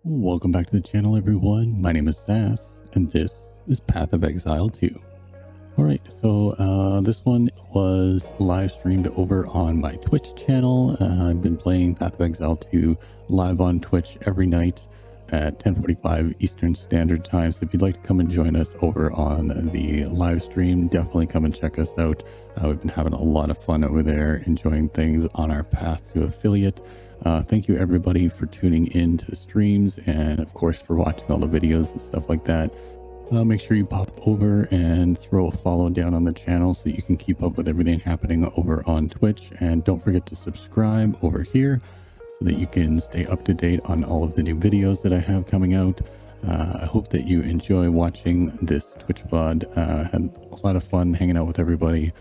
Welcome back to the channel, everyone. My name is SASS, and this is Path of Exile 2. Alright, so this one was live streamed over on my Twitch channel. I've been playing Path of Exile 2 live on Twitch every night at 10:45 Eastern Standard Time. So if you'd like to come and join us over on the live stream, definitely come and check us out. We've been having a lot of fun over there, enjoying things on our path to affiliate. Thank you everybody for tuning in to the streams, and of course for watching all the videos and stuff like that. Make sure you pop over and throw a follow down on the channel so that you can keep up with everything happening over on Twitch. And don't forget to subscribe over here so that you can stay up to date on all of the new videos that I have coming out. I hope that you enjoy watching this Twitch VOD. Had a lot of fun hanging out with everybody.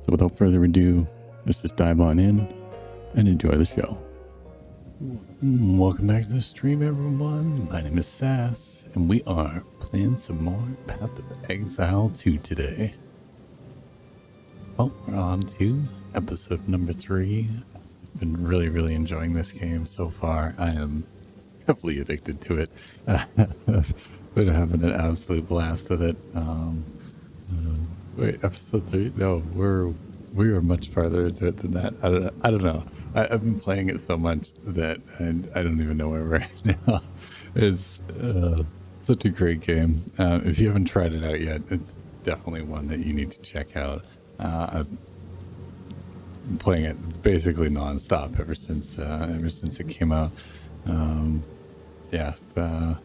So without further ado, let's just dive on in and enjoy the show. Welcome back to the stream, everyone. My name is SASS, and we are playing some more Path of Exile 2 today. Well, we're on to episode number 3. I've been really enjoying this game so far. I am heavily addicted to it. Been having an absolute blast with it. Wait, episode 3? No, we are much farther into it than that. I don't know. I've been playing it so much that I don't even know where we're at now. It's such a great game. If you haven't tried it out yet, it's definitely one that you need to check out. I've been playing it basically non-stop ever since it came out. Yeah. I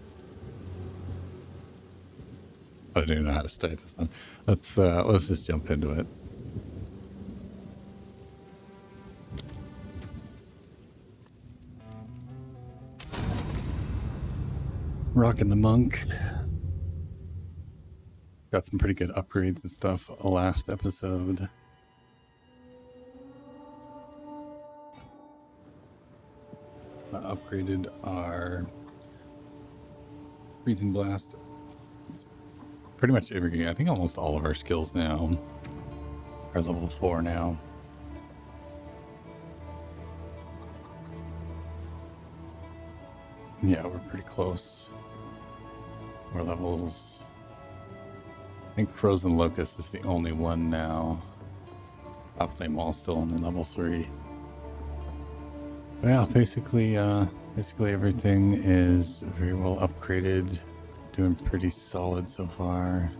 don't even know how to start this one. Let's just jump into it. Rocking the monk. Got some pretty good upgrades and stuff last episode. Upgraded our freezing blast. It's pretty much everything. I think almost all of our skills now are level 4 now. Yeah, we're pretty close. We're levels. I think Frozen Locust is the only one now. Flame Wall still only level 3. But yeah, basically everything is very well upgraded. Doing pretty solid so far.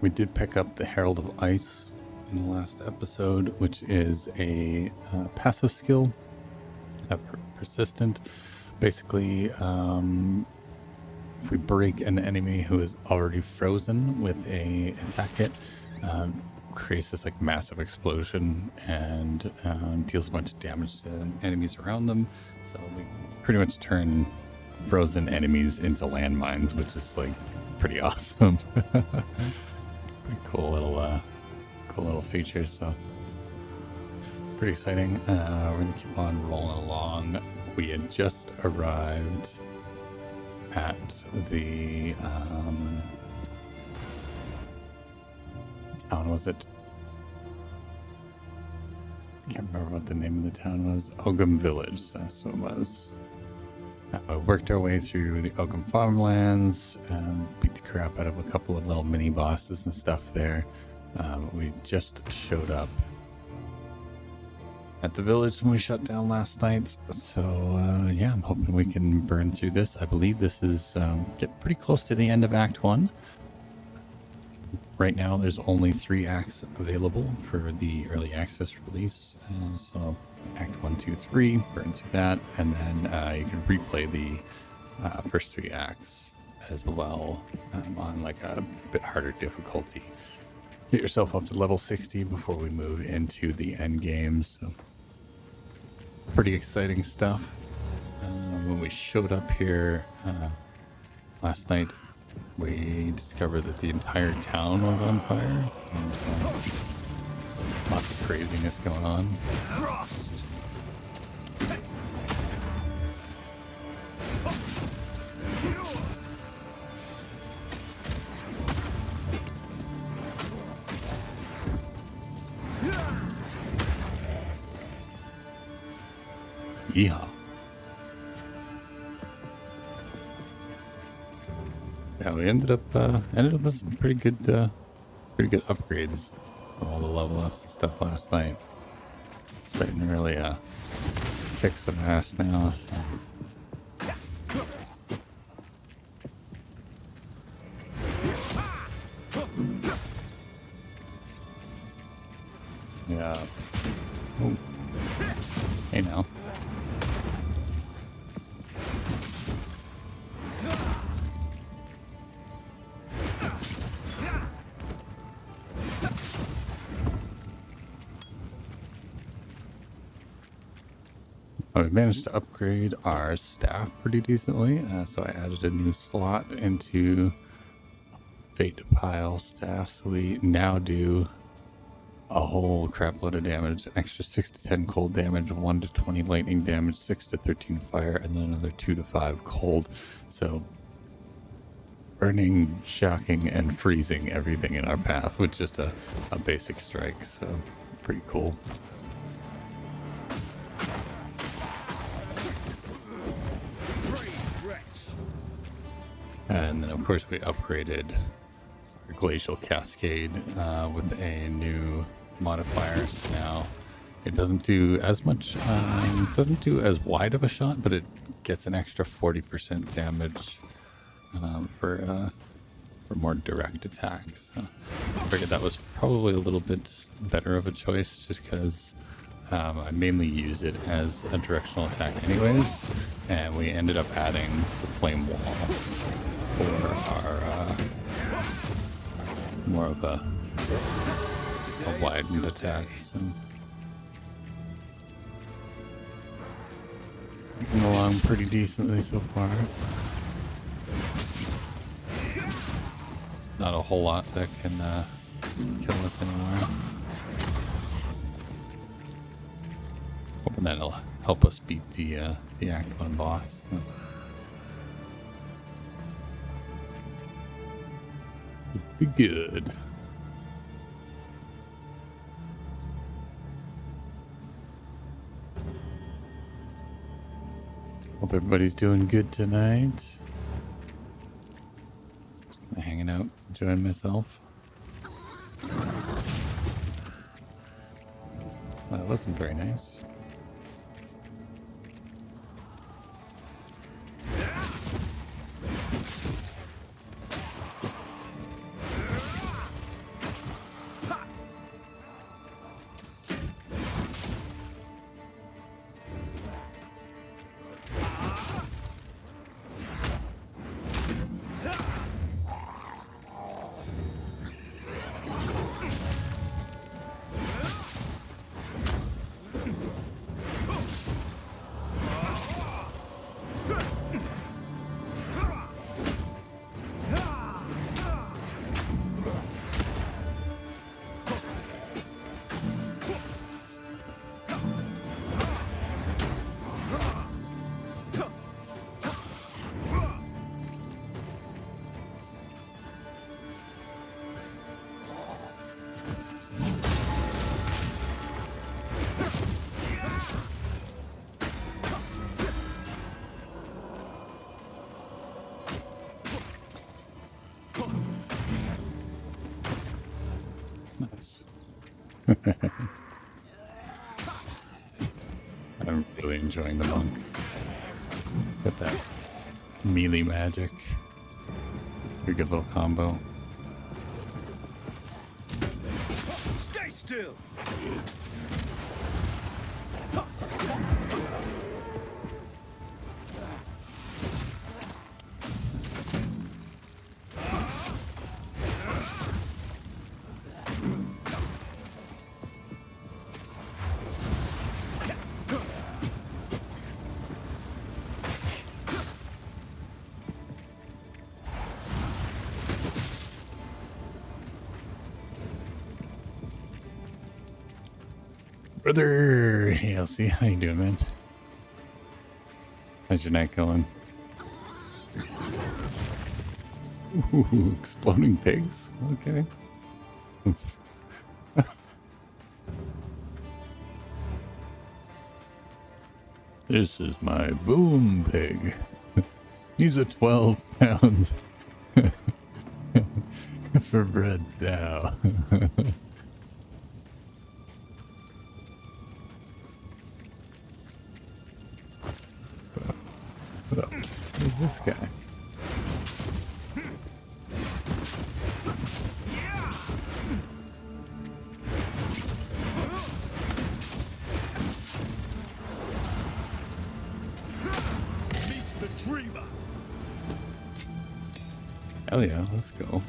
We did pick up the Herald of Ice in the last episode, which is a passive skill, persistent. Basically, if we break an enemy who is already frozen with a attack hit, creates this like massive explosion and deals a bunch of damage to enemies around them. So we pretty much turn frozen enemies into landmines, which is like pretty awesome. Cool little feature. So pretty exciting. We're gonna keep on rolling along. We had just arrived at the town, was it? I can't remember what the name of the town was. Ogum Village, that's what it was. Worked our way through the Ogum farmlands, beat the crap out of a couple of little mini bosses and stuff there. We just showed up at the village when we shut down last night. So yeah, I'm hoping we can burn through this. I believe this is getting pretty close to the end of Act 1. Right now there's only 3 acts available for the early access release. So Act 1, 2, 3, burn through that, and then you can replay the first 3 acts as well on like a bit harder difficulty. Get yourself up to level 60 before we move into the end game. So pretty exciting stuff. When we showed up here last night, we discovered that the entire town was on fire. So lots of craziness going on. Yeehaw. Yeah, we ended up with some pretty good upgrades for all the level ups and stuff last night. Starting to really kick some ass now. So. Yeah. Oh. Hey now. We managed to upgrade our staff pretty decently, so I added a new slot into Fate Pile staff, so we now do a whole crap load of damage, an extra 6 to 10 cold damage, 1 to 20 lightning damage, 6 to 13 fire, and then another 2 to 5 cold. So burning, shocking, and freezing everything in our path with just a basic strike, so pretty cool. And then of course we upgraded our Glacial Cascade with a new modifier, so now it doesn't do as much, doesn't do as wide of a shot, but it gets an extra 40% damage for more direct attacks. So I figured that was probably a little bit better of a choice, just because I mainly use it as a directional attack anyways, and we ended up adding the Flame Wall for our more of a widened attack. So moving along pretty decently so far. Not a whole lot that can kill us anymore. Hoping that'll help us beat the Act 1 boss. So. Be good. Hope everybody's doing good tonight. Hanging out, enjoying myself. Well, that wasn't very nice. I'm really enjoying the monk. It's got that melee magic. Pretty good little combo. Stay still. Brother, hey Elsie, how you doing, man? How's your night going? Ooh, exploding pigs. Okay. This is my boom pig. He's a 12 pounds For bread now. So, what up? Who's this guy? Meet the dreamer. Hell yeah, let's go.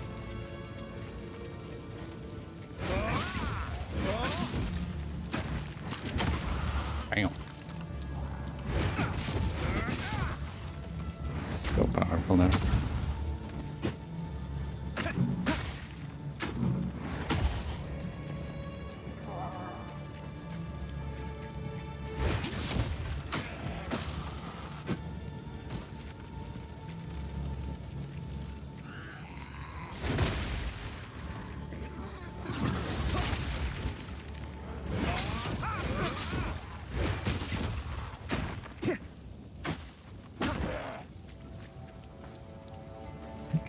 Bam. So powerful now.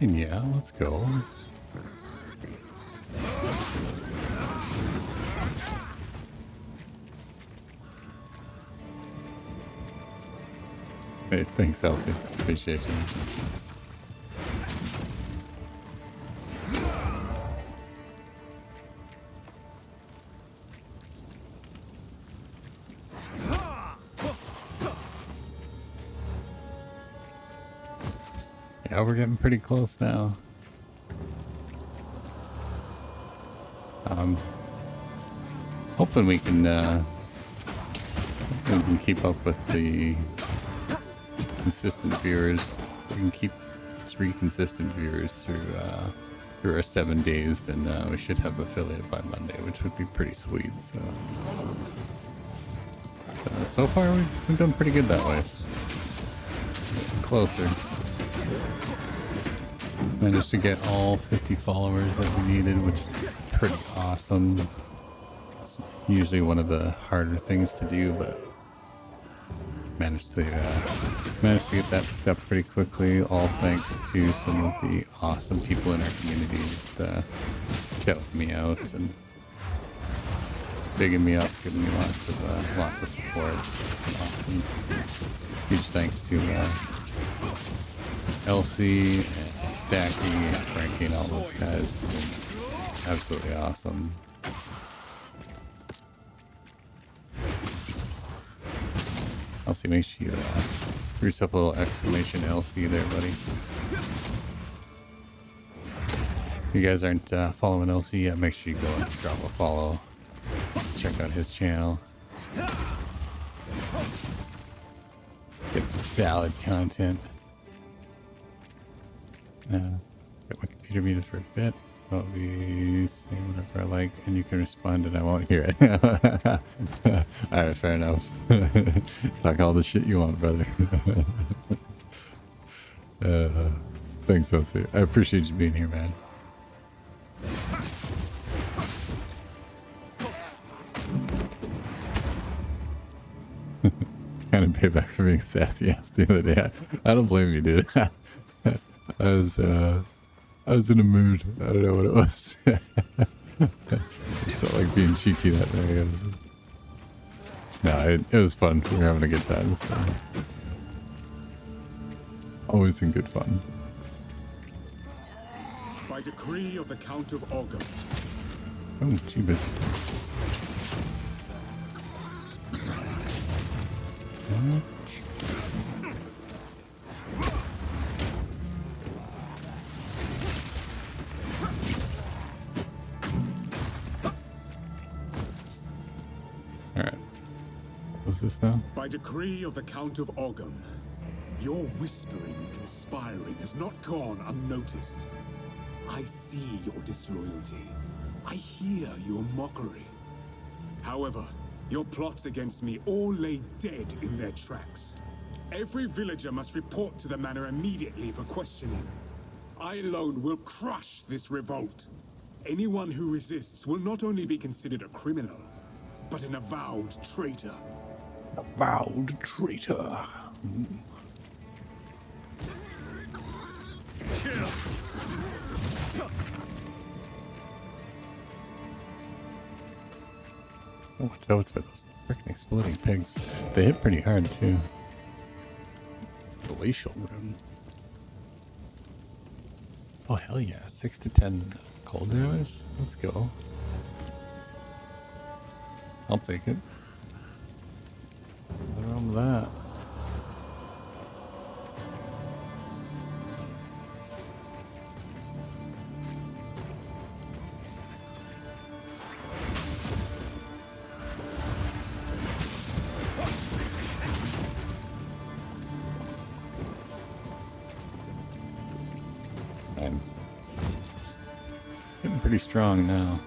Yeah, let's go. Hey, thanks, Elsie. Appreciate you. Yeah, we're getting pretty close now. Hoping we can keep up with the consistent viewers. We can keep 3 consistent viewers through our 7 days, and we should have affiliate by Monday, which would be pretty sweet. So, so far we've done pretty good that way. Getting closer. Managed to get all 50 followers that we needed, which is pretty awesome. It's usually one of the harder things to do, but managed to get that picked up pretty quickly, all thanks to some of the awesome people in our community just shouting me out and bigging me up, giving me lots of support. It's been awesome. Huge thanks to Elsie and Stacky and Frankie and all those guys. They've been absolutely awesome. Elsie, make sure you give yourself a little exclamation LC there, buddy. If you guys aren't following LC yet, make sure you go and drop a follow. Check out his channel. Get some salad content. Got my computer muted for a bit. I'll be saying whatever I like, and you can respond and I won't hear it. Alright, fair enough. Talk all the shit you want, brother. Thanks, Elsie. I appreciate you being here, man. Kind of payback for being sassy ass the other day. I don't blame you, dude. I was in a mood. I don't know what it was. Just felt like being cheeky that day, I guess. No, it was fun. We were having a good time. So. Always in good fun. By decree of the Count of Ogre. Oh, jeebus. Alright. What's this now? By decree of the Count of Ogre, your whispering and conspiring has not gone unnoticed. I see your disloyalty. I hear your mockery. However, your plots against me all lay dead in their tracks. Every villager must report to the manor immediately for questioning. I alone will crush this revolt. Anyone who resists will not only be considered a criminal, but an avowed traitor. Avowed traitor. Watch out for those freaking exploding pigs. They hit pretty hard too. Glacial rune. Oh hell yeah, 6 to 10 cold damage? Let's go. I'll take it. Nothing wrong with that. I'm getting pretty strong now.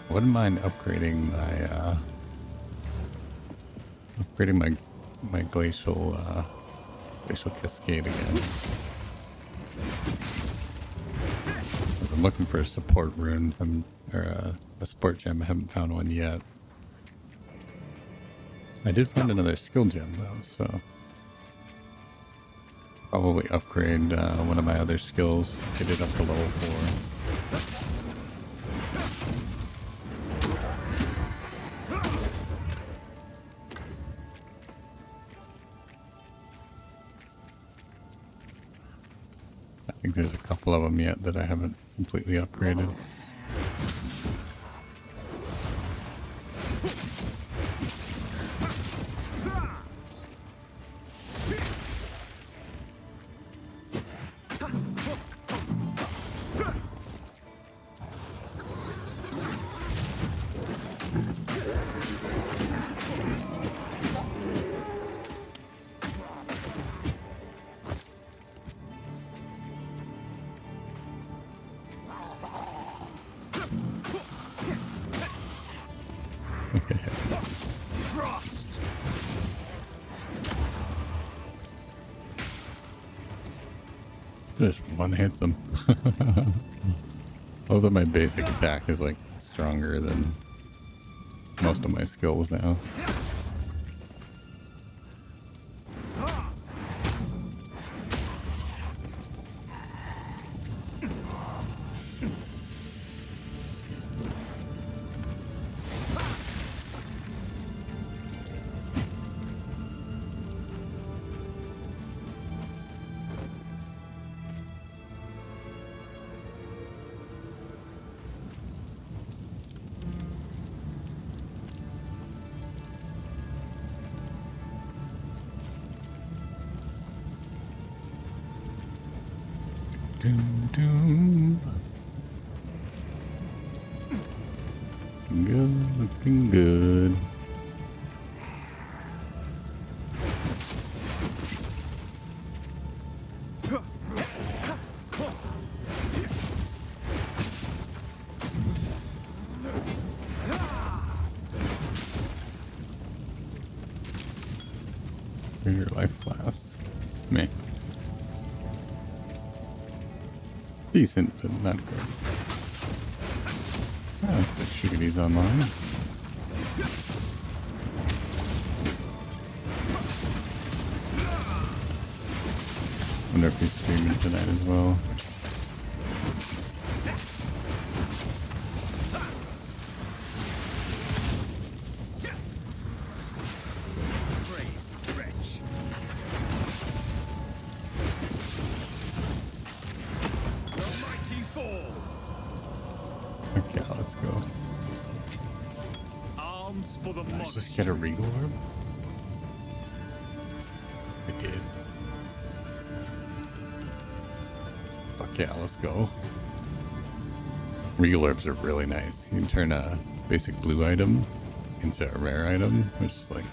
Wouldn't mind upgrading my glacial cascade again. I'm looking for a support rune, or a support gem. I haven't found one yet. I did find another skill gem though, so probably upgrade one of my other skills, get it up to level 4. I think there's a couple of them yet that I haven't completely upgraded. Just one hits him. Although my basic attack is like stronger than most of my skills now. Doom, doom. Good, looking good. Here's your life flask. Meh. Decent, but not good. Oh, looks like Sugardy's online. Wonder if he's streaming tonight as well. Okay, let's go. Arms for the Let's just get a regal orb. I did. Fuck yeah, let's go. Regal orbs are really nice. You can turn a basic blue item into a rare item, which is like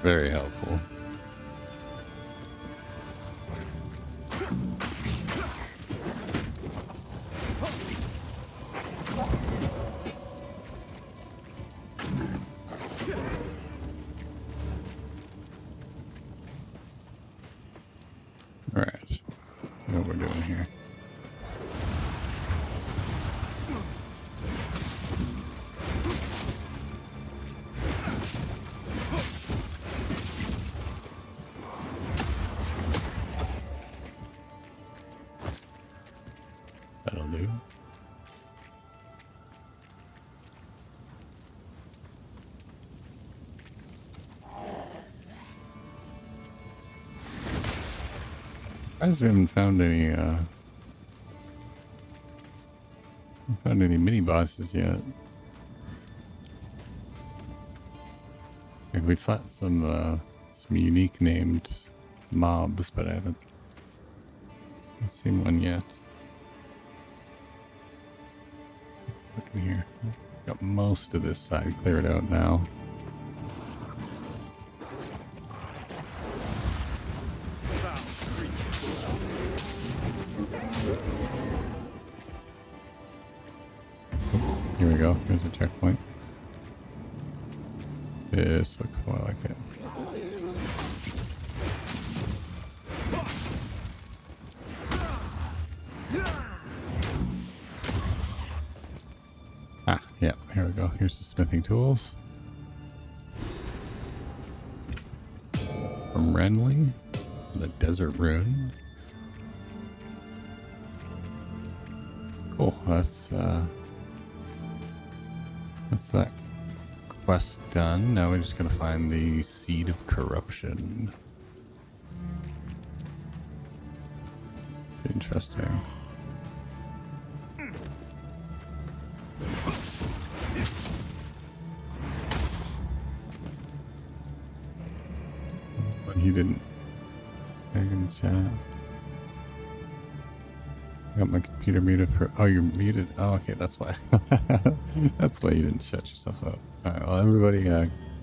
very helpful. Alright, what we're doing here. That'll do. Surprised we haven't found any mini bosses yet. Like we fought some unique named mobs, but I haven't seen one yet. Look in here. Got most of this side cleared out now. Here we go. Here's a checkpoint. This looks a lot like it. Ah, yeah, here we go. Here's the smithing tools. From Renly, the Desert Rune. Cool. That's that quest done. Now we're just gonna find the Seed of Corruption. Interesting. But he didn't tag in the chat. I got my computer muted for... Oh, you're muted? Oh, okay, that's why. That's why you didn't shut yourself up. Alright, well, everybody,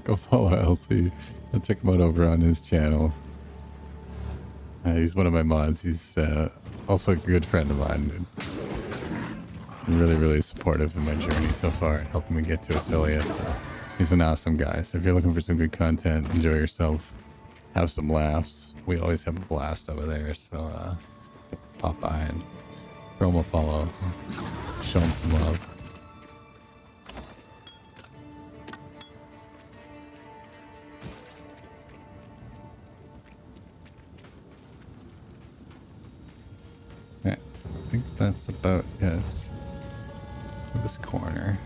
go follow LC. Go check him out over on his channel. He's one of my mods. He's also a good friend of mine. And really, really supportive in my journey so far and helping me get to affiliate. He's an awesome guy. So if you're looking for some good content, enjoy yourself, have some laughs. We always have a blast over there. So pop by and throw him a follow. Show him some love. Yeah, I think that's about it for this corner.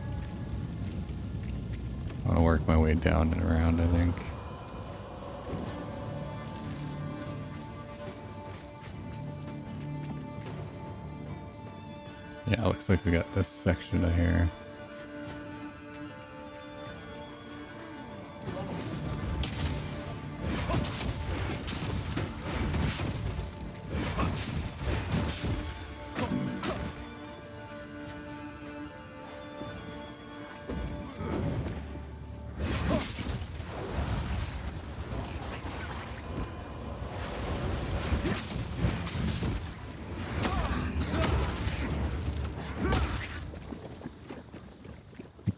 I want to work my way down and around, I think. Yeah, it looks like we got this section of here.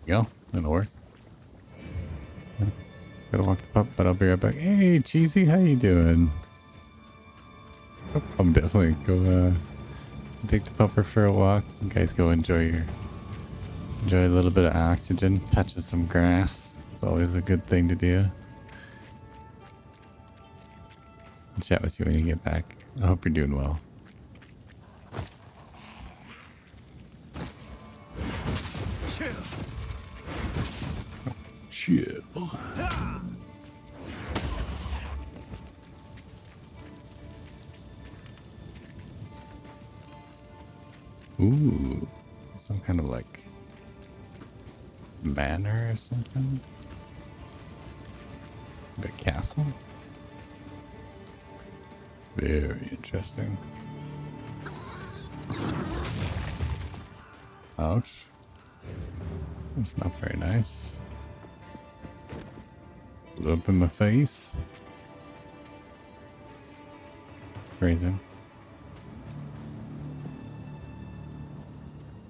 Go. That'll work. Yeah. Gotta walk the pup, but I'll be right back. Hey, Cheesy, how you doing? Oh, I'm definitely go take the pupper for a walk. You guys go enjoy a little bit of oxygen, touching some grass. It's always a good thing to do. I'll chat with you when you get back. I hope you're doing well. Chill. Ooh, some kind of like manor or something. A castle. Very interesting. Ouch. That's not very nice. Blew up in my face. Crazy.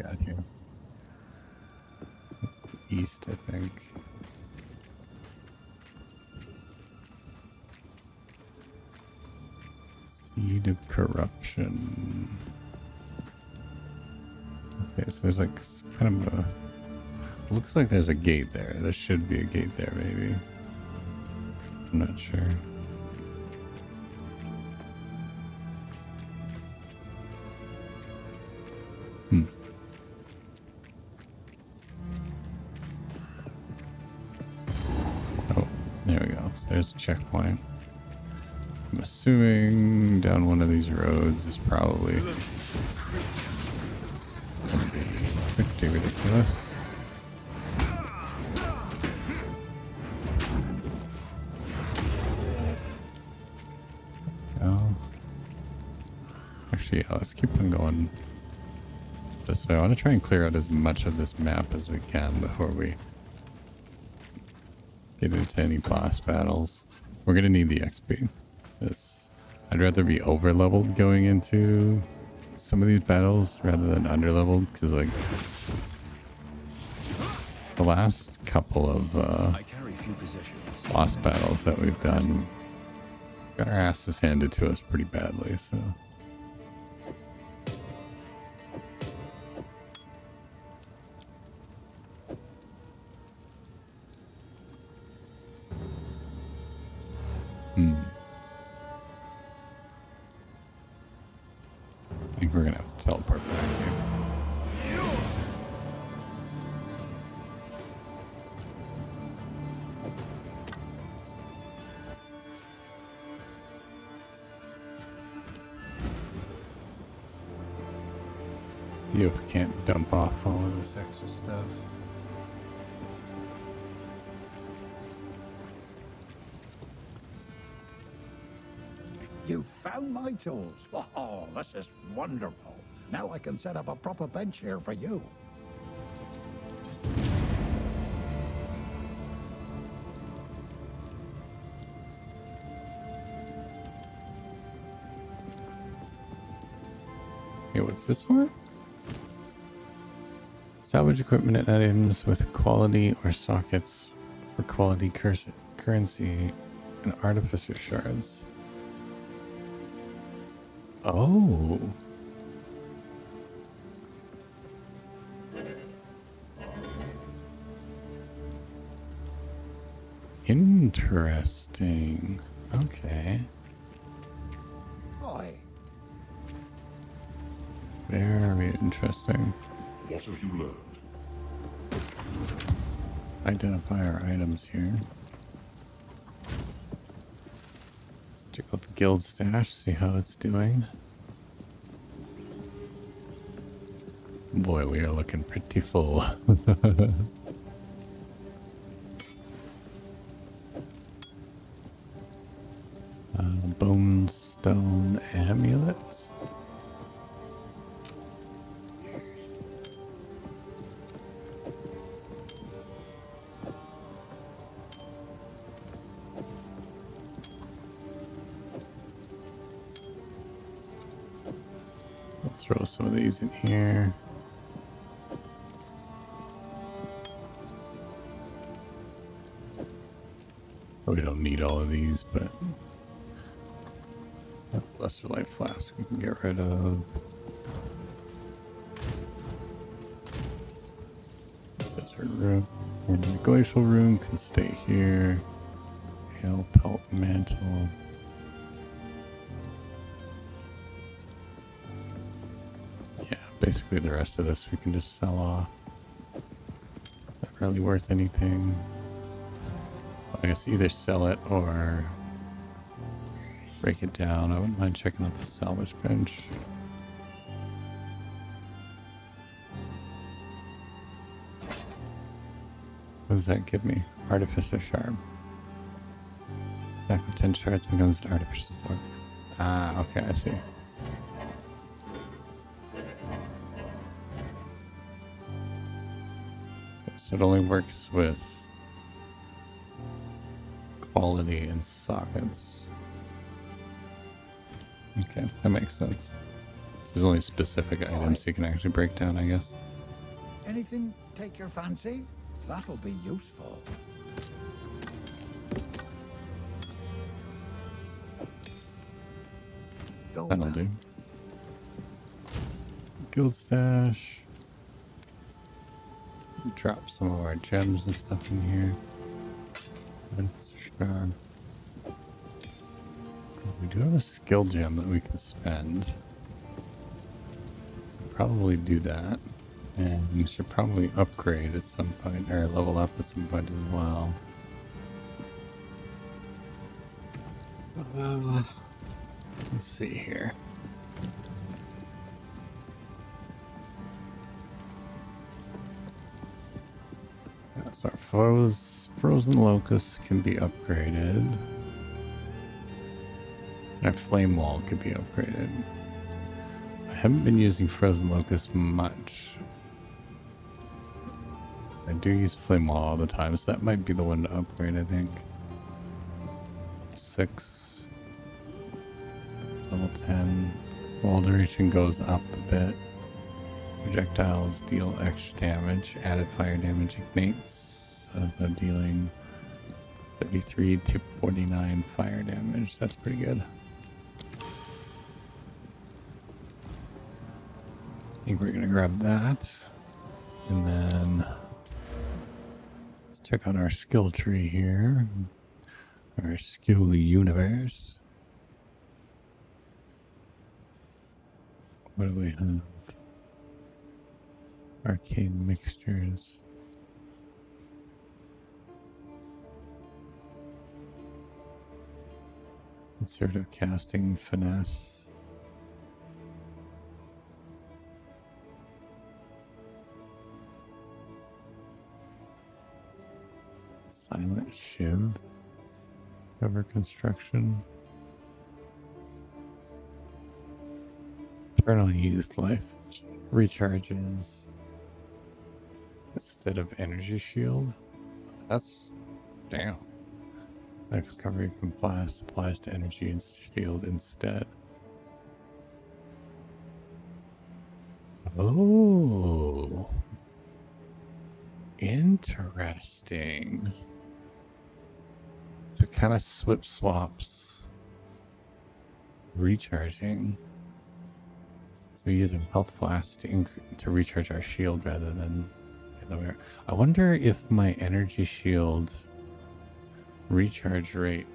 Got here. It's the east, I think. Seed of Corruption. Okay, so there's like kind of a... Looks like there's a gate there. There should be a gate there, maybe. I'm not sure. Oh, there we go. So there's a checkpoint. I'm assuming down one of these roads is probably gonna be pretty ridiculous. Oh. Actually, yeah, let's keep on going this way. I want to try and clear out as much of this map as we can before we get into any boss battles. We're gonna need the XP. I'd rather be over leveled going into some of these battles rather than under leveled, because like the last couple of boss battles that we've done got our asses handed to us pretty badly, so. I think we're gonna have to teleport back here. See if we can't dump off all of this extra stuff. You found my tools. Oh, this is wonderful. Now I can set up a proper bench here for you. Hey, what's this for? Salvage equipment and items with quality or sockets for quality currency and artificer shards. Oh. Interesting. Okay. Boy. Very interesting. What have you learned? Identify our items here. Check out the guild stash, see how it's doing. Boy, we are looking pretty full. Bone stone amulets. Let's throw some of these in here. We don't need all of these, but lesser light flask we can get rid of. Desert room. And the glacial room can stay here. Hail pelt mantle. Yeah, basically the rest of this we can just sell off. Not really worth anything. I guess either sell it or break it down. I wouldn't mind checking out the salvage bench. What does that give me? Artificer shard. Stack of 10 shards becomes an artificial sword. Ah, okay, I see. Okay, so it only works with quality and sockets. Okay, that makes sense. There's only specific items you can actually break down, I guess. Anything take your fancy? That'll be useful. Go That'll well. do. Guild stash. Drop some of our gems and stuff in here. Strong. We do have a skill gem that we can spend. Probably do that. And we should probably upgrade at some point, or level up at some point as well. Let's see here. Yeah, so our frozen locust can be upgraded. And our flame wall could be upgraded. I haven't been using frozen locust much. I do use flame wall all the time, so that might be the one to upgrade, I think. 6. Level 10. Wall duration goes up a bit. Projectiles deal extra damage. Added fire damage ignites as they're dealing 33 to 49 fire damage. That's pretty good. I think we're gonna grab that. And then let's check out our skill tree here. Our skill universe. What do we have? Arcane mixtures. Assertive casting, finesse. Silent shiv. Cover construction. Eternal youth life recharges instead of energy shield. That's damn. Life recovery from blast applies to energy and shield instead. Oh, interesting. So it kind of swaps recharging. So we use a health flask to recharge our shield rather than the other way. I wonder if my energy shield recharge rate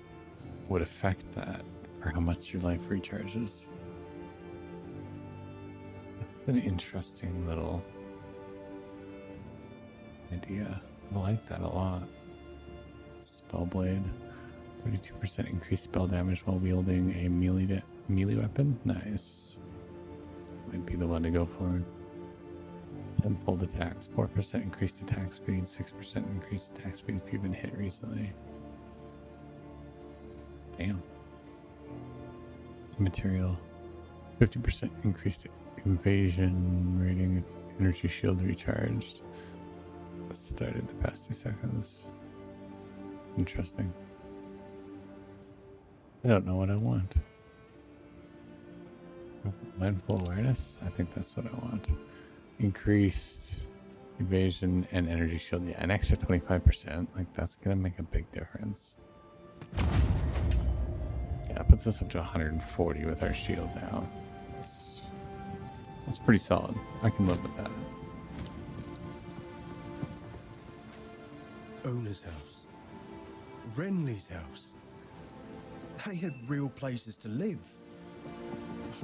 would affect that, or how much your life recharges. That's an interesting little idea. I like that a lot. Spellblade. 32% increased spell damage while wielding a melee weapon. Nice. Might be the one to go for. Tenfold attacks. 4% increased attack speed. 6% increased attack speed if you've been hit recently. Damn. Material. 50% increased invasion rating. Energy shield recharged. Started the past 2 seconds. Interesting. I don't know what I want. Mindful awareness? I think that's what I want. Increased evasion and energy shield. Yeah, an extra 25%. Like, that's gonna make a big difference. Yeah, it puts us up to 140 with our shield now. That's pretty solid. I can live with that. Owner's house. Renly's house. They had real places to live.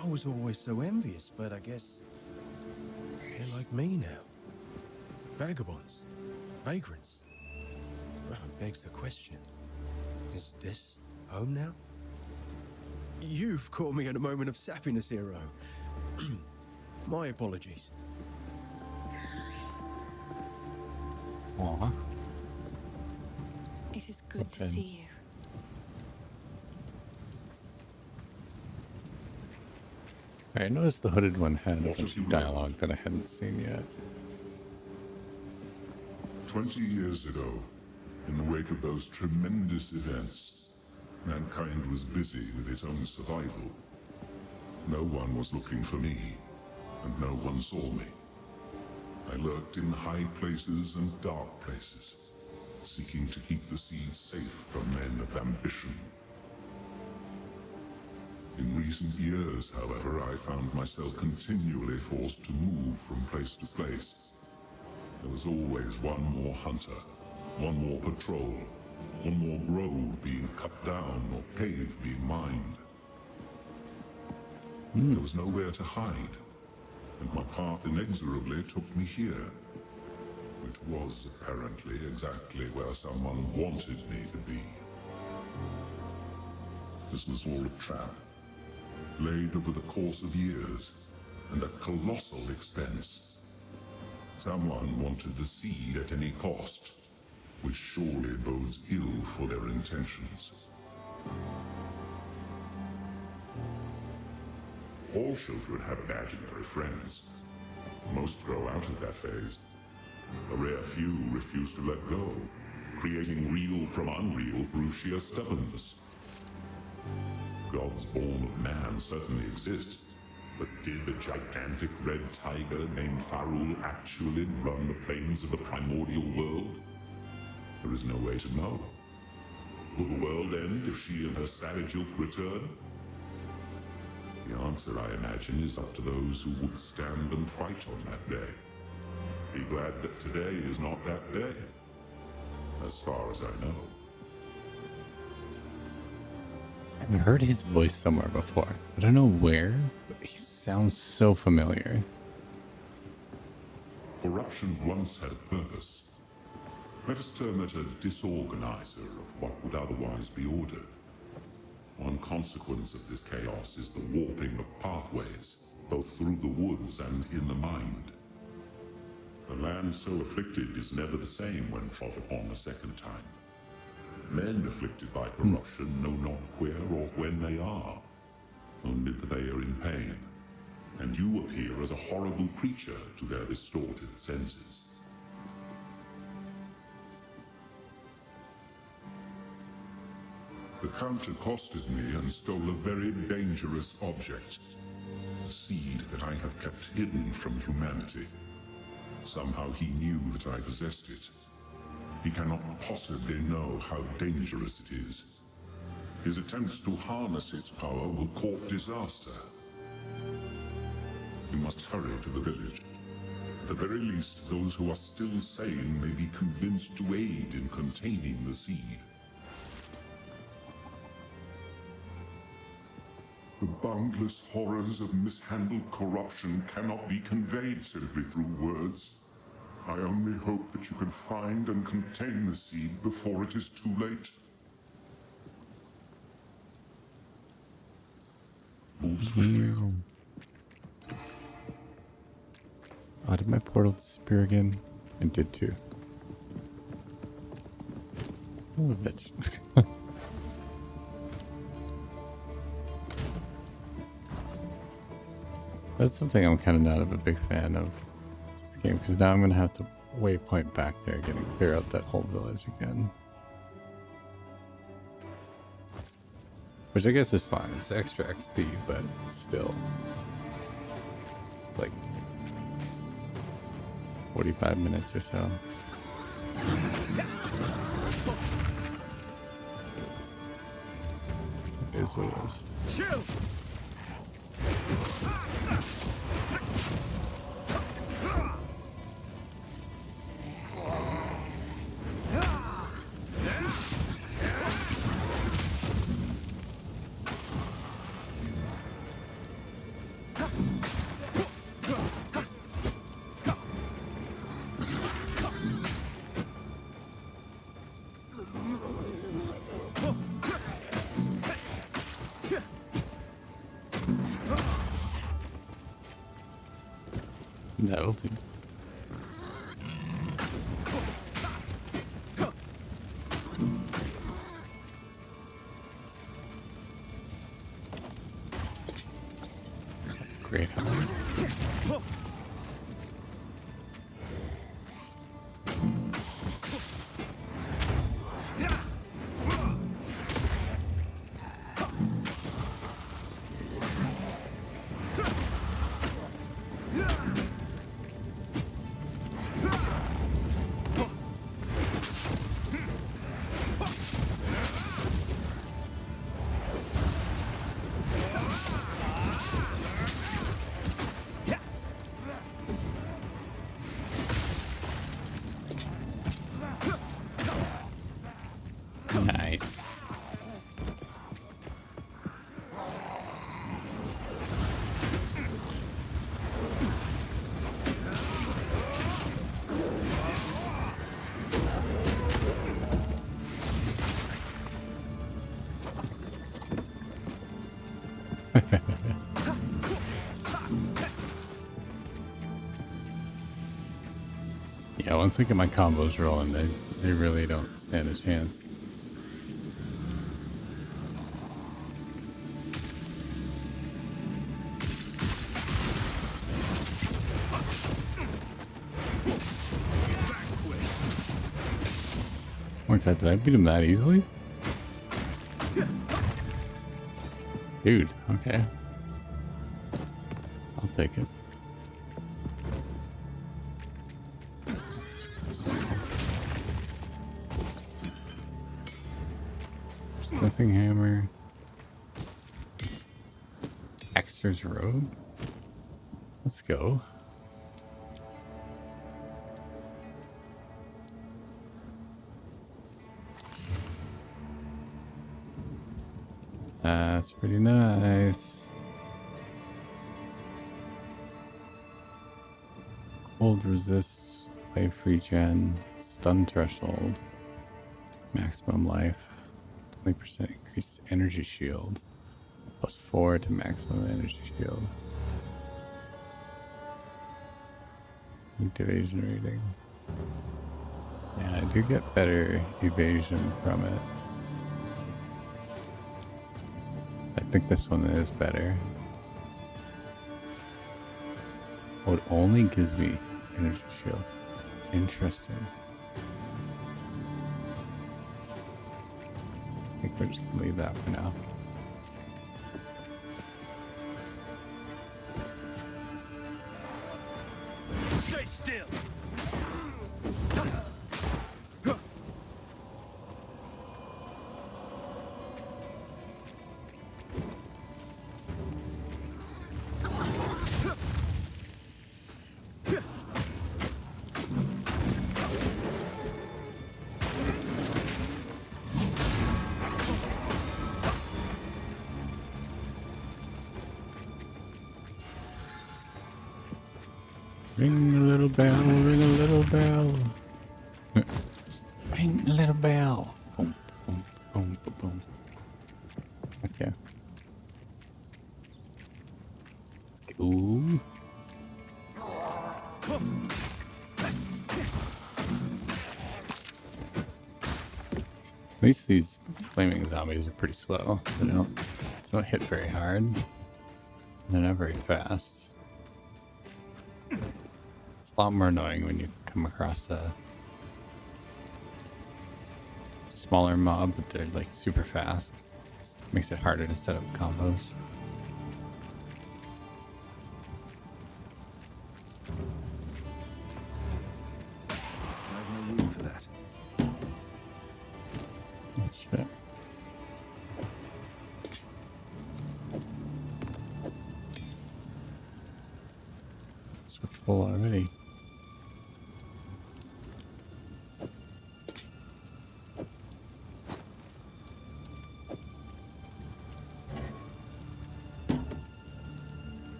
I was always so envious, but I guess they're like me now. Vagabonds. Vagrants. Well, it begs the question. Is this home now? You've caught me at a moment of sappiness, hero. My apologies. Aw. It is good to see you. I noticed the hooded one had a bunch of dialogue that I hadn't seen yet. 20 years ago, in the wake of those tremendous events, mankind was busy with its own survival. No one was looking for me, and no one saw me. I lurked in high places and dark places, seeking to keep the seeds safe from men of ambition. In recent years, however, I found myself continually forced to move from place to place. There was always one more hunter, one more patrol, one more grove being cut down or cave being mined. There was nowhere to hide, and my path inexorably took me here, which was apparently exactly where someone wanted me to be. This was all a trap. laid over the course of years and at colossal expense. Someone wanted the seed at any cost, which surely bodes ill for their intentions. All children have imaginary friends. Most grow out of that phase. A rare few refuse to let go, creating real from unreal through sheer stubbornness. Gods born of man certainly exist, but did the gigantic red tiger named Farul actually run the plains of the primordial world? There is no way to know. Will the world end if she and her savage ilk return? The answer, I imagine, is up to those who would stand and fight on that day. Be glad that today is not that day, as far as I know. I've heard his voice somewhere before. I don't know where, but he sounds so familiar. Corruption once had a purpose. Let us term it a disorganizer of what would otherwise be order. One consequence of this chaos is the warping of pathways, both through the woods and in the mind. The land so afflicted is never the same when trod upon a second time. Men afflicted by corruption know not where or when they are, only that they are in pain, and you appear as a horrible creature to their distorted senses. The Count accosted me and stole a very dangerous object, a seed that I have kept hidden from humanity. Somehow he knew that I possessed it. He cannot possibly know how dangerous it is. His attempts to harness its power will court disaster. We must hurry to the village. At the very least, those who are still sane may be convinced to aid in containing the seed. The boundless horrors of mishandled corruption cannot be conveyed simply through words. I only hope that you can find and contain the seed before it is too late. Move swiftly. Oh, did my portal disappear again? It did too. Oh, bitch. That's something I'm kind of not a big fan of this game, because now I'm going to have to waypoint back there again and clear out that whole village again. Which I guess is fine. It's extra XP, but still. Like 45 minutes or so. It is what it is. Chill! That'll do. Great. once I get my combos rolling, they really don't stand a chance. Oh my god, did I beat him that easily? Dude, okay. I'll take it. Smithing hammer. Exter's robe. Let's go. That's pretty nice. Cold resist, wave free gen, stun threshold, maximum life, 20% increased energy shield, +4 to maximum energy shield. Evasion rating. Yeah, I do get better evasion from it. I think this one is better. Oh, it only gives me energy shield. Interesting. I think we'll just leave that for now. Stay still. Ring a little bell, ring a little bell. Ring a little bell. Boom, boom, boom, boom, boom. Okay. Let's go. At least these flaming zombies are pretty slow. They don't hit very hard. They're not very fast. It's a lot more annoying when you come across a smaller mob, but they're like super fast. It makes it harder to set up combos. There's no room for that. That's shit. So we're full already.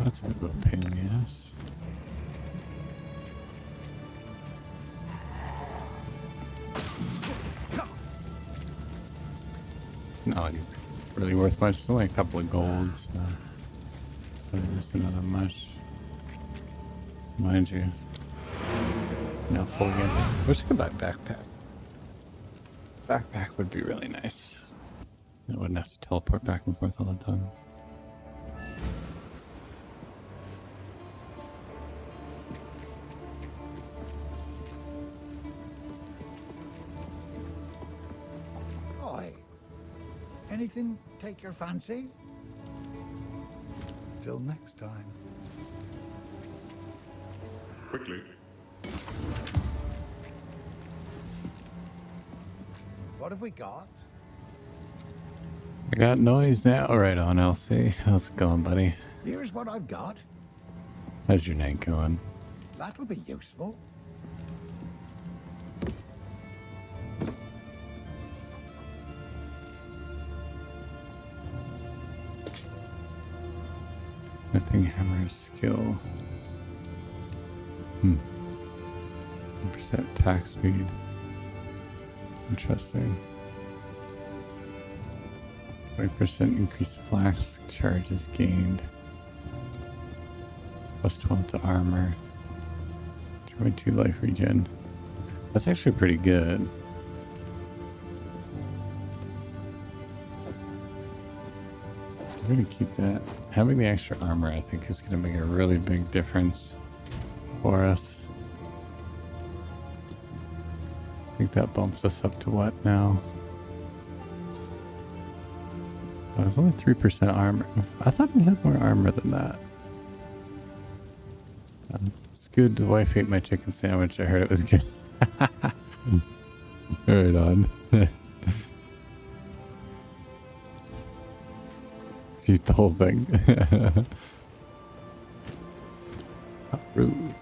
That's a bit of a pain in the ass. No, it's really worth much. It's only a couple of golds. Just not much. Mind you. Now full again. I wish I could buy a backpack. Backpack would be really nice. I wouldn't have to teleport back and forth all the time. Oi. Anything take your fancy? Till next time. Quickly. What have we got? I got noise now. Right on, LC. How's it going, buddy? Here's what I've got. How's your night going? That'll be useful. Smithing hammer skill. 10% attack speed. Interesting. 20% increased flask charges gained. Plus 12 to armor. 22 life regen. That's actually pretty good. We're gonna keep that. Having the extra armor, I think, is gonna make a really big difference for us. I think that bumps us up to what now? Oh, it's only 3% armor. I thought we had more armor than that. It's good. The wife ate my chicken sandwich. I heard it was good. Right on. Eat the whole thing. How rude.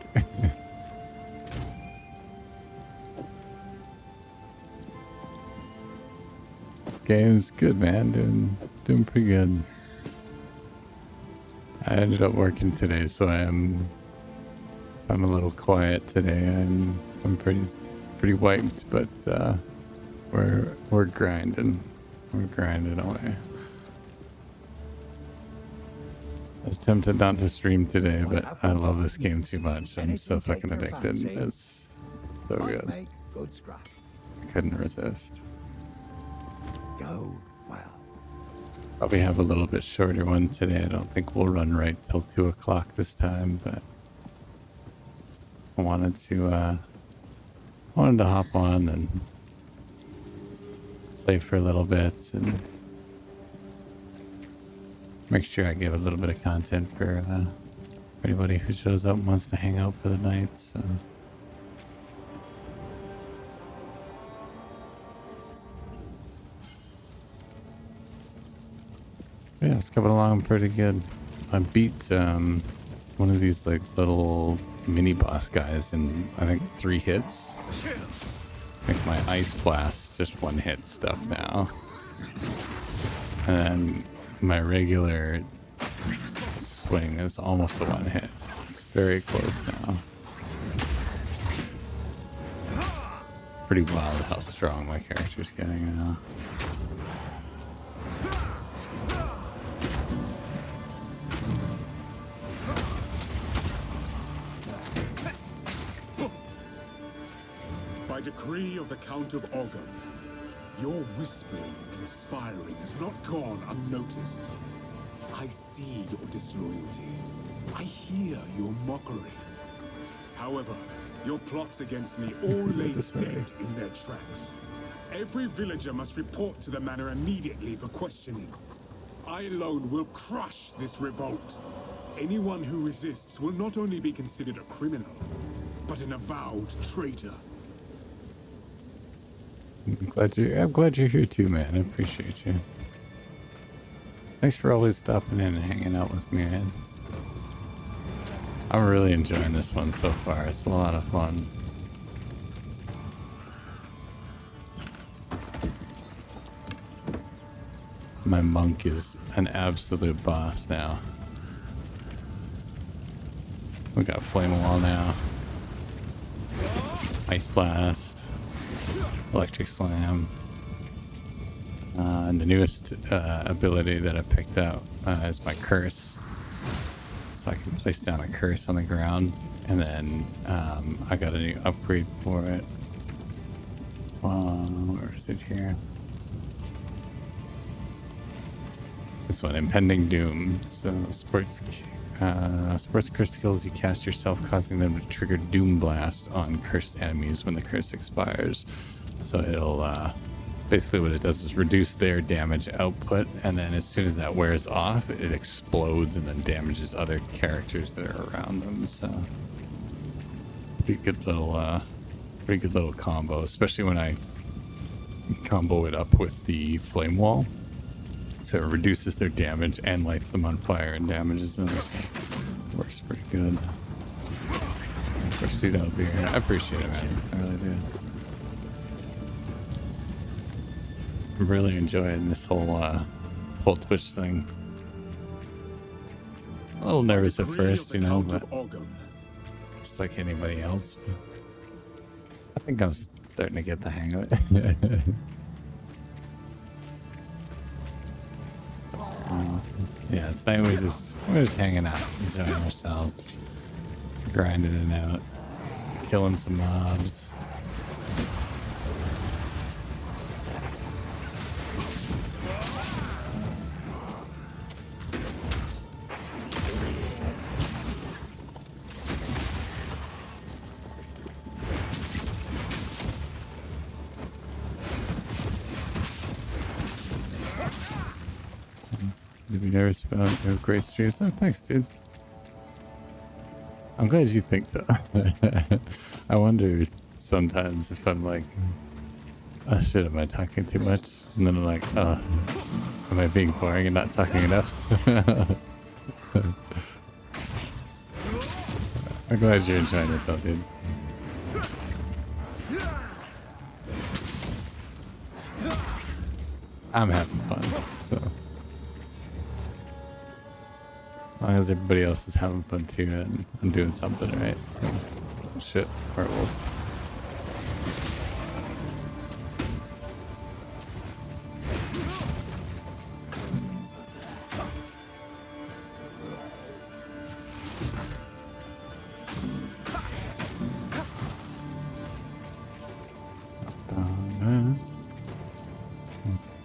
This game's good, man. Doing pretty good. I ended up working today, so I'm a little quiet today. I'm pretty wiped, but we're grinding. We're grinding away. I was tempted not to stream today, but I love this game too much. I'm so fucking addicted. It's so good. I couldn't resist. Go well. Probably have a little bit shorter one today. I don't think we'll run right till 2 o'clock this time, but I wanted to hop on and play for a little bit and make sure I give a little bit of content for anybody who shows up and wants to hang out for the night. So yeah, it's coming along pretty good. I beat one of these like little mini boss guys in I think 3 hits. I think my ice blast just 1 hit stuff now, and then my regular swing is almost a 1 hit. It's very close now. Pretty wild how strong my character's getting now. By decree of the Count of Ogum, your whispering and conspiring has not gone unnoticed. I see your disloyalty. I hear your mockery. However, your plots against me all lay dead in their tracks. Every villager must report to the manor immediately for questioning. I alone will crush this revolt. Anyone who resists will not only be considered a criminal, but an avowed traitor. I'm glad you're here too, man. I appreciate you. Thanks for always stopping in and hanging out with me, man. I'm really enjoying this one so far. It's a lot of fun. My monk is an absolute boss now. We got flame wall now. Ice blast. Electric slam. And the newest ability that I picked out is my curse. So I can place down a curse on the ground. And then I got a new upgrade for it. Where is it here? This one, Impending Doom. So sports curse skills you cast yourself, causing them to trigger Doom Blast on cursed enemies when the curse expires. So it'll basically what it does is reduce their damage output, and then as soon as that wears off, it explodes and then damages other characters that are around them. So pretty good little combo, especially when I combo it up with the flame wall. So it reduces their damage and lights them on fire and damages them. So it works pretty good. First dude out here. I appreciate it, man. I really do. I'm really enjoying this whole Twitch thing. A little nervous at first, you know, Count but of Ogum. just like anybody else. But I think I'm starting to get the hang of it. Yeah, it's nice. We're just hanging out, enjoying ourselves, grinding it out, killing some mobs. Did we never spell your great streams? Oh, thanks, dude. I'm glad you think so. I wonder sometimes if I'm like, oh shit, am I talking too much? And then I'm like, oh, am I being boring and not talking enough? I'm glad you're enjoying it though, dude. I'm having fun, so. As long as everybody else is having fun too, and I'm doing something right. So, shit, marbles.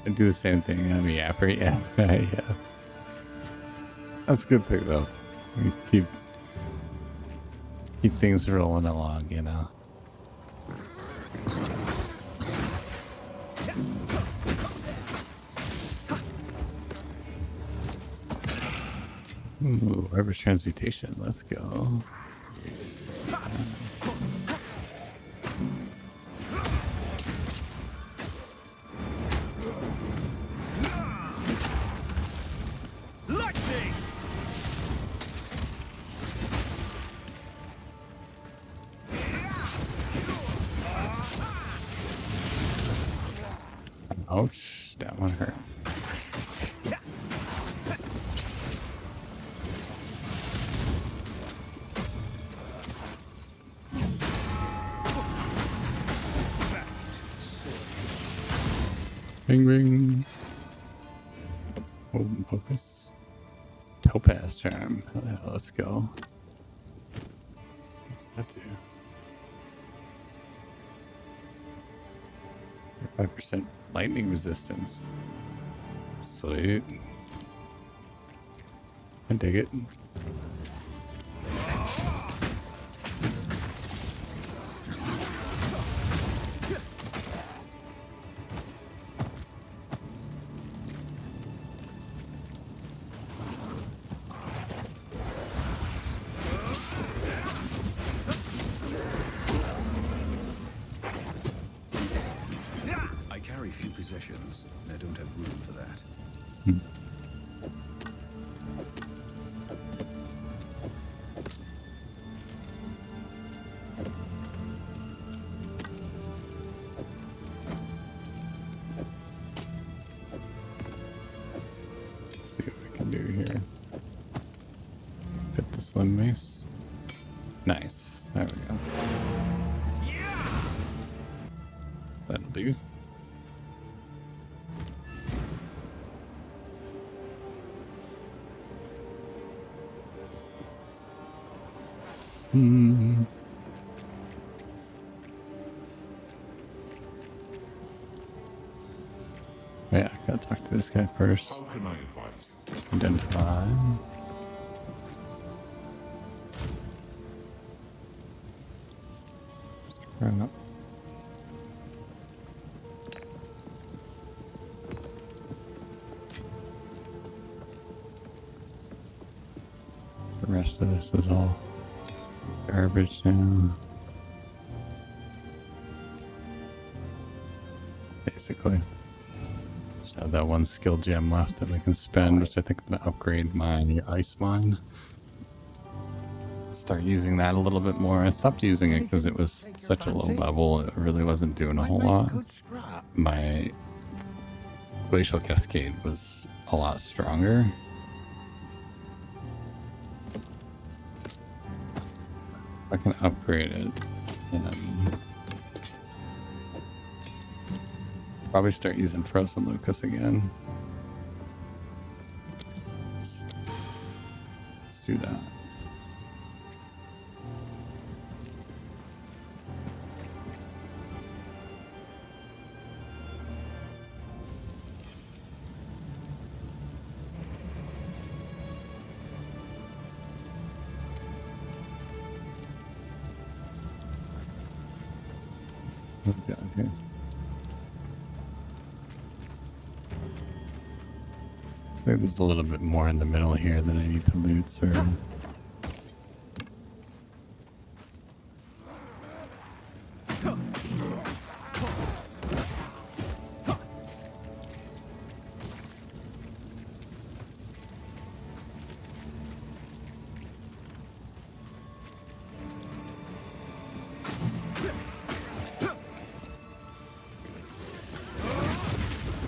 I do the same thing. I'm a yapper, yeah, yeah. That's a good thing though. We keep things rolling along, you know. Ooh, reverse transmutation. Let's go. Ouch, that one hurt. Bing bing. Hold and focus. Topaz charm. Let's go. What's that do? 5% lightning resistance. Sweet. I dig it. I don't have room for that. See what we can do here. Fit the slim mace. Nice. There we go. That'll do. Yeah, I gotta talk to this guy first. How can I advise you? Identify. Turn up. The rest of this is all garbage now. Basically. Just have that one skill gem left that we can spend, which I think I'm gonna upgrade my ice mine. Start using that a little bit more. I stopped using it because it was such a low level, it really wasn't doing a whole lot. My glacial cascade was a lot stronger. I can upgrade it. And probably start using Frozen Lucas again. Let's do that. Okay. I think there's a little bit more in the middle here that I need to loot, sir.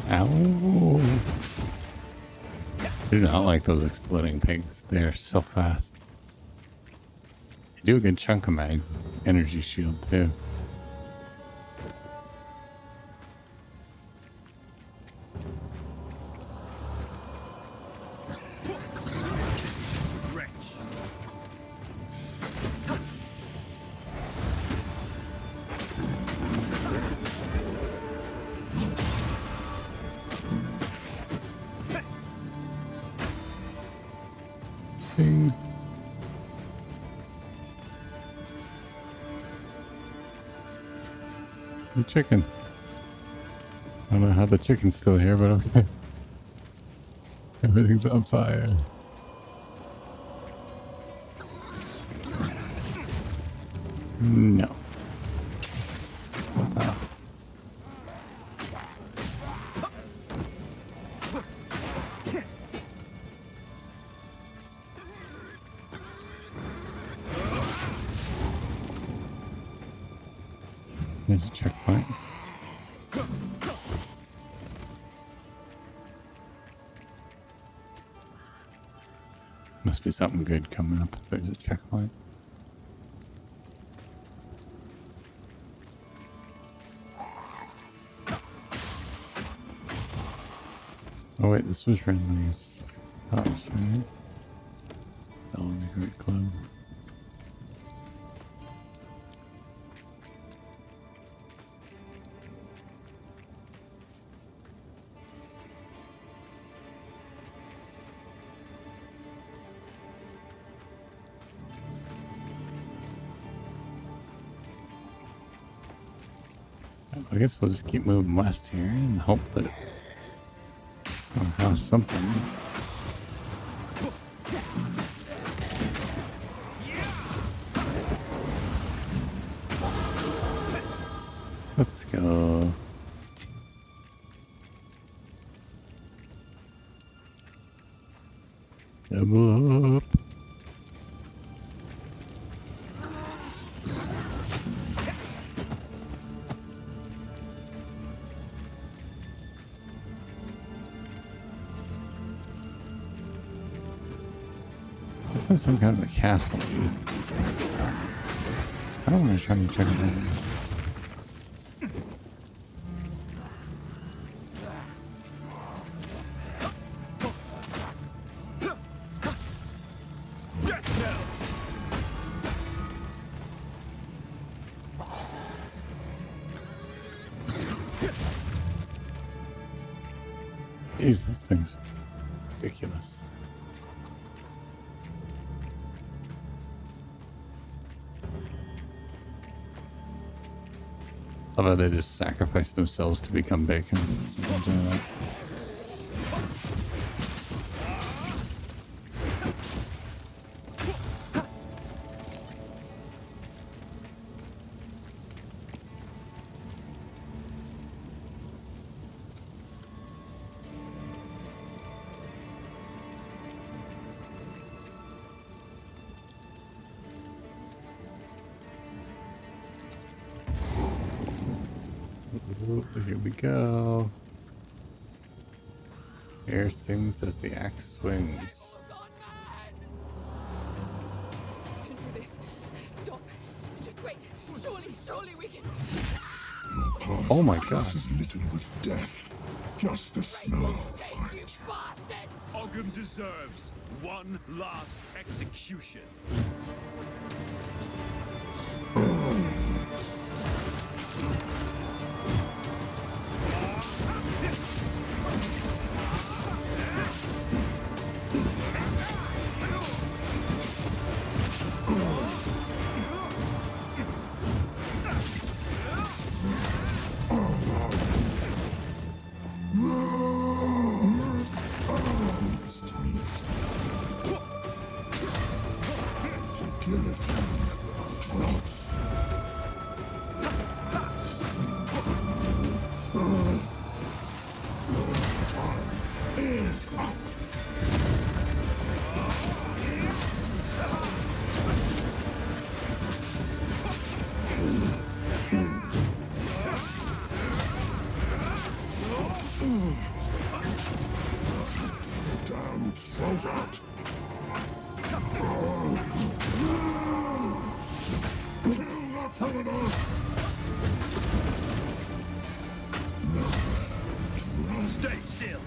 Ow. I do not like those exploding pigs. They are so fast. They do a good chunk of my energy shield too. Bing. The chicken. I don't know how the chicken's still here, but okay. Everything's on fire. No. It's not that. There's a checkpoint. Must be something good coming up if there's a checkpoint. Oh wait, this was Renly's house, right? Elevator Club. I guess we'll just keep moving west here and hope that we'll have something. Let's go. Double up. There's some kind of a castle. I don't want to try and check it out. Jeez, this thing's ridiculous. Although they just sacrifice themselves to become bacon. Something like that. Here we go. Air sings as the axe swings. Don't do this. Stop. Oh my god. Is littered with death. Justice now fight. Ogham deserves one last execution. Stay still.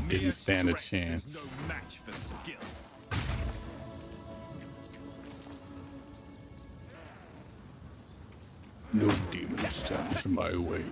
Didn't stand a chance. No match for skill. No demon stands in my way.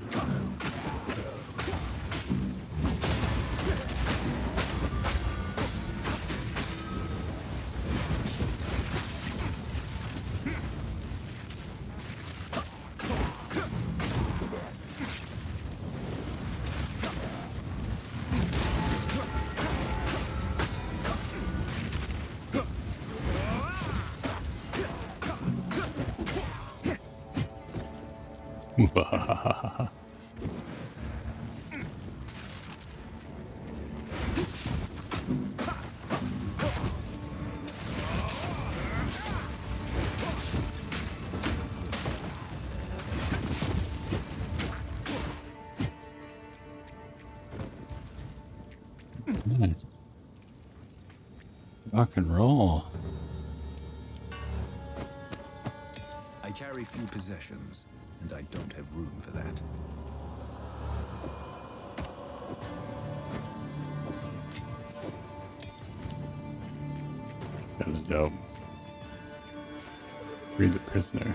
Rock and roll. I carry few possessions, and I don't have room for that. That was dope. Read the prisoner.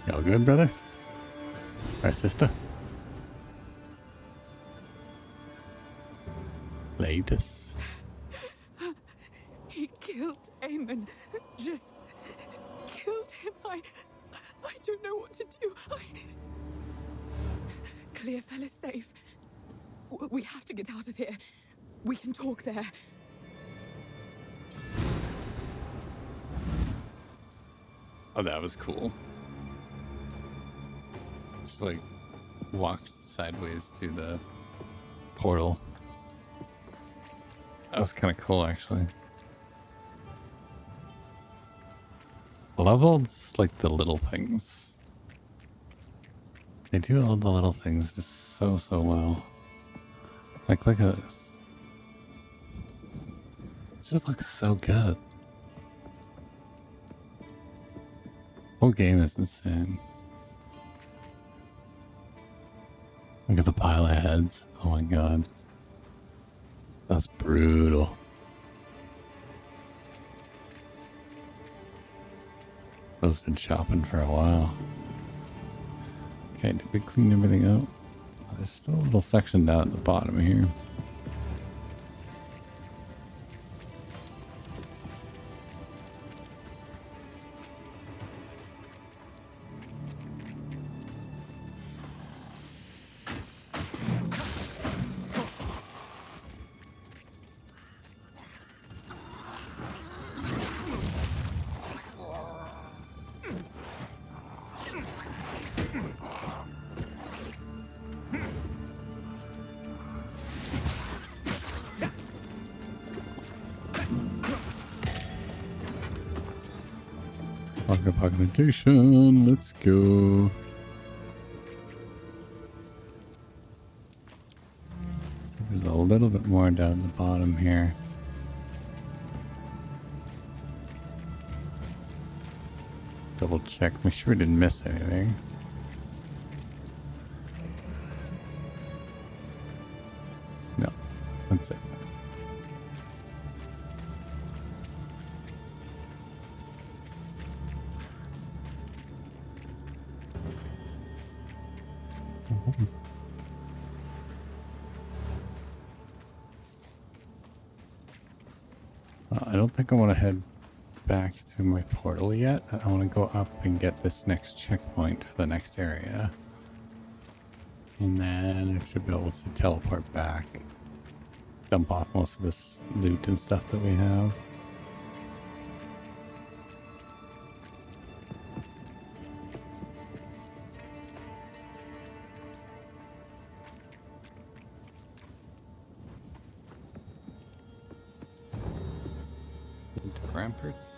Y'all good, brother? Our sister? Latest. He killed Eamon. Just killed him. I don't know what to do. Clearfell is safe. We have to get out of here. We can talk there. Oh, that was cool. Just like walked sideways through the portal. That was kind of cool, actually. I love all just like the little things. They do all the little things just so well. Like, look at this. It just looks so good. Whole game is insane. Look at the pile of heads. Oh my god. That's brutal. Bro's been shopping for a while. Okay, did we clean everything up? There's still a little section down at the bottom here. Pocket augmentation. Let's go. So there's a little bit more down the bottom here. Double check, make sure we didn't miss anything. No, that's it. I don't think I want to head back to my portal yet. I want to go up and get this next checkpoint for the next area. And then I should be able to teleport back. Dump off most of this loot and stuff that we have. Into the ramparts.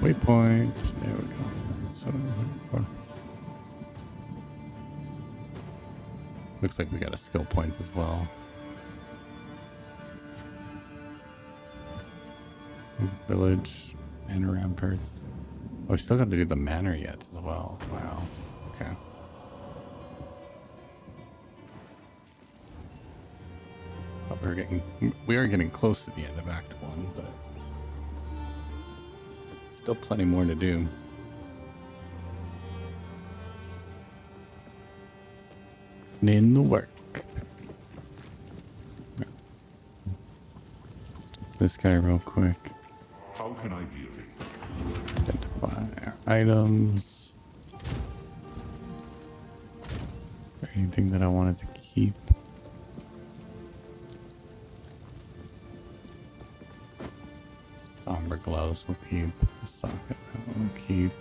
Waypoint. There we go. That's what I'm looking for. Looks like we got a skill point as well. Village, manor ramparts. Oh, we still got to do the manor yet as well. Wow. Okay. But we are getting close to the end of Act 1, but still plenty more to do. In the work. This guy real quick. How can I be of aid? Identify our items. Anything that I wanted to keep. Somber gloves we'll keep. The socket we'll keep.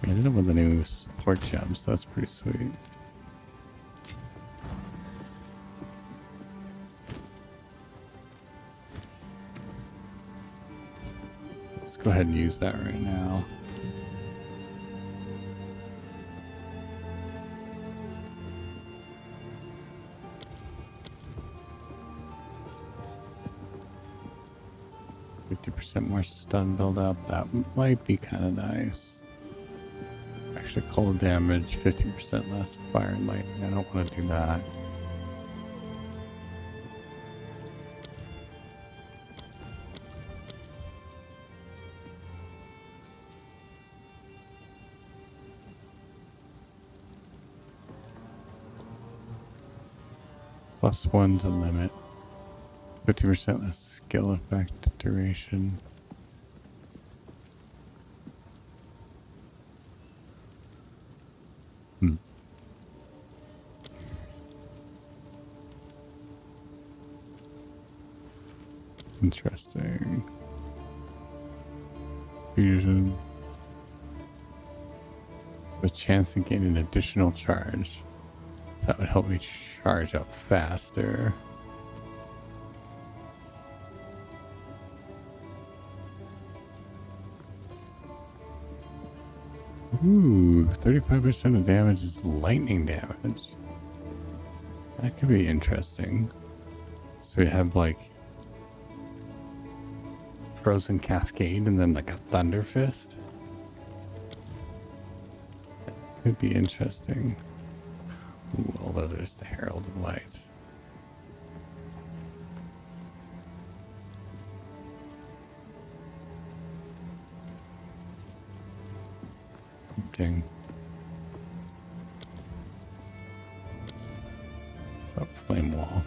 We ended up with a new support gem, so that's pretty sweet. Let's go ahead and use that right now. More stun build up. That might be kind of nice. Extra cold damage, 50% less fire and lightning. I don't want to do that. +1 to limit. 50% less skill effect duration. Interesting. Fusion. With chance to gain an additional charge. That would help me charge up faster. Ooh, 35% of damage is lightning damage. That could be interesting. So we have like Frozen Cascade and then like a Thunder Fist. That could be interesting. Ooh, although there's the Herald of Light. Ding. Oh, Flame Wall.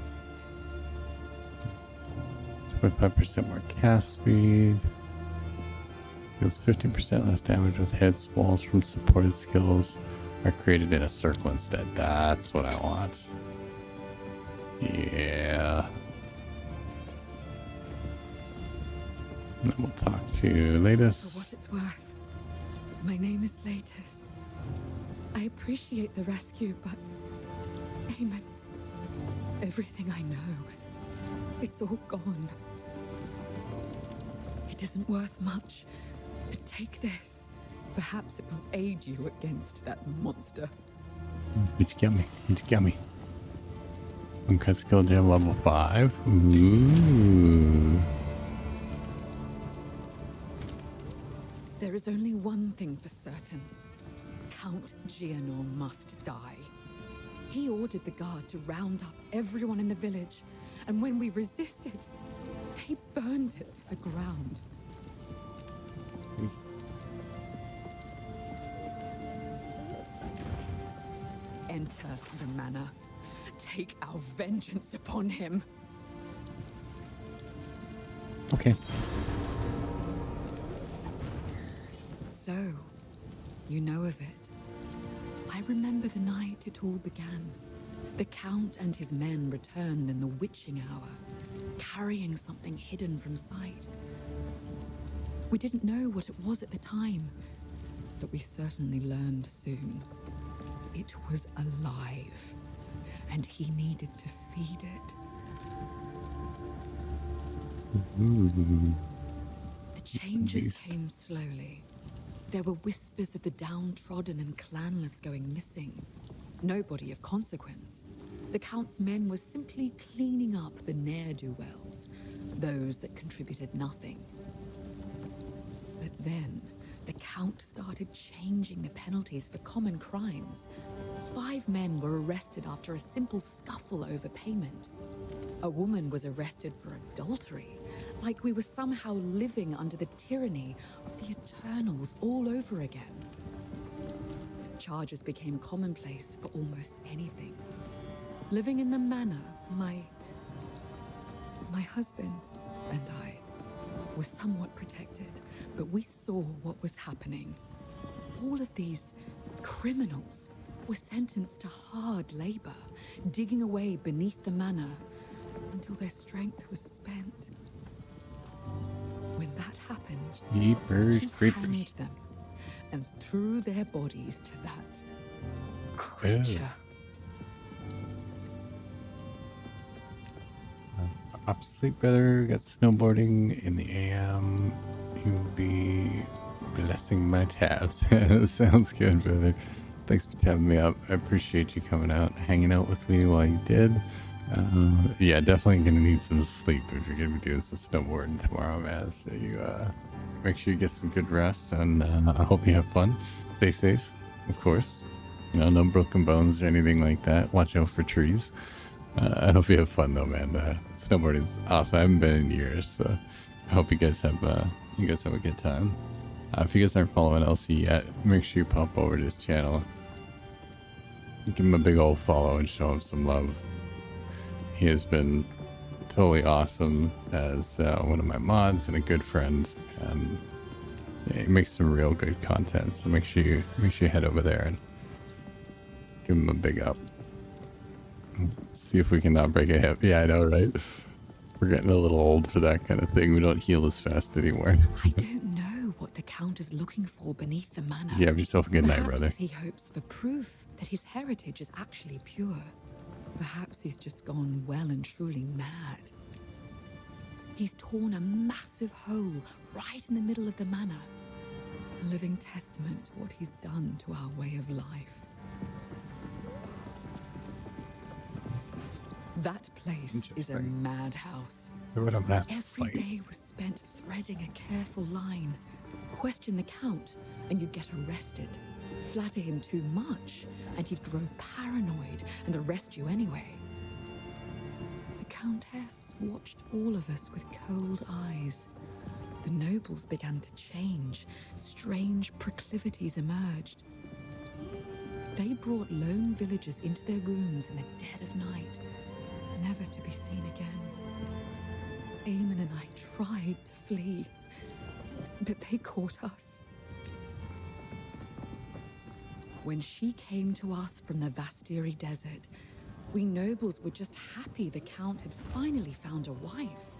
25% more cast speed. Deals 50% less damage with hits. Walls from supported skills are created in a circle instead. That's what I want. Yeah. And then we'll talk to For Latest. what it's worth, my name is Latus. I appreciate the rescue, but Eamon, everything I know, it's all gone. It isn't worth much, but take this. Perhaps it will aid you against that monster. Did you get me? Did you get me? Uncut skill gem level 5. Ooh. There is only one thing for certain. Count Gianor must die. He ordered the guard to round up everyone in the village, and when we resisted, they burned it to the ground. Enter the manor. Take our vengeance upon him. Okay. So, you know of it. I remember the night it all began. The Count and his men returned in the witching hour, carrying something hidden from sight. We didn't know what it was at the time, but we certainly learned soon. It was alive, and he needed to feed it. The changes came slowly. There were whispers of the downtrodden and clanless going missing. Nobody of consequence. The Count's men were simply cleaning up the ne'er-do-wells, those that contributed nothing. But then, the Count started changing the penalties for common crimes. 5 men were arrested after a simple scuffle over payment. A woman was arrested for adultery, like we were somehow living under the tyranny of the Eternals all over again. Charges became commonplace for almost anything. Living in the manor, my husband and I were somewhat protected, but we saw what was happening. All of these criminals were sentenced to hard labor, digging away beneath the manor until their strength was spent. When that happened, Jeepers he creepers. hanged them and threw their bodies to that creature. Up sleep, brother. Got snowboarding in the AM. You'll be blessing my tabs. Sounds good, brother. Thanks for tabbing me up. I appreciate you coming out, hanging out with me while you did. Yeah, definitely gonna need some sleep if you're gonna be doing some snowboarding tomorrow, man. So you make sure you get some good rest, and I hope you have fun. Stay safe, of course. You know, no broken bones or anything like that. Watch out for trees. I hope you have fun though, man. Snowboarding is awesome. I haven't been in years, so I hope you guys have a good time. If you guys aren't following LC yet, make sure you pop over to his channel. Give him a big old follow and show him some love. He has been totally awesome as one of my mods and a good friend, and yeah, he makes some real good content. So make sure you head over there and give him a big up. See if we can not break a hip. Yeah, I know, right? We're getting a little old for that kind of thing. We don't heal as fast anymore. I don't know what the Count is looking for beneath the manor. You have yourself a good night, brother. Perhaps he hopes for proof that his heritage is actually pure. Perhaps he's just gone well and truly mad. He's torn a massive hole right in the middle of the manor. A living testament to what he's done to our way of life. That place is a madhouse. Every day was spent threading a careful line. Question the Count, and you'd get arrested. Flatter him too much, and he'd grow paranoid and arrest you anyway. The Countess watched all of us with cold eyes. The nobles began to change. Strange proclivities emerged. They brought lone villagers into their rooms in the dead of night, never to be seen again. Eamon and I tried to flee, but they caught us. When she came to us from the Vastiri desert, we nobles were just happy the Count had finally found a wife.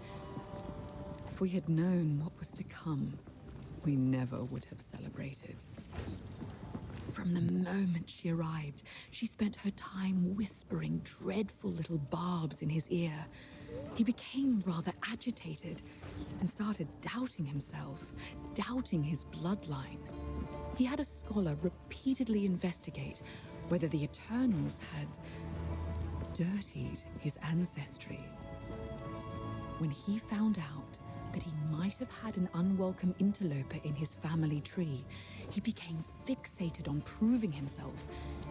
If we had known what was to come, we never would have celebrated. From the moment she arrived, she spent her time whispering dreadful little barbs in his ear. He became rather agitated and started doubting himself, doubting his bloodline. He had a scholar repeatedly investigate whether the Eternals had dirtied his ancestry. When he found out that he might have had an unwelcome interloper in his family tree, he became fixated on proving himself,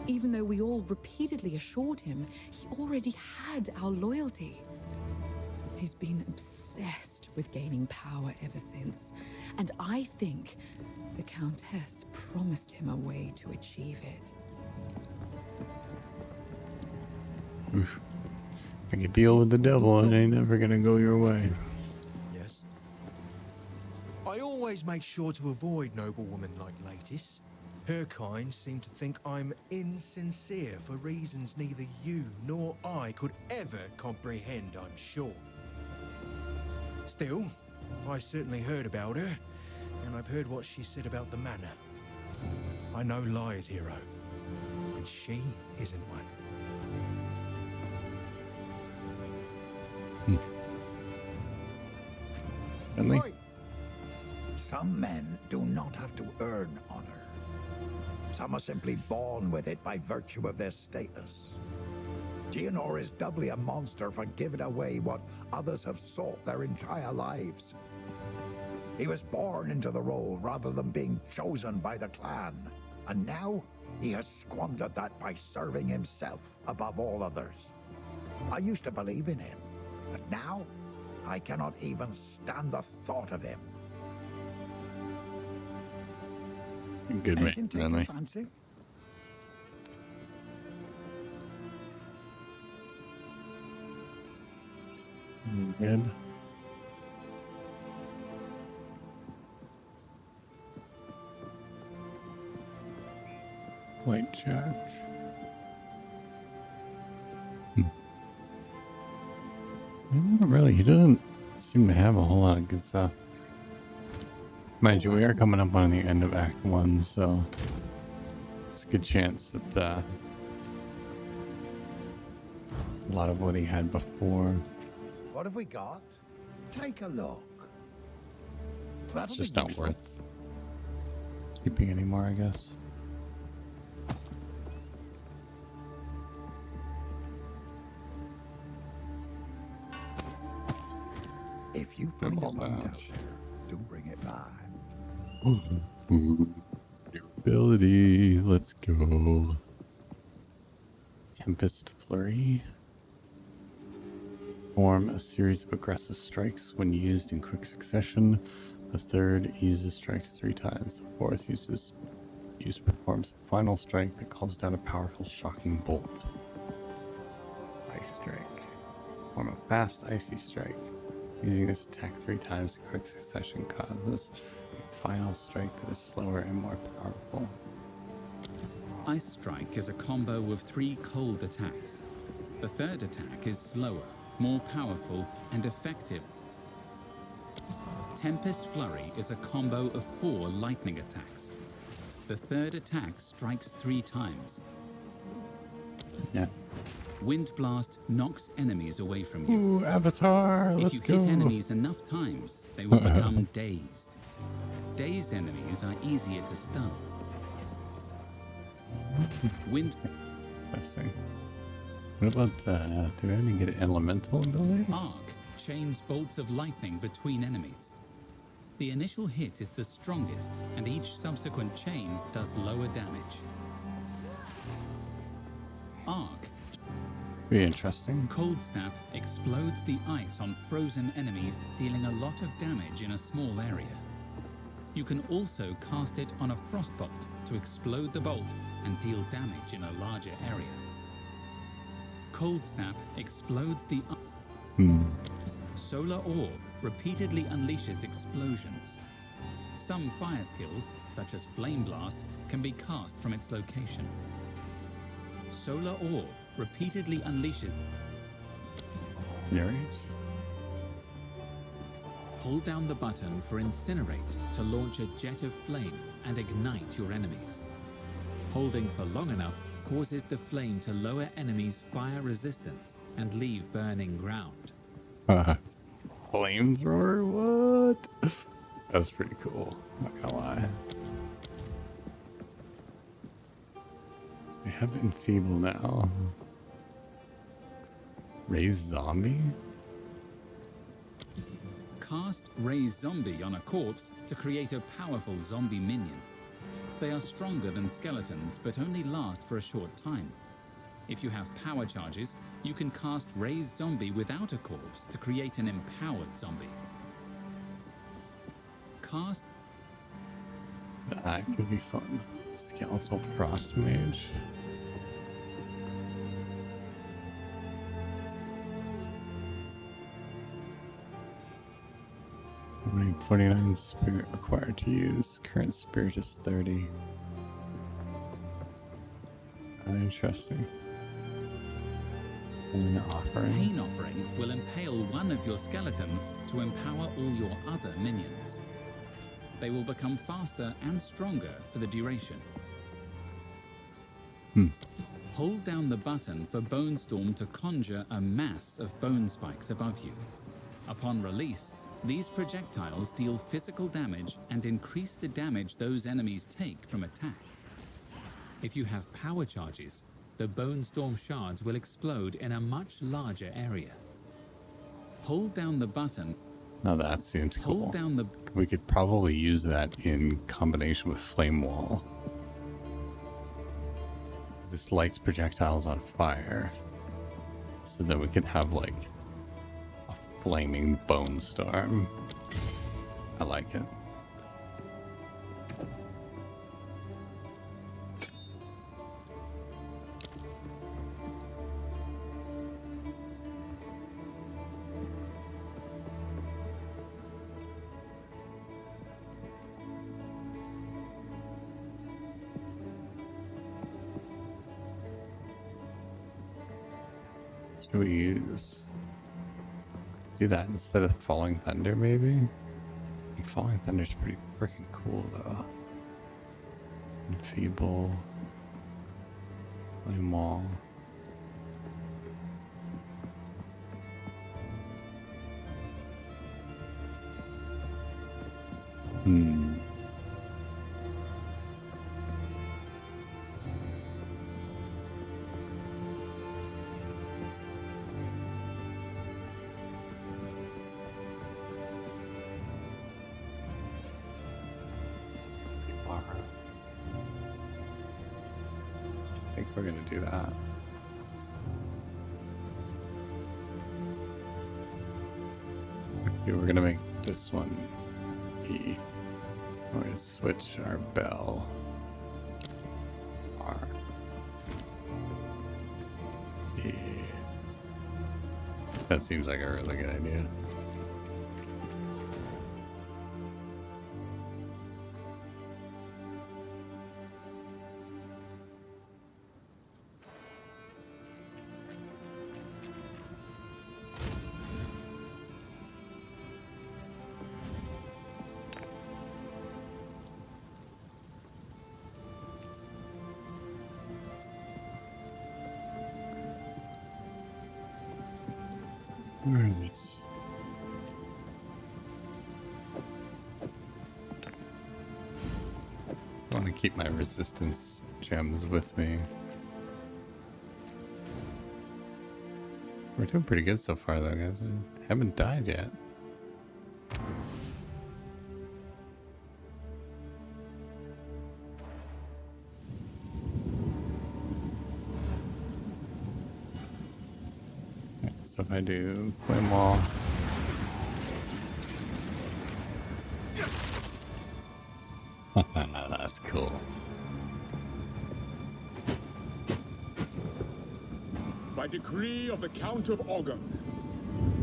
even though we all repeatedly assured him he already had our loyalty. He's been obsessed with gaining power ever since, and I think the Countess promised him a way to achieve it. Oof. Make a deal with the devil, it ain't never gonna go your way. Yes. I always make sure to avoid noblewomen like Latis. Her kind seem to think I'm insincere for reasons neither you nor I could ever comprehend, I'm sure. Still, I certainly heard about her, and I've heard what she said about the manor. I know Liar's hero, and she isn't one. Really? Right. Some men do not have to earn honor. Some are simply born with it by virtue of their status. Geonor is doubly a monster for giving away what others have sought their entire lives. He was born into the role rather than being chosen by the clan, and now he has squandered that by serving himself above all others. I used to believe in him, but now I cannot even stand the thought of him. Good man, Anything take your Renly. fancy? Good. White Jack. Not really. He doesn't seem to have a whole lot of good stuff. Mind you, we are coming up on the end of Act 1, so it's a good chance that a lot of what he had before. What have we got? Take a look. That's just not worth keeping anymore, I guess. If you find all a bug that. out there, do bring it back. Durability. Let's go. Tempest Flurry. Perform a series of aggressive strikes when used in quick succession. The third uses strikes 3 times. The fourth performs a final strike that calls down a powerful shocking bolt. Ice strike. Perform a fast icy strike. Using this attack 3 times in quick succession causes a final strike that is slower and more powerful. Ice Strike is a combo of 3 cold attacks. The third attack is slower, more powerful, and effective. Tempest Flurry is a combo of 4 lightning attacks. The third attack strikes 3 times. Yeah. Wind Blast knocks enemies away from you. Ooh, Avatar, let's If you go. hit enemies enough times, they will become dazed. Dazed enemies are easier to stun. Wind Interesting. What about, do we have any good elemental abilities? Arc chains bolts of lightning between enemies. The initial hit is the strongest, and each subsequent chain does lower damage. Arc Be interesting. Cold Snap explodes the ice on frozen enemies, dealing a lot of damage in a small area. You can also cast it on a frostbolt to explode the bolt and deal damage in a larger area. Cold Snap explodes the Solar Orb repeatedly unleashes explosions. Some fire skills, such as Flame Blast, can be cast from its location. Solar Orb repeatedly unleashes. Right. Hold down the button for Incinerate to launch a jet of flame and ignite your enemies. Holding for long enough causes the flame to lower enemies' fire resistance and leave burning ground. Flamethrower? What? That's pretty cool. Not gonna lie. We have Enfeeble now. Raise Zombie? Cast Raise Zombie on a corpse to create a powerful zombie minion. They are stronger than skeletons, but only last for a short time. If you have power charges, you can cast Raise Zombie without a corpse to create an empowered zombie. Cast... That could be fun. Skeletal Frost Mage. Only 49 spirit required to use. Current spirit is 30. Interesting. Pain Offering. Pain Offering will impale one of your skeletons to empower all your other minions. They will become faster and stronger for the duration. Hold down the button for Bone Storm to conjure a mass of bone spikes above you. Upon release, these projectiles deal physical damage and increase the damage those enemies take from attacks. If you have power charges, the Bone Storm shards will explode in a much larger area. Hold down the button. Now that seems cool. Hold down the... We could probably use that in combination with Flame Wall. This lights projectiles on fire. So that we could have like a flaming bone storm. I like it. Should we use... do that instead of Falling Thunder, maybe? I think Falling Thunder's pretty freaking cool, though. Enfeeble. Flame Wall. I think we're gonna do that. Okay, we're gonna make this one E. We're gonna switch our bell. R. E. That seems like a really good idea. Right. I want to keep my resistance gems with me. We're doing pretty good so far, though, guys. We haven't died yet. So if I do Flame Wall. That's cool. By decree of the Count of Ogham,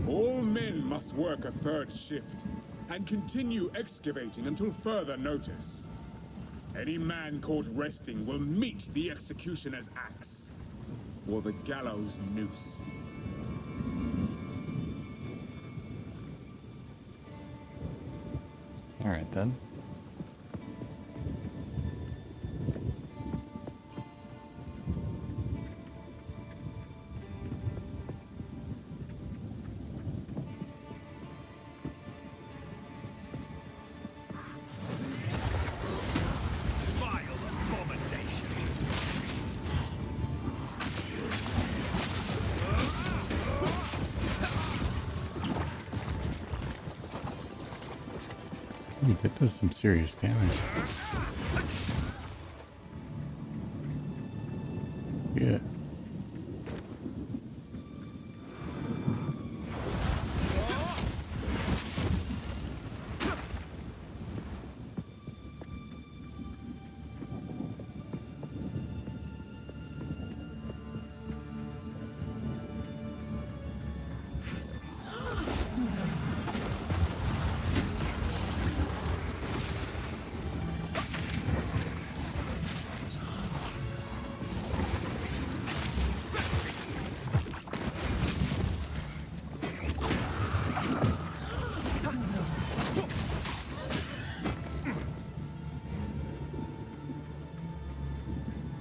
all men must work a third shift and continue excavating until further notice. Any man caught resting will meet the executioner's axe or the gallows noose. Alright then. Ooh, that does some serious damage. Yeah.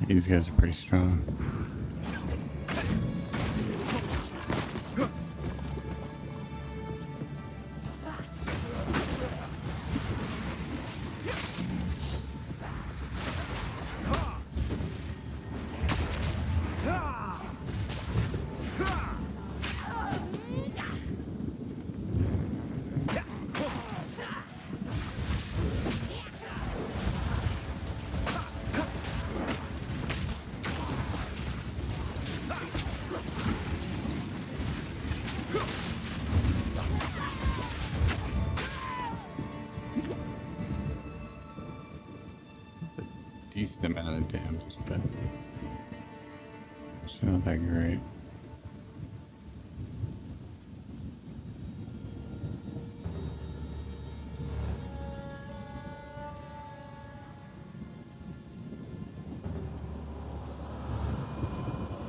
These guys are pretty strong. Decent amount of damage, but it's not that great.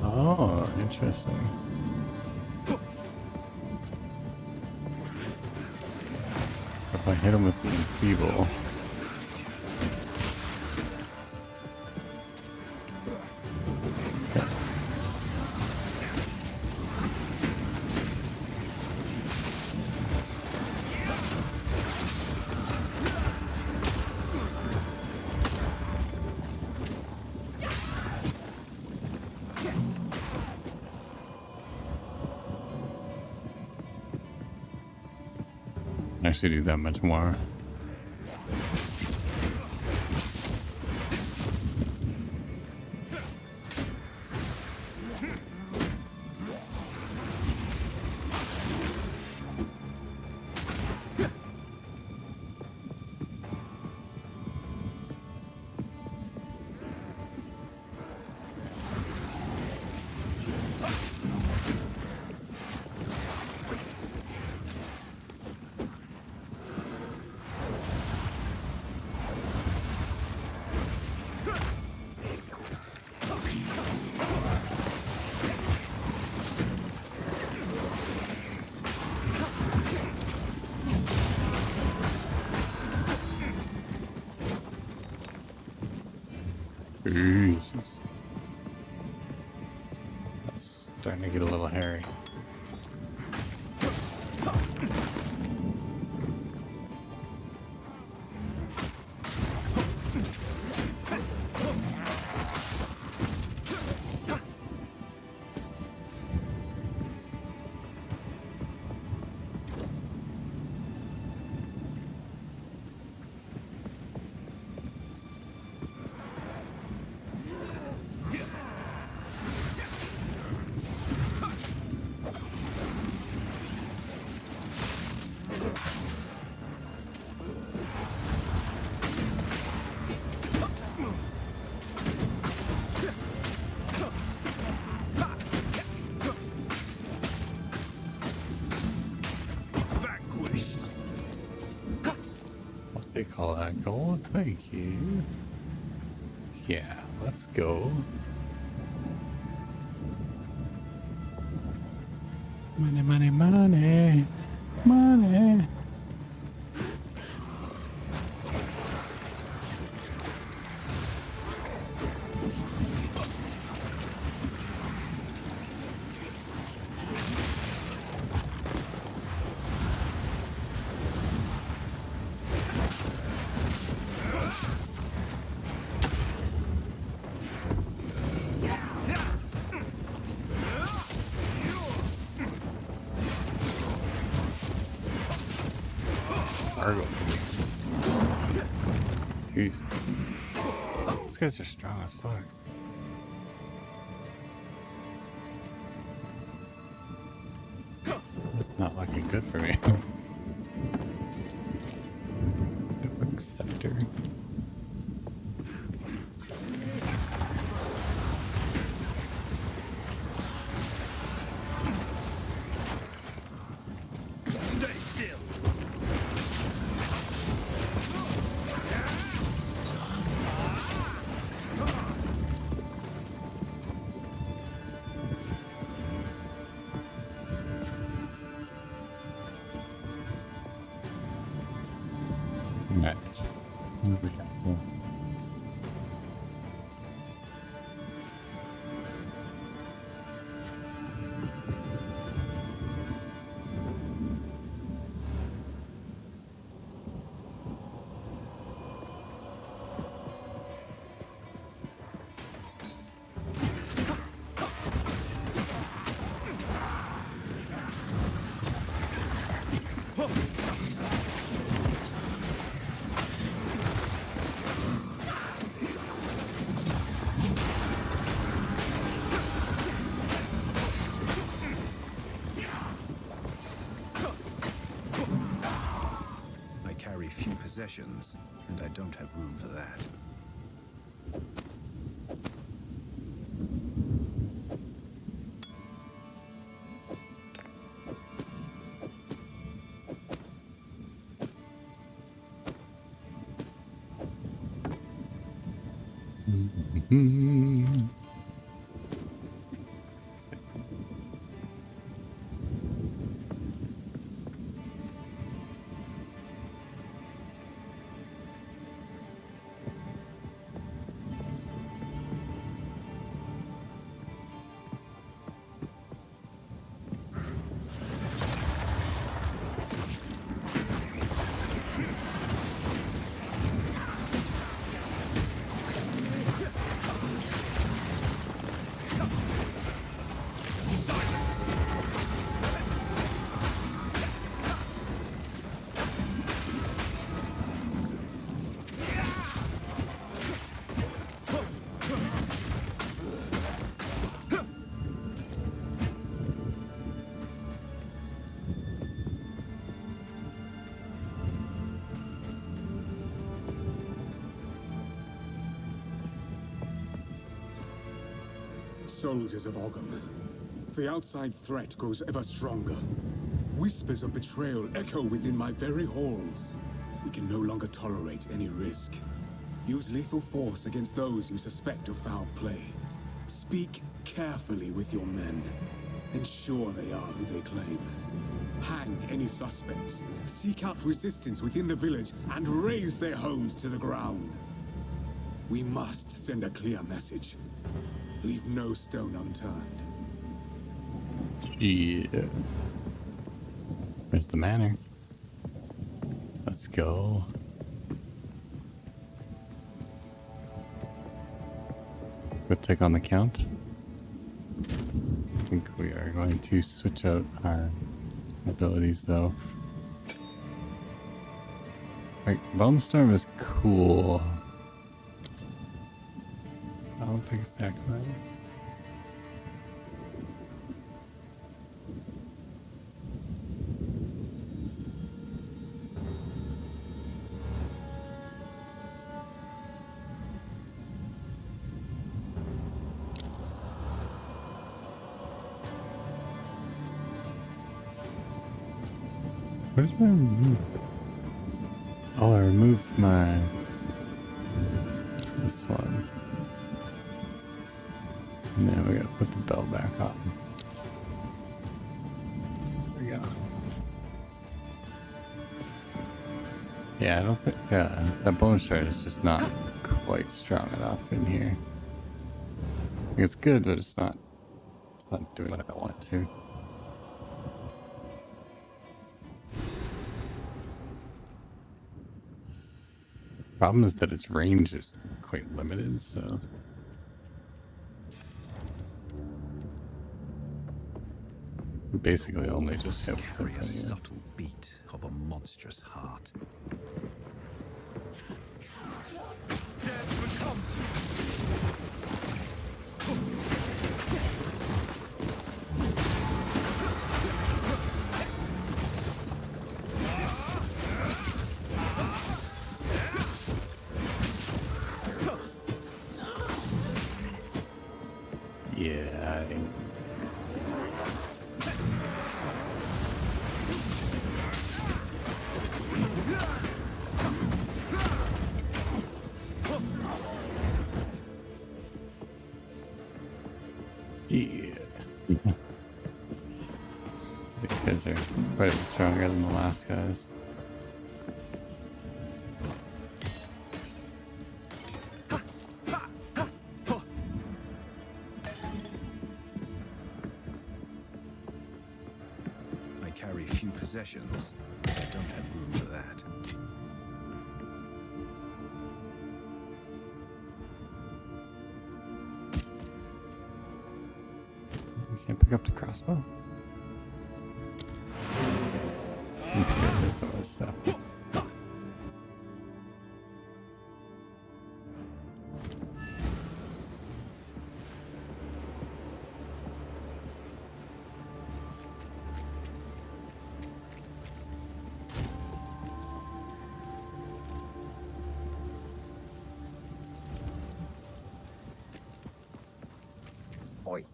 Oh, interesting. So if I hit him with the enfeeble. Actually do that much more. Jesus. That's starting to get a little hairy. They call that gold. Thank you. Yeah, let's go. Money, money, money, money. cargo planes. Jeez. These guys are strong as fuck. That's not looking good for me. Scepter. Possessions, and I don't have room for that. Soldiers of Ogham, the outside threat grows ever stronger. Whispers of betrayal echo within my very halls. We can no longer tolerate any risk. Use lethal force against those you suspect of foul play. Speak carefully with your men. Ensure they are who they claim. Hang any suspects. Seek out resistance within the village and raze their homes to the ground. We must send a clear message. Leave no stone unturned. Yeah. Where's the manor? Let's go. Go take on the count. I think we are going to switch out our abilities though. Right, Bone Storm is cool. I don't think it's that great. What did I remove? Oh, I removed this one. And then we gotta put the bell back on. There we go. Yeah, I don't think that bone shard is just not quite strong enough in here. Like, it's good, but it's not doing what I want it to. Problem is that its range is quite limited, so. Basically only just hit with Carry a something. subtle beat of a monstrous heart. Yeah. Yeah. These guys are quite a bit stronger than the last guys. I carry few possessions. I don't have room for that. We can't pick up the crossbow. Need to get rid of some of this stuff. Oi,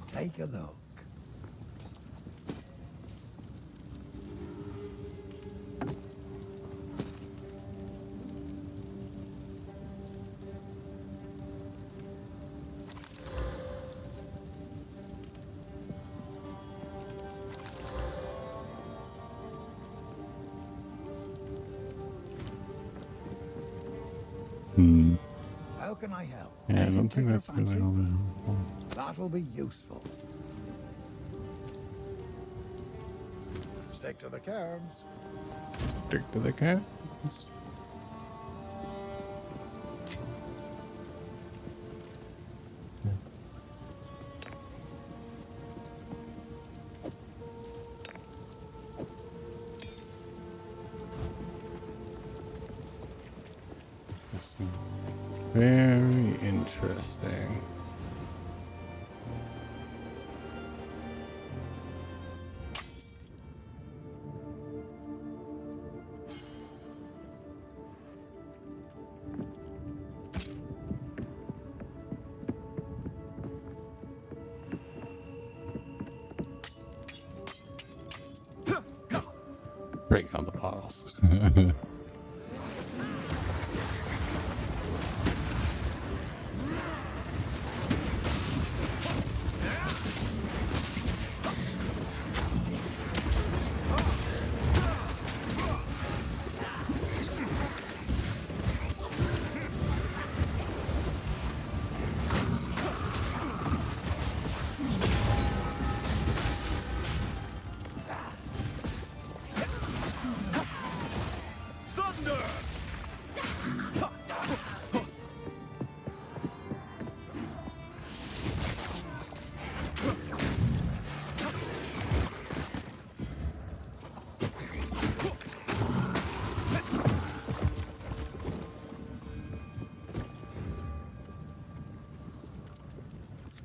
take a look. How can I help? Yeah, I Anything don't take think your that's really fancy? all that helpful. That'll be useful. Stick to the cairns. Stick to the cat. Very interesting. Break on the bottles.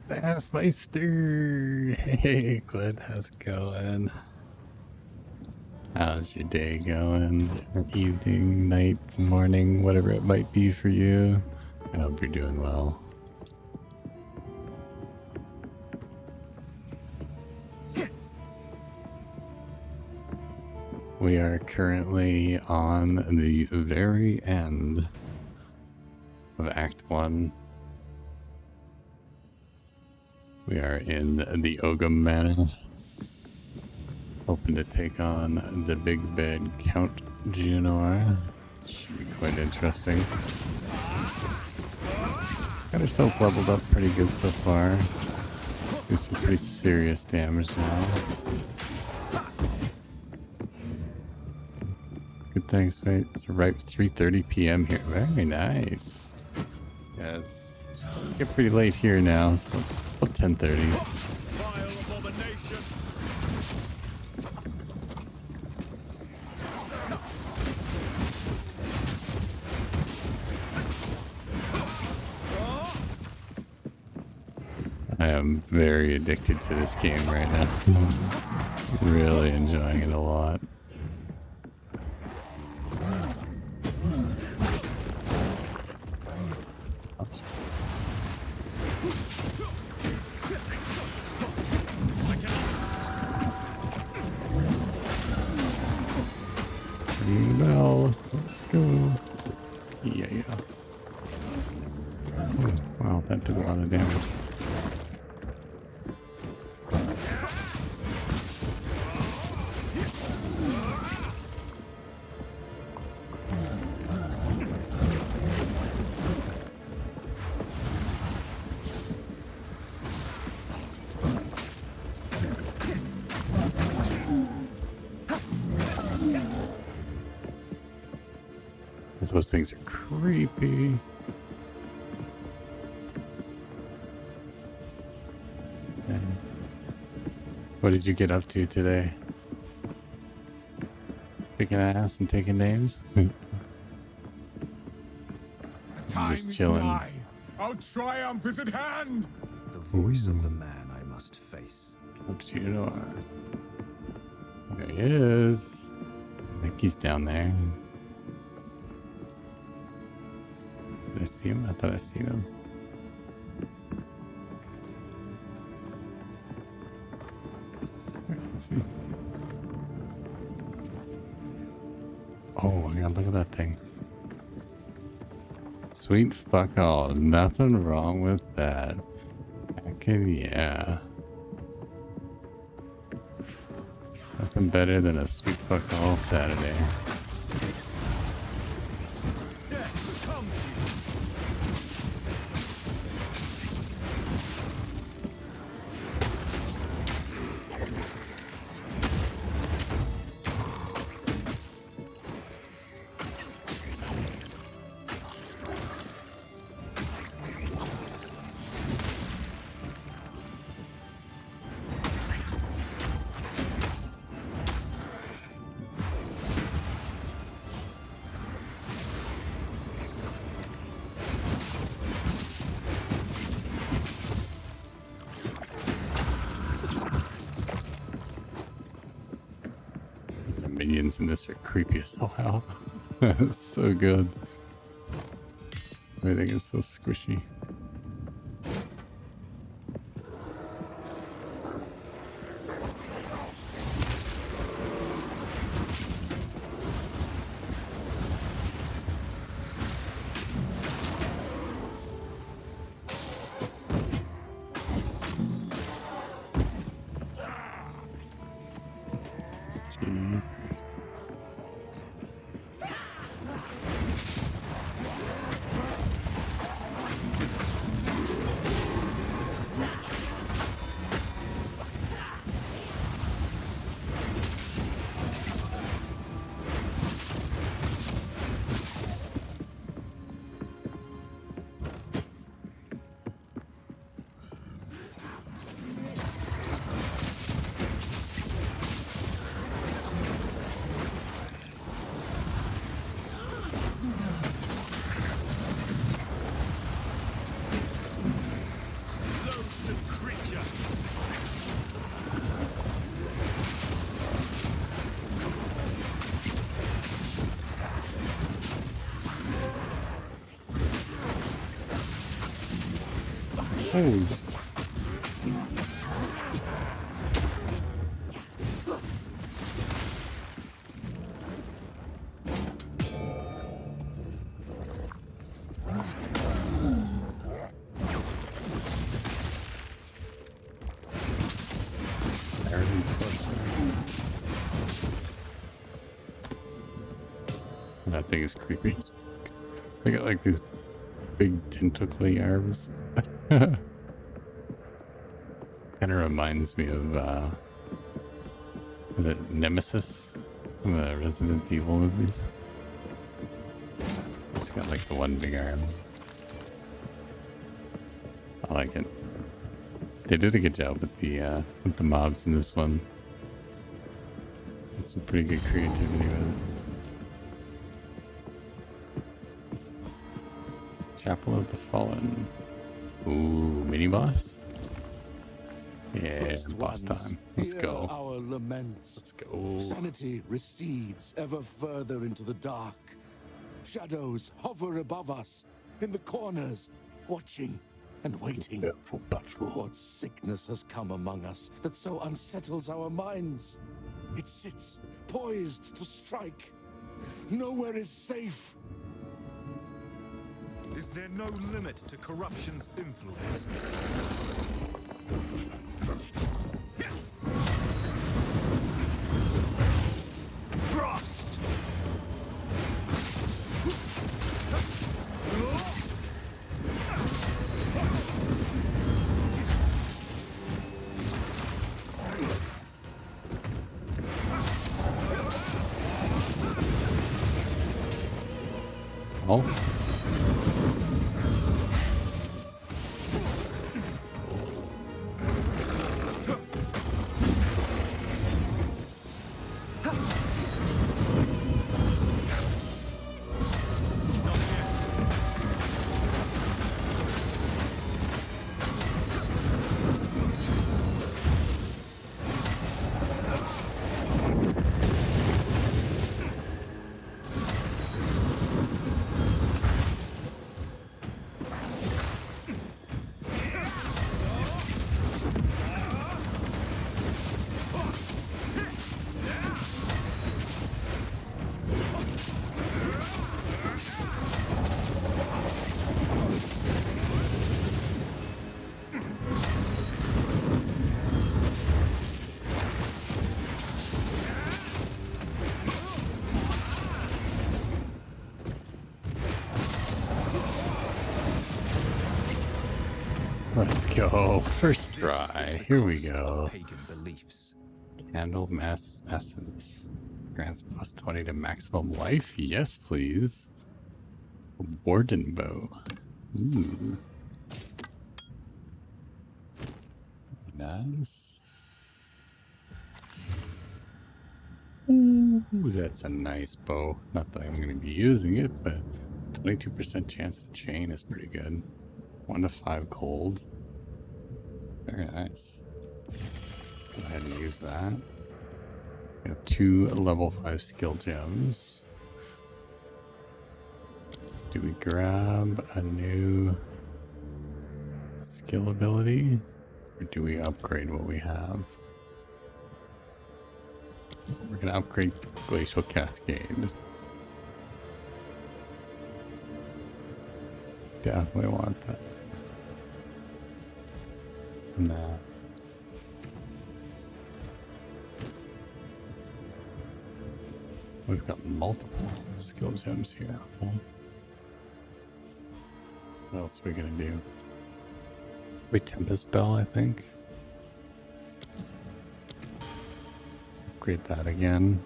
SASS Meister! Hey, Clint, how's it going? How's your day going? Or evening, night, morning, whatever it might be for you. I hope you're doing well. We are currently on the very end of Act 1. We are in the Ogum Manor, hoping to take on the big bad Count Gianor. Should be quite interesting. Got ourselves leveled up pretty good so far. Do some pretty serious damage now. Good thanks, mate. It's a ripe 3:30 p.m. here. Very nice. Yeah, it's getting pretty late here now. It's about 10:30. Vile abomination! very addicted to this game right now. Really enjoying it a lot. Well, let's go. Yeah. Oh, wow, that did a lot of damage. Those things are creepy. Okay. What did you get up to today? Kicking ass and taking names? Just chilling. Our triumph is at hand. The voice of the man I must face. What you know? There he is. I think he's down there. Did I see him? I thought I seen him. Wait, let's see. Oh my god, look at that thing. Sweet fuck all. Nothing wrong with that. Okay, yeah. Nothing better than a sweet fuck all Saturday. Minions in this are creepy as hell. That's so good. Everything is so squishy. Oh. That thing is creepy. They got like these big tentacly arms. Kind of reminds me of the Nemesis from the Resident Evil movies. It's got like the one big arm. I like it. They did a good job with the mobs in this one. It's some pretty good creativity with it. Chapel of the Fallen. Ooh, mini boss? Yeah, First boss ones, time. Let's hear go. our laments. Let's go. Sanity recedes ever further into the dark. Shadows hover above us, in the corners, watching and waiting. Careful, patrol. What sickness has come among us that so unsettles our minds? It sits, poised to strike. Nowhere is safe. Is there no limit to corruption's influence? Frost! Oh. Let's go. First try. Here we go. Pagan beliefs. Candle Mass Essence. Grants plus 20 to maximum life. Yes, please. Warden Bow. Ooh. Nice. Ooh, that's a nice bow. Not that I'm going to be using it, but 22% chance to chain is pretty good. 1 to 5 gold. Very nice. Go ahead and use that. We have 2 level 5 skill gems. Do we grab a new skill ability? Or do we upgrade what we have? We're going to upgrade Glacial Cascade. Definitely want that. Nah. We've got multiple skill gems here. Okay. What else are we gonna do? Wait, Tempest Bell, I think. Upgrade that again.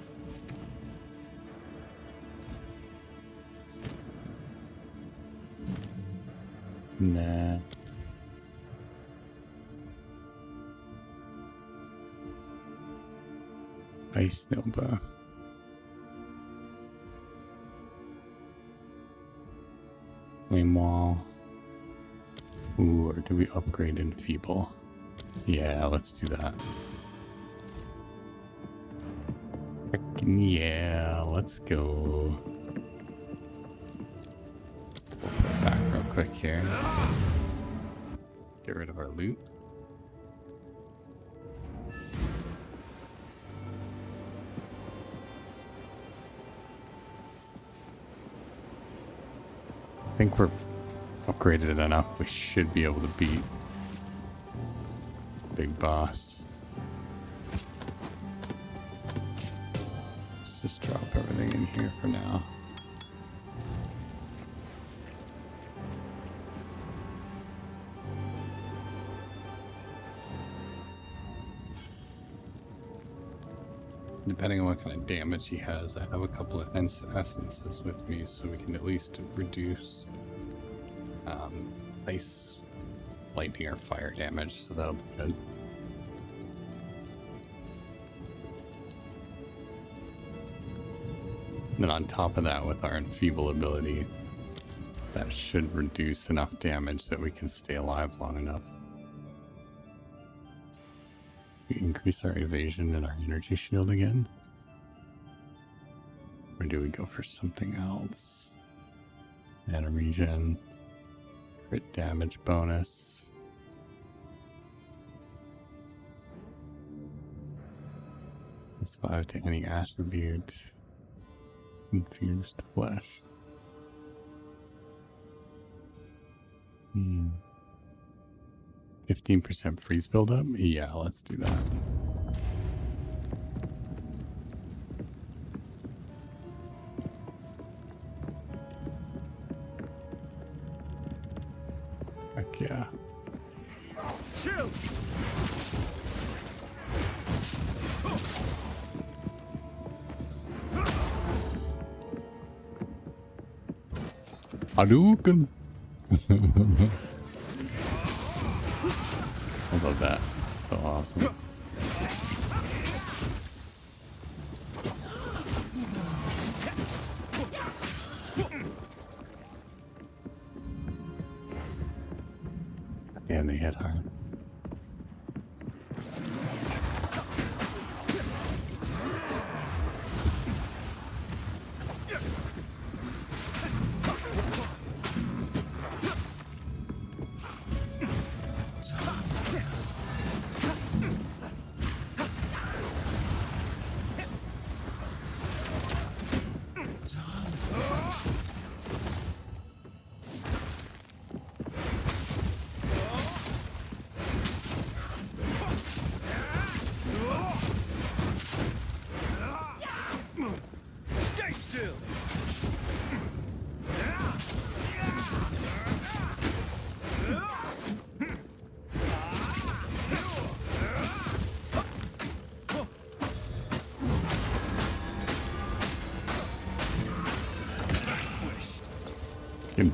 Nah. Ice Nova. Flame Wall. Ooh, or do we upgrade Enfeeble? Yeah, let's do that. Heckin' yeah, let's go. Let's teleport back real quick here. Get rid of our loot. I think we're upgraded enough. We should be able to beat Big Boss. Let's just drop everything in here for now. Depending on what kind of damage he has, I have a couple of essences with me, so we can at least reduce ice, lightning, or fire damage, so that'll be good. Then on top of that, with our Enfeeble ability, that should reduce enough damage that we can stay alive long enough. increase our evasion and our energy shield again? Or do we go for something else? Mana regen, crit damage bonus. +5 to any attribute. Infused flesh. 15% freeze buildup? Yeah, let's do that. Heck yeah. Chill. Hadouken! I love that. So awesome. And they hit hard.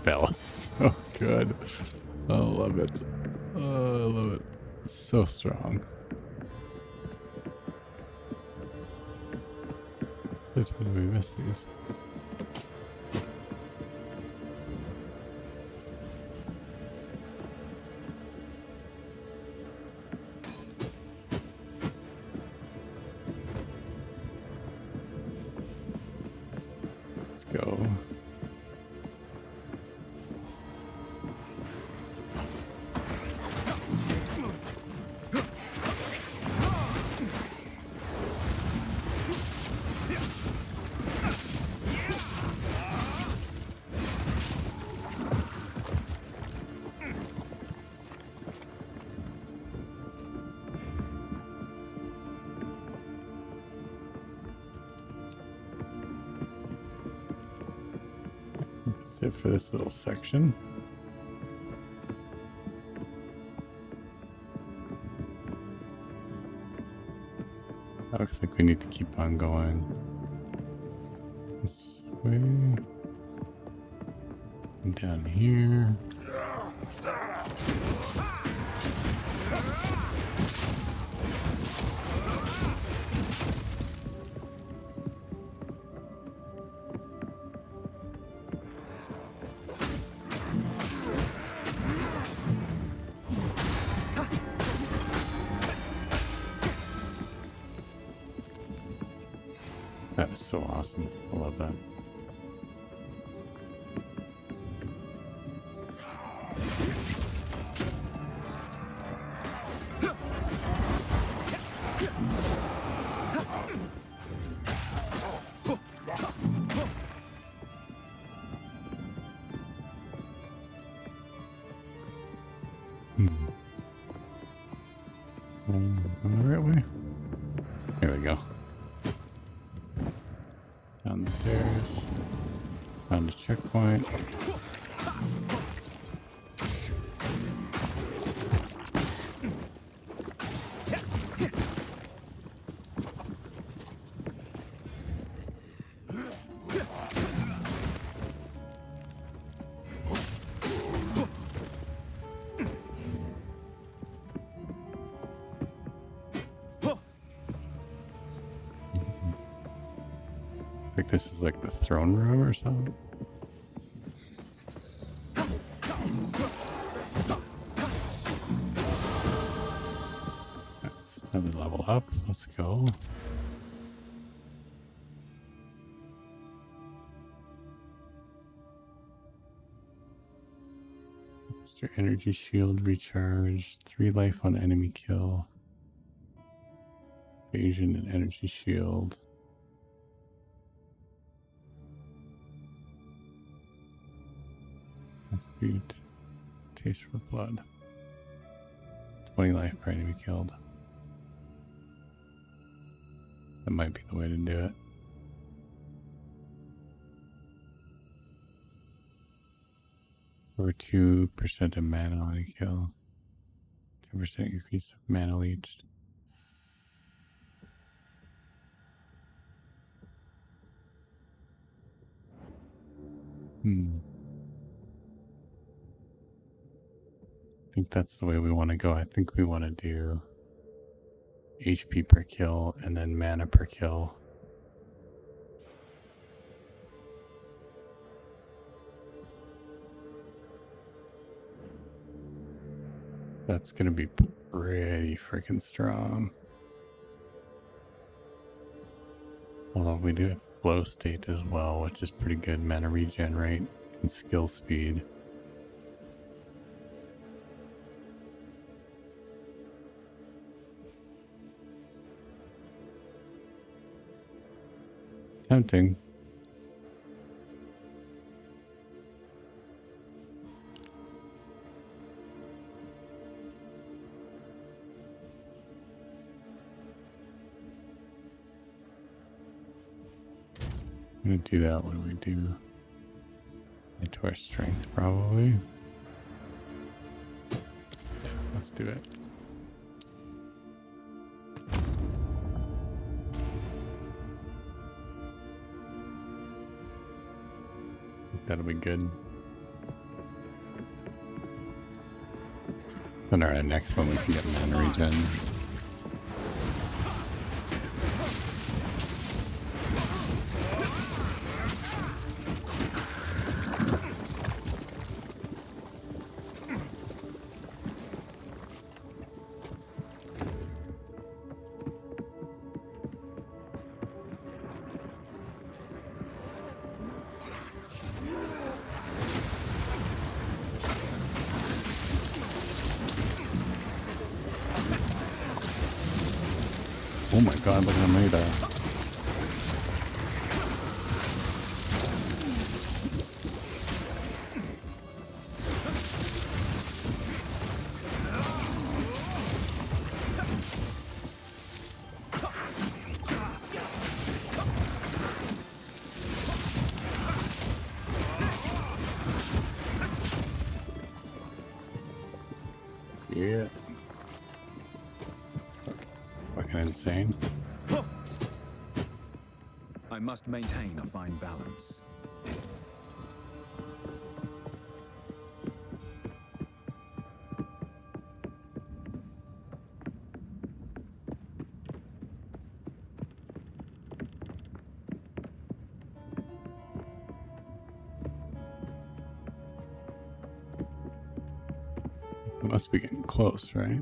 Bell is so good. I love it. Oh, I love it. It's so strong. How did we miss these? Let's go. That's it for this little section. Looks like we need to keep on going this way. And down here. That is so awesome. I love that. Going the right way? Here we go. Down the stairs. Found a checkpoint. Like this is like the throne room or something. That's another level up. Let's go. Your energy shield recharge. 3 life on enemy kill. Evasion and energy shield. Beat. Taste for blood. 20 life per enemy killed. That might be the way to do it. Over 2% of mana on a kill. 10% increase of mana leached. I think that's the way we want to go. I think we want to do HP per kill and then mana per kill. That's going to be pretty freaking strong. Although we do have flow state as well, which is pretty good. Mana regenerate and skill speed. Tempting. I'm gonna do that. What do we do? Into our strength, probably. Yeah, let's do it. That'll be good. Then our next one we can get mana regen. Oh my god, look at Amada. Yeah. Fucking insane. I must maintain a fine balance. We must be getting close, right?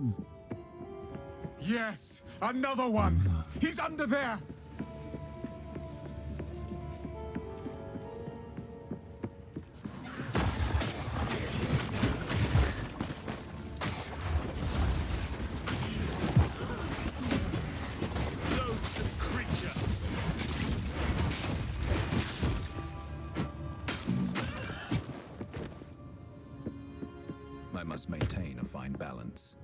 Yes, another one. He's under there. I must maintain a fine balance.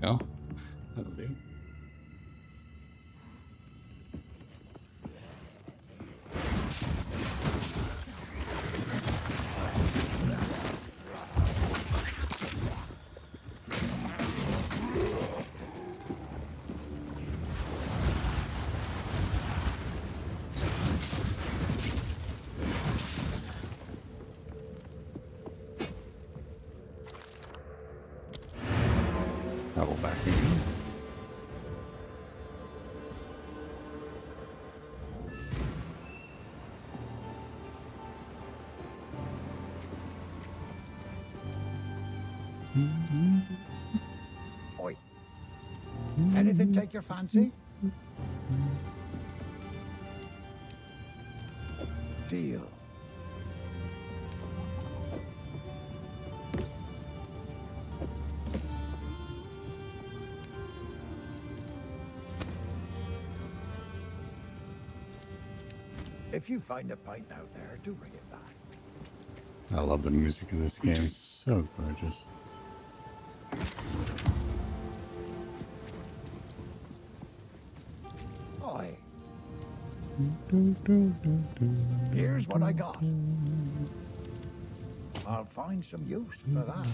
Go. That'll do. Double back again. Oi. Anything take your fancy? Deal. If you find a pint out there, do bring it back. I love the music in this game. It's so gorgeous. Oi. Here's what I got. I'll find some use for that.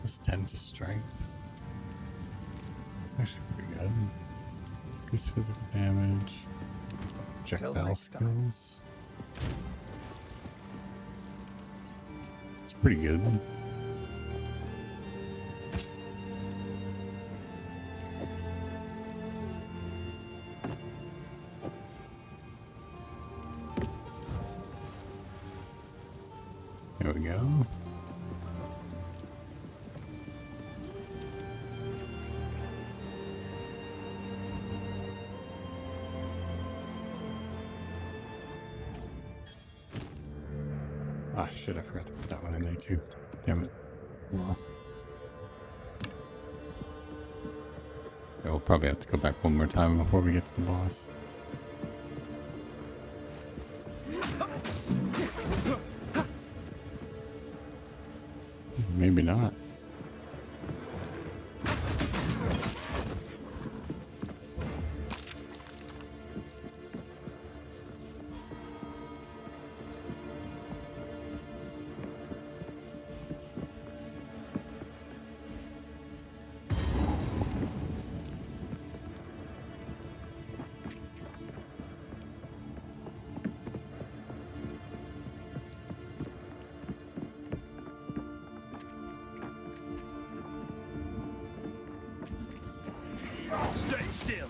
Plus 10 to strength. It's actually pretty good. Increase physical damage. Projectile skills. It's pretty good. There we go. Ah, shit, I forgot to put that one in there too. Damn it. Well. Yeah, we'll probably have to go back one more time before we get to the boss. Maybe not. Stay still.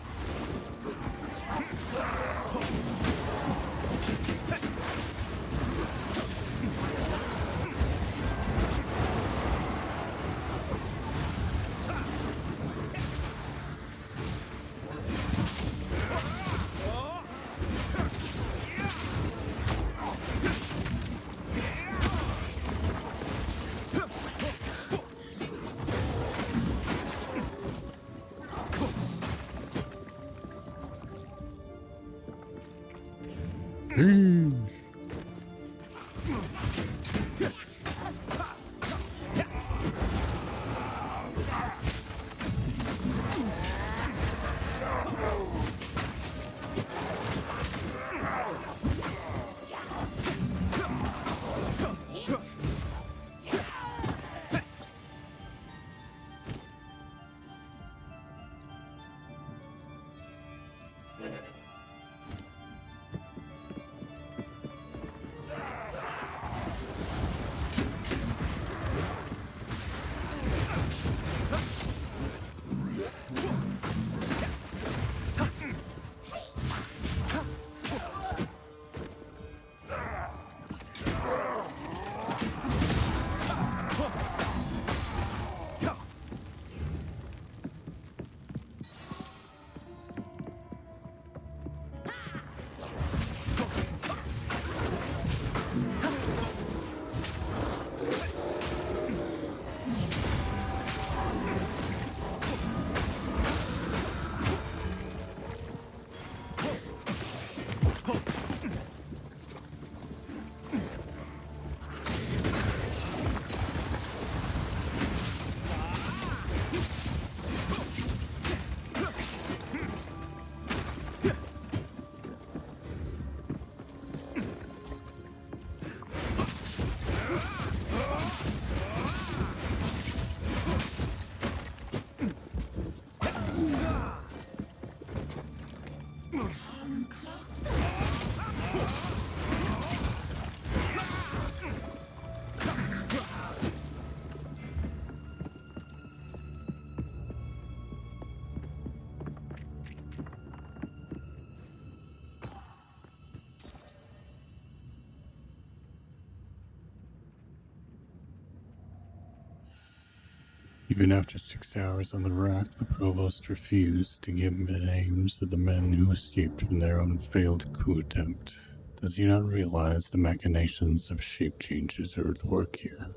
Even after 6 hours on the rack, the provost refused to give me the names of the men who escaped from their own failed coup attempt. Does he not realize the machinations of shape changes are at work here?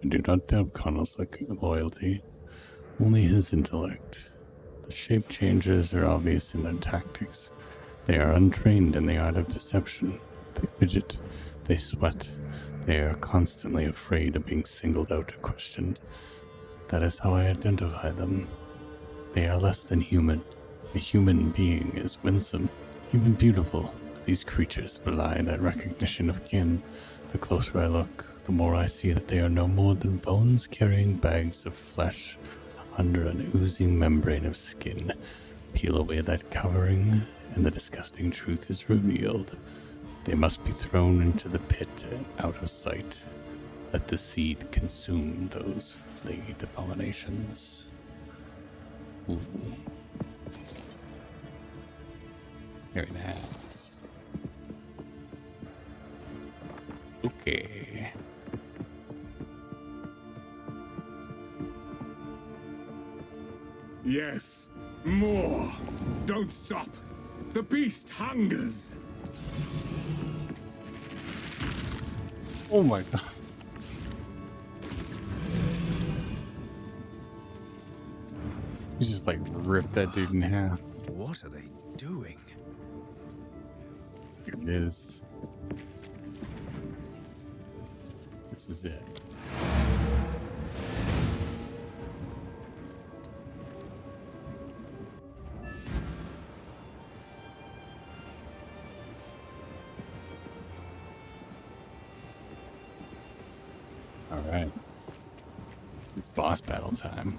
I do not doubt Connell's loyalty, only his intellect. The shape changers are obvious in their tactics. They are untrained in the art of deception. They fidget, they sweat, they are constantly afraid of being singled out or questioned. That is how I identify them. They are less than human. A human being is winsome, even beautiful. These creatures belie that recognition of kin. The closer I look, the more I see that they are no more than bones carrying bags of flesh under an oozing membrane of skin. Peel away that covering, and the disgusting truth is revealed. They must be thrown into the pit and out of sight. Let the seed consume those flayed abominations. Ooh. Very nice. Okay. Yes, more. Don't stop. The beast hungers. Oh my god. You just like ripped that dude in half. What are they doing? Here it is. This is it. All right. It's boss battle time.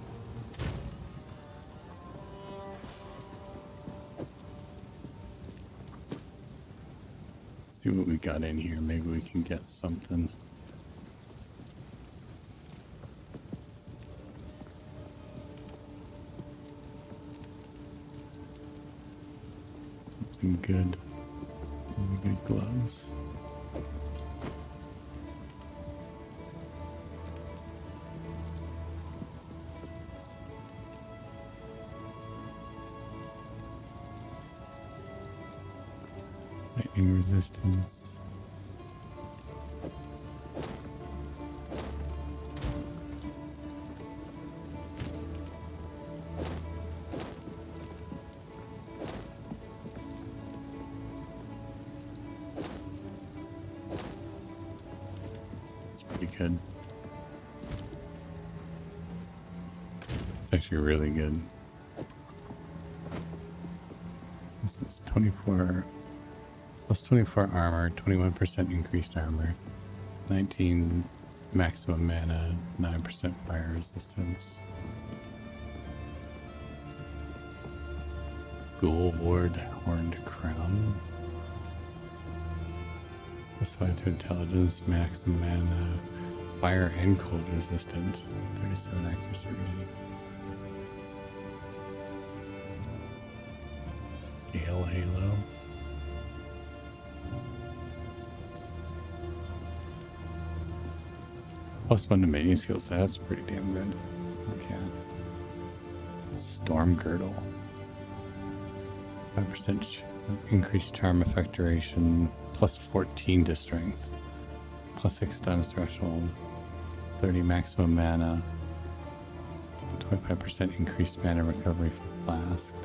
See what we got in here. Maybe we can get something. Something good. Really good gloves. Lightning resistance. It's pretty good. It's actually really good. This is 24 plus 24 armor, 21% increased armor, 19 maximum mana, 9% fire resistance. Ghoul Ward Horned Crown. Plus 5 to intelligence, maximum mana, fire and cold resistant, 37 accuracy. Gale Halo. +1 to mania skills, that's pretty damn good. Okay. Storm Girdle. 5% increased charm effect duration, +14 to strength, +6 stun threshold, 30 maximum mana, 25% increased mana recovery for flask.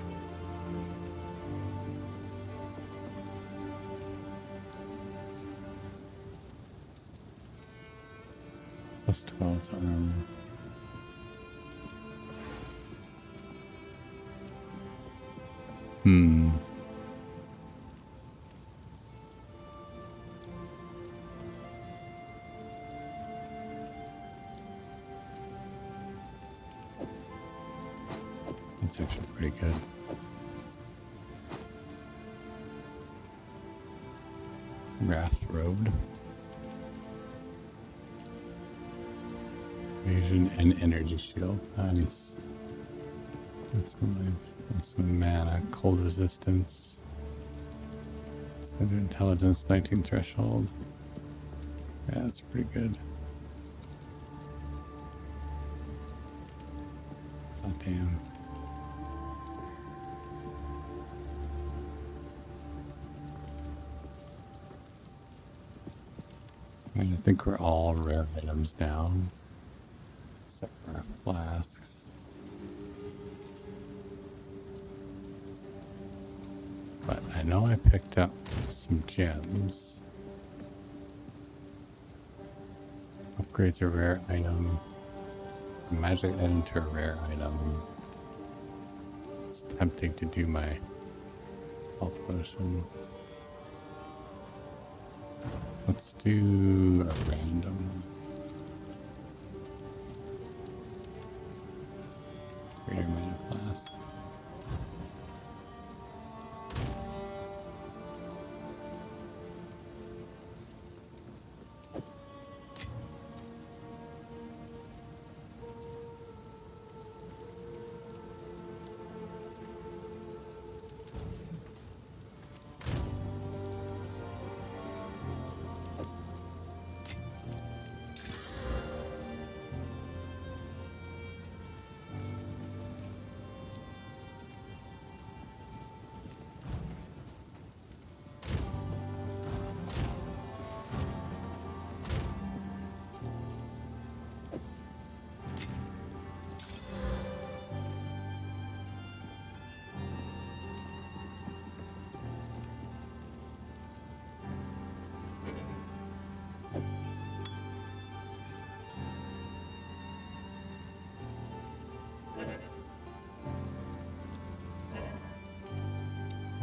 +12 to armor. That's actually pretty good. Wrath Road. Evasion and energy shield. Nice. That's some mana. Cold resistance. Standard intelligence, 19 threshold. Yeah, that's pretty good. Damn. I mean, I think we're all rare items down, except for our flasks. But I know I picked up some gems. Upgrades a rare item. A magic item to a rare item. It's tempting to do my health potion. Let's do a random. Greater mana flask.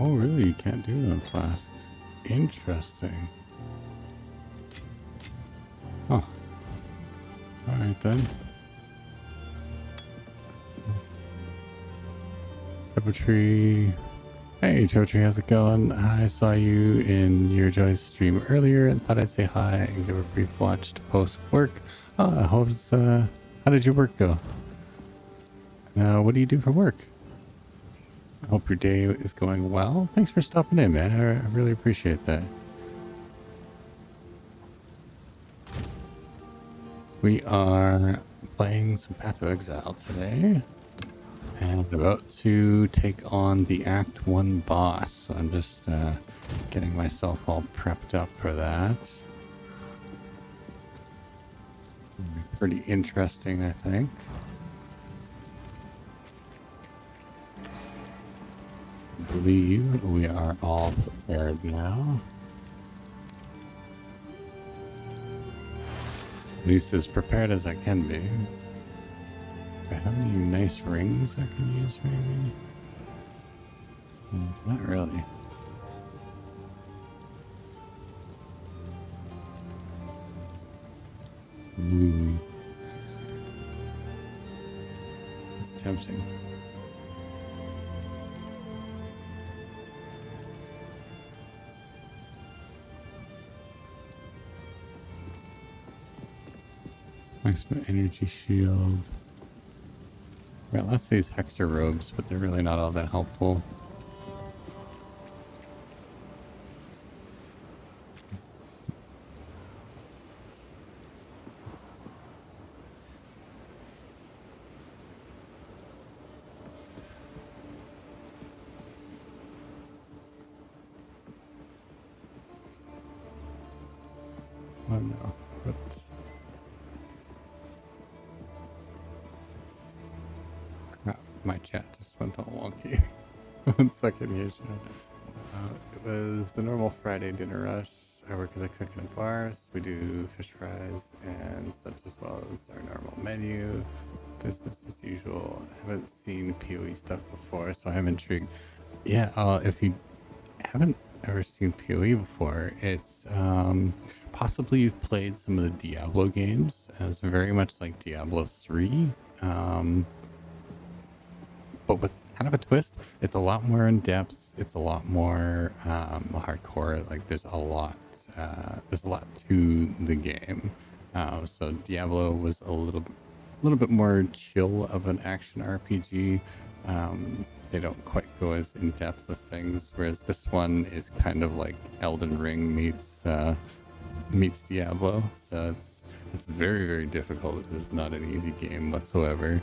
Oh, really? You can't do it on flasks. Interesting. Huh. Alright then. Putrid. Hey, Chotri, how's it going? I saw you in your Joy's stream earlier and thought I'd say hi and give a brief watch to post work. How did your work go? What do you do for work? I hope your day is going well. Thanks for stopping in, man. I really appreciate that. We are playing some Path of Exile today. And about to take on the Act 1 boss. So I'm just getting myself all prepped up for that. It'll be pretty interesting, I think. I believe we are all prepared now. At least as prepared as I can be. Do I have any nice rings I can use, maybe? Not really. Ooh. It's tempting. Maximum energy shield. Got lots of these Hexer robes, but they're really not all that helpful. Oh no, but crap, my chat just went all wonky. 1 second here, chat. It was the normal Friday dinner rush. I work as a cook in a bar, so we do fish fries and such, as well as our normal menu. Business as usual. I haven't seen PoE stuff before, so I'm intrigued. Yeah, if you haven't ever seen PoE before, it's possibly you've played some of the Diablo games. It's very much like Diablo 3, but with kind of a twist. It's a lot more in depth. It's a lot more hardcore. Like there's a lot to the game. So Diablo was a little bit more chill of an action RPG. They don't quite go as in depth with things, whereas this one is kind of like Elden Ring meets Diablo. So it's very, very difficult. It is not an easy game whatsoever.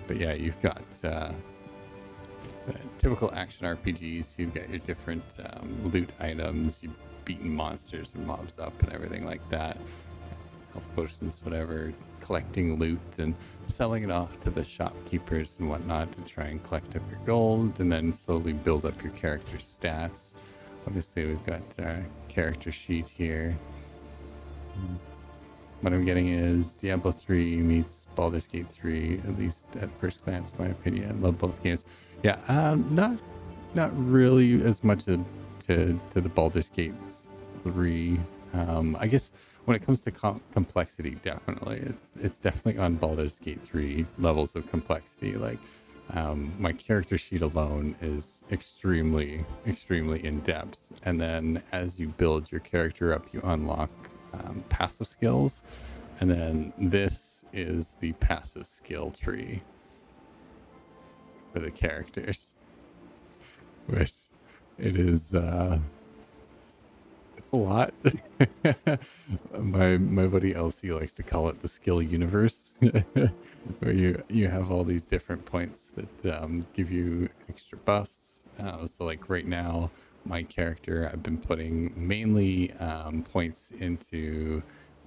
But yeah, you've got typical action RPGs. You've got your different loot items. You've beaten monsters and mobs up and everything like that. Health potions, whatever. Collecting loot and selling it off to the shopkeepers and whatnot to try and collect up your gold, and then slowly build up your character stats. Obviously, we've got our character sheet here. What I'm getting is Diablo 3 meets Baldur's Gate 3, at least at first glance, in my opinion. I love both games. Yeah, not really as much to the Baldur's Gate 3. I guess when it comes to complexity, definitely, it's definitely on Baldur's Gate 3 levels of complexity. Like, my character sheet alone is extremely in depth, and then as you build your character up, you unlock passive skills, and then this is the passive skill tree for the characters, which it is it's a lot. my buddy LC likes to call it the skill universe, where you have all these different points that give you extra buffs. So like right now, my character, I've been putting mainly points into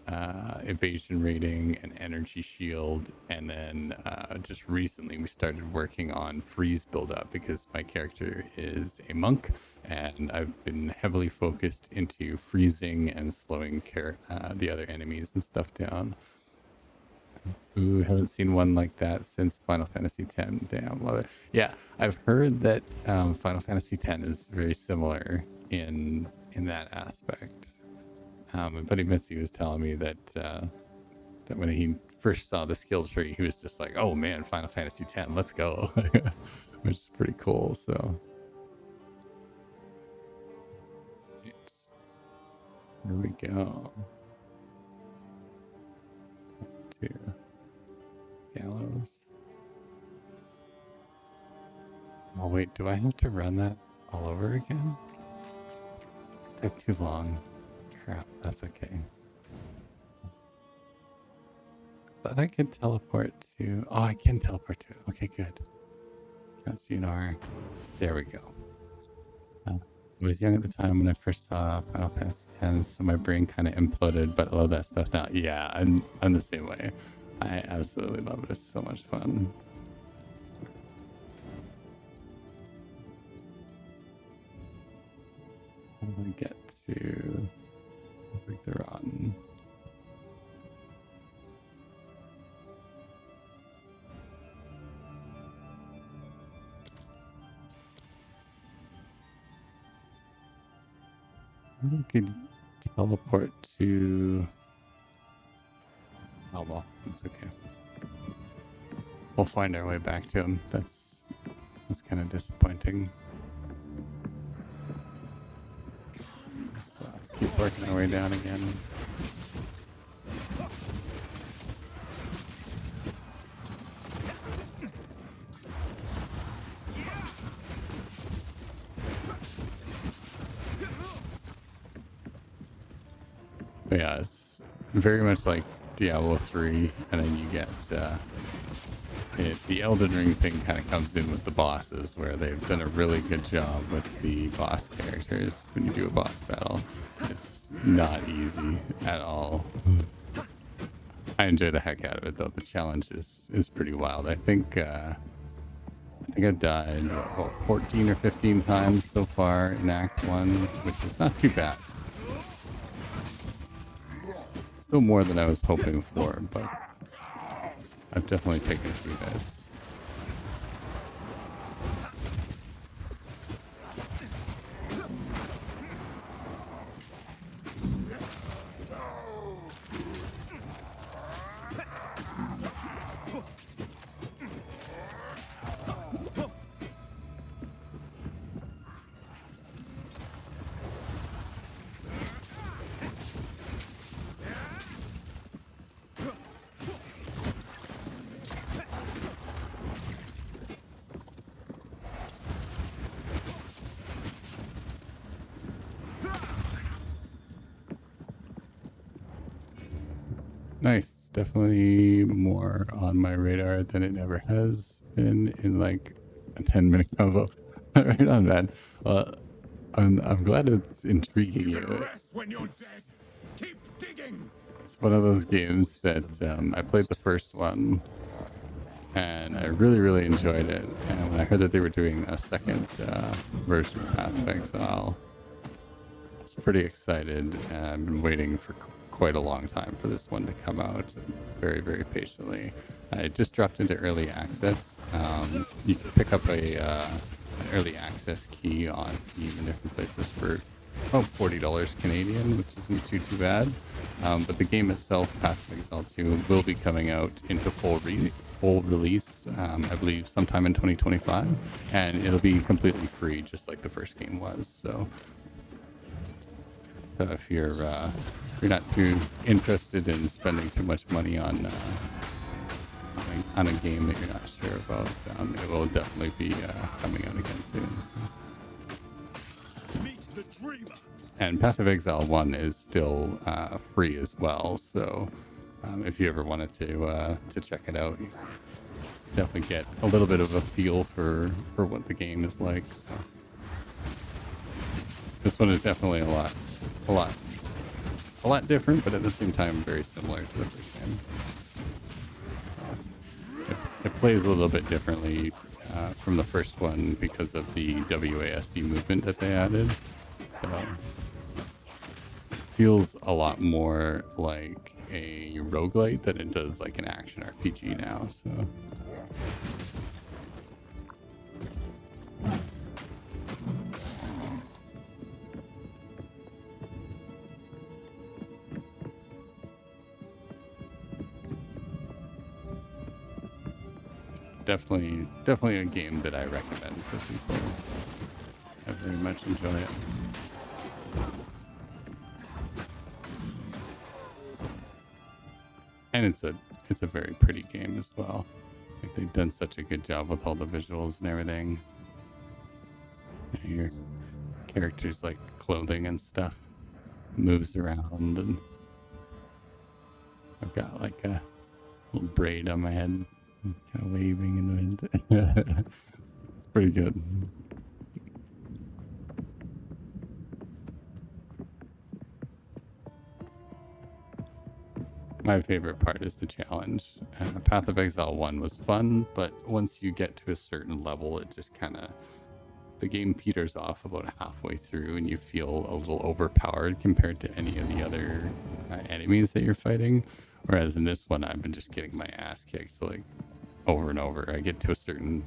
evasion rating and energy shield, and then just recently we started working on freeze build-up because my character is a monk, and I've been heavily focused into freezing and slowing the other enemies and stuff down. Ooh, haven't seen one like that since Final Fantasy X. Damn, love it. Yeah, I've heard that Final Fantasy X is very similar in that aspect. My buddy Mitzi was telling me that that when he first saw the skill tree, he was just like, "Oh man, Final Fantasy X, let's go," which is pretty cool. So, here we go. To Gallows. Oh wait, do I have to run that all over again? It took too long. Crap, that's okay. But I could teleport to... Oh, I can teleport to it. Okay, good. Junar. There we go. I was young at the time when I first saw Final Fantasy X, so my brain kind of imploded, but I love that stuff now. Yeah, I'm the same way. I absolutely love it. It's so much fun. How do I get to Richthofen? We could teleport to... Oh well, that's okay. We'll find our way back to him. That's kind of disappointing. So let's keep working our way down again. But yeah, it's very much like Diablo 3, and then you get the Elden Ring thing kind of comes in with the bosses, where they've done a really good job with the boss characters. When you do a boss battle, it's not easy at all. I enjoy the heck out of it, though. The challenge is pretty wild. I think I've died 14 or 15 times so far in Act 1, which is not too bad. Still more than I was hoping for, but I've definitely taken a few hits. Nice. It's definitely more on my radar than it ever has been in like a 10-minute combo. Right on, man. I'm glad it's intriguing you. When you're dead, keep digging. It's one of those games that I played the first one and I really, really enjoyed it. And when I heard that they were doing a second version of Path of Exile, I was pretty excited. And I've been waiting for quite a long time for this one to come out, very, very patiently. I just dropped into early access. You can pick up an early access key on Steam and different places for about $40 Canadian, which isn't too bad. But the game itself, Path of Exile 2, will be coming out into full release, I believe sometime in 2025, and it'll be completely free, just like the first game was. So if you're not too interested in spending too much money on a game that you're not sure about, it will definitely be coming out again soon. So. And Path of Exile 1 is still free as well, so if you ever wanted to check it out, you definitely get a little bit of a feel for what the game is like. So. This one is definitely a lot different, but at the same time very similar to the first game. It plays a little bit differently from the first one because of the WASD movement that they added. So feels a lot more like a roguelite than it does like an action RPG now. So definitely a game that I recommend for people. I very much enjoy it. And it's a very pretty game as well. Like they've done such a good job with all the visuals and everything. Your characters like clothing and stuff moves around, and I've got like a little braid on my head, kind of waving in the wind. It's pretty good. My favorite part is the challenge. Path of Exile 1 was fun, but once you get to a certain level, it just kind of, the game peters off about halfway through and you feel a little overpowered compared to any of the other enemies that you're fighting. Whereas in this one, I've been just getting my ass kicked like over and over. I get to a certain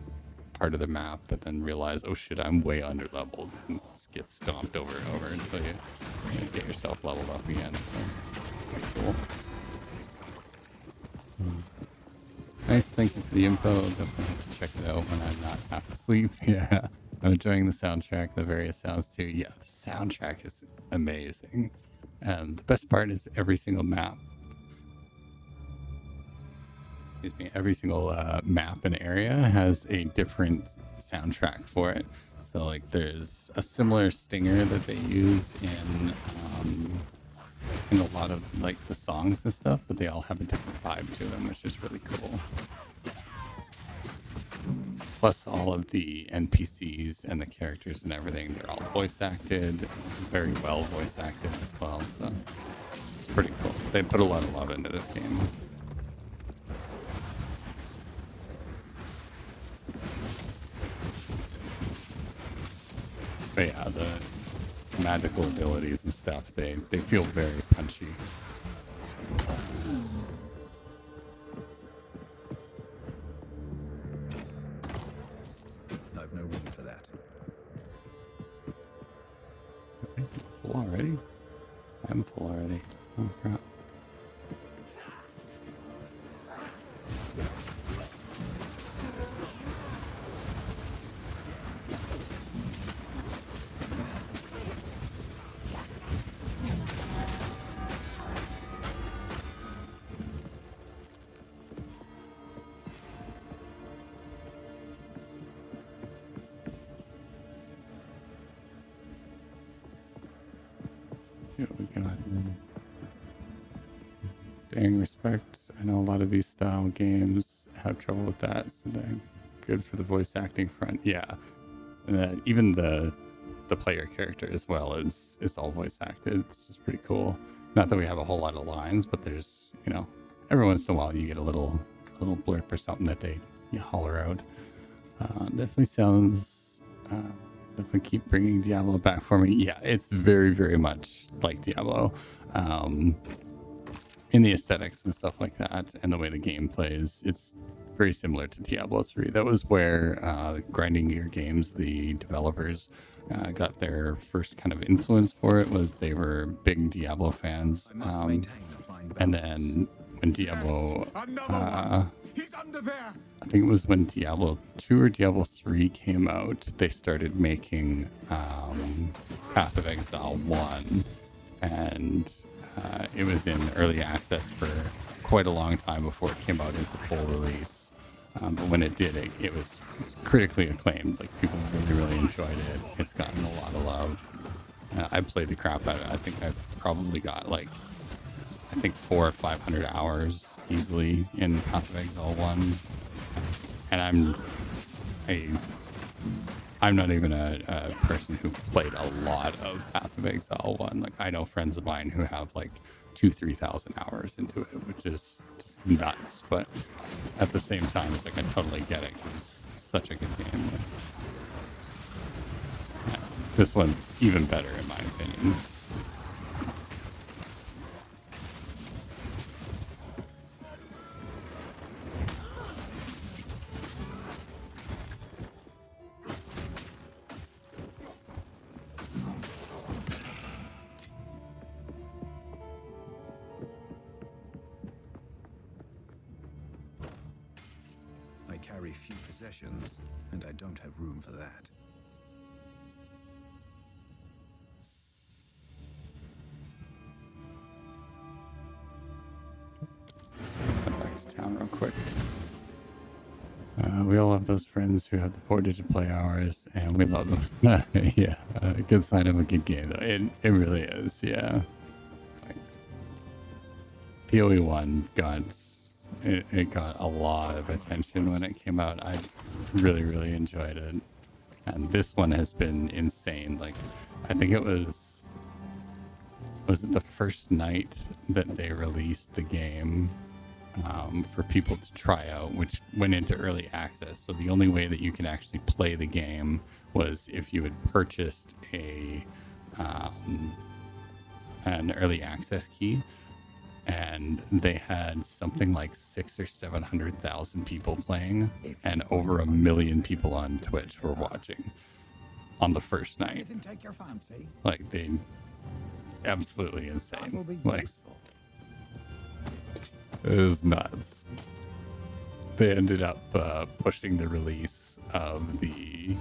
part of the map, but then realize, oh shit, I'm way under leveled, and just get stomped over and over until you get yourself leveled up again. So quite cool. Nice, thank you for the info. Definitely have to check it out when I'm not half asleep. Yeah, I'm enjoying the soundtrack, the various sounds too. Yeah, the soundtrack is amazing. And the best part is every single map. Every single map and area has a different soundtrack for it. So like there's a similar stinger that they use in a lot of like the songs and stuff, but they all have a different vibe to them, which is really cool. Plus all of the NPCs and the characters and everything, they're all voice acted, very well voice acted as well. So it's pretty cool. They put a lot of love into this game. But yeah, the magical abilities and stuff, they feel very punchy. I've no room for that. Full already? I'm full already. Oh crap. Here we go. Dang, respect. I know a lot of these style games have trouble with that, so dang good for the voice acting front. Yeah, and even the player character as well is all voice acted. It's just pretty cool. Not that we have a whole lot of lines, but there's, you know, every once in a while you get a little blurb or something that they holler out. Definitely sounds. Definitely keep bringing Diablo back for me. Yeah, it's very, very much like Diablo. In the aesthetics and stuff like that, and the way the game plays, it's very similar to Diablo 3. That was where Grinding Gear Games, the developers, got their first kind of influence for it. Was they were big Diablo fans, and then when Diablo, He's under there. I think it was when Diablo 2 or Diablo 3 came out, they started making Path of Exile 1, and it was in early access for quite a long time before it came out into full release. But when it did, it was critically acclaimed. Like, people really, really enjoyed it. It's gotten a lot of love. I played the crap out of it. I think I probably got like, 400 or 500 hours easily in Path of Exile 1. And I'm not even a person who played a lot of Path of Exile 1. Like, I know friends of mine who have like 2,000-3,000 hours into it, which is just nuts. But at the same time, it's like, I totally get it because it's such a good game. Yeah, this one's even better in my opinion. Carry few possessions, and I don't have room for that. Let's head back to town real quick. We all have those friends who have the 4-digit play hours, and we love them. Yeah, a good sign of a good game, though. It really is, yeah. Like, PoE 1 it got a lot of attention when it came out. I really, really enjoyed it. And this one has been insane. Like, I think it was it the first night that they released the game for people to try out, which went into early access. So the only way that you can actually play the game was if you had purchased an early access key. And they had something like 600,000 or 700,000 people playing, and over 1 million people on Twitch were watching on the first night. Take your fancy. Like, they absolutely insane. Like, it was nuts. They ended up pushing the release of the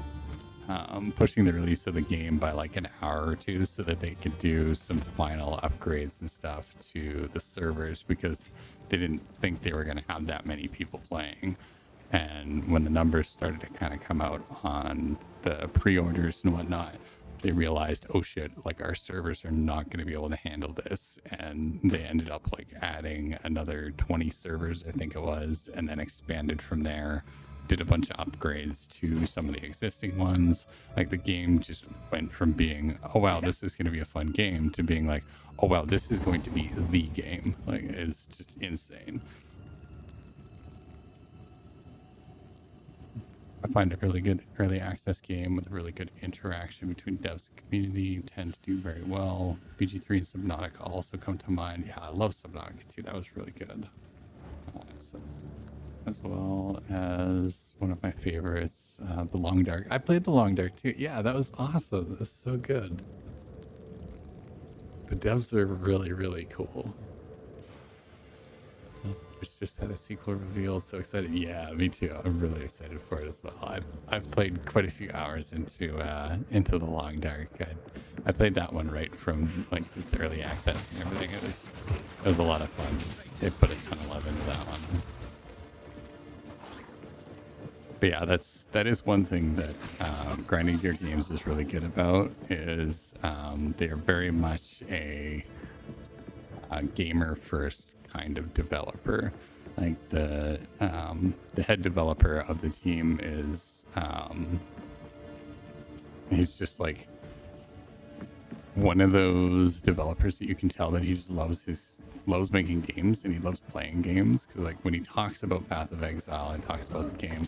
game by like an hour or two so that they could do some final upgrades and stuff to the servers, because they didn't think they were going to have that many people playing. And when the numbers started to kind of come out on the pre-orders and whatnot, they realized, oh shit, like, our servers are not going to be able to handle this. And they ended up like adding another 20 servers, I think it was, and then expanded from there. Did a bunch of upgrades to some of the existing ones. Like, the game just went from being, oh wow, this is going to be a fun game, to being like, oh wow, this is going to be the game. Like, it's just insane. I find a really good early access game with a really good interaction between devs and community tend to do very well. BG3 and Subnautica also come to mind. Yeah, I love Subnautica too. That was really good. As well as one of my favorites, The Long Dark. I played The Long Dark too. Yeah, that was awesome. That was so good. The devs are really, really cool. Which just had a sequel revealed. So excited. Yeah, me too. I'm really excited for it as well. I've played quite a few hours into The Long Dark. I played that one right from like its early access and everything. It was a lot of fun. They put a ton of love into that one. But yeah, that is one thing that Grinding Gear Games is really good about, is they are very much a gamer first kind of developer. Like the head developer of the team is he's just like one of those developers that you can tell that he just loves making games and he loves playing games, because like when he talks about Path of Exile and talks about the game,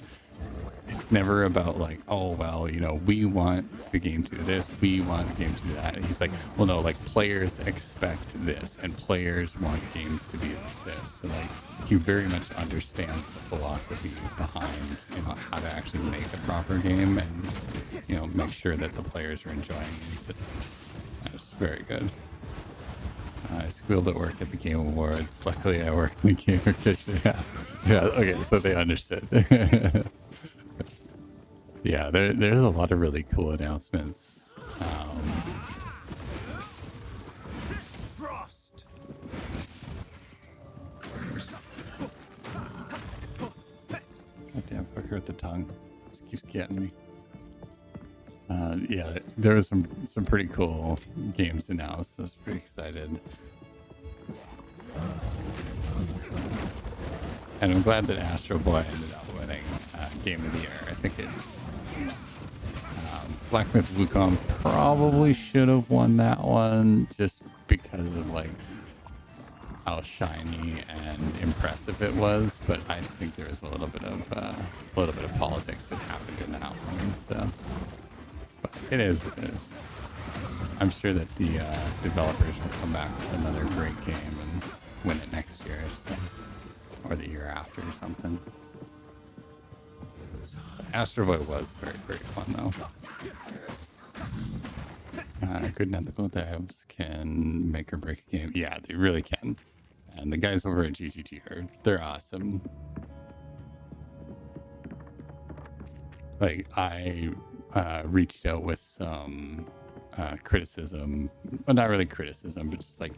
it's never about like, oh well, you know, we want the game to do this, we want the game to do that. And he's like, well no, like players expect this and players want games to be this. So like he very much understands the philosophy behind, you know, how to actually make a proper game and, you know, make sure that the players are enjoying it. So that's very good. I squealed at work at the Game Awards. Luckily I work in the gamer kitchen. Yeah, okay, so they understood. Yeah, there's a lot of really cool announcements. Frost. Goddamn fucker with the tongue. Just keeps getting me. Yeah, there was some pretty cool games announced. I was pretty excited. And I'm glad that Astro Boy ended up winning Game of the Year. I think it... Black Myth Wukong probably should have won that one just because of like how shiny and impressive it was, but I think there was a little bit of politics that happened in that one. So, but it is what it is. I'm sure that the developers will come back with another great game and win it next year, so, or the year after or something. Astro Boy was very, very fun though. Good ethical devs can make or break a game. Yeah, they really can. And the guys over at GGG they're awesome. Like I reached out with some criticism, well, not really criticism, but just like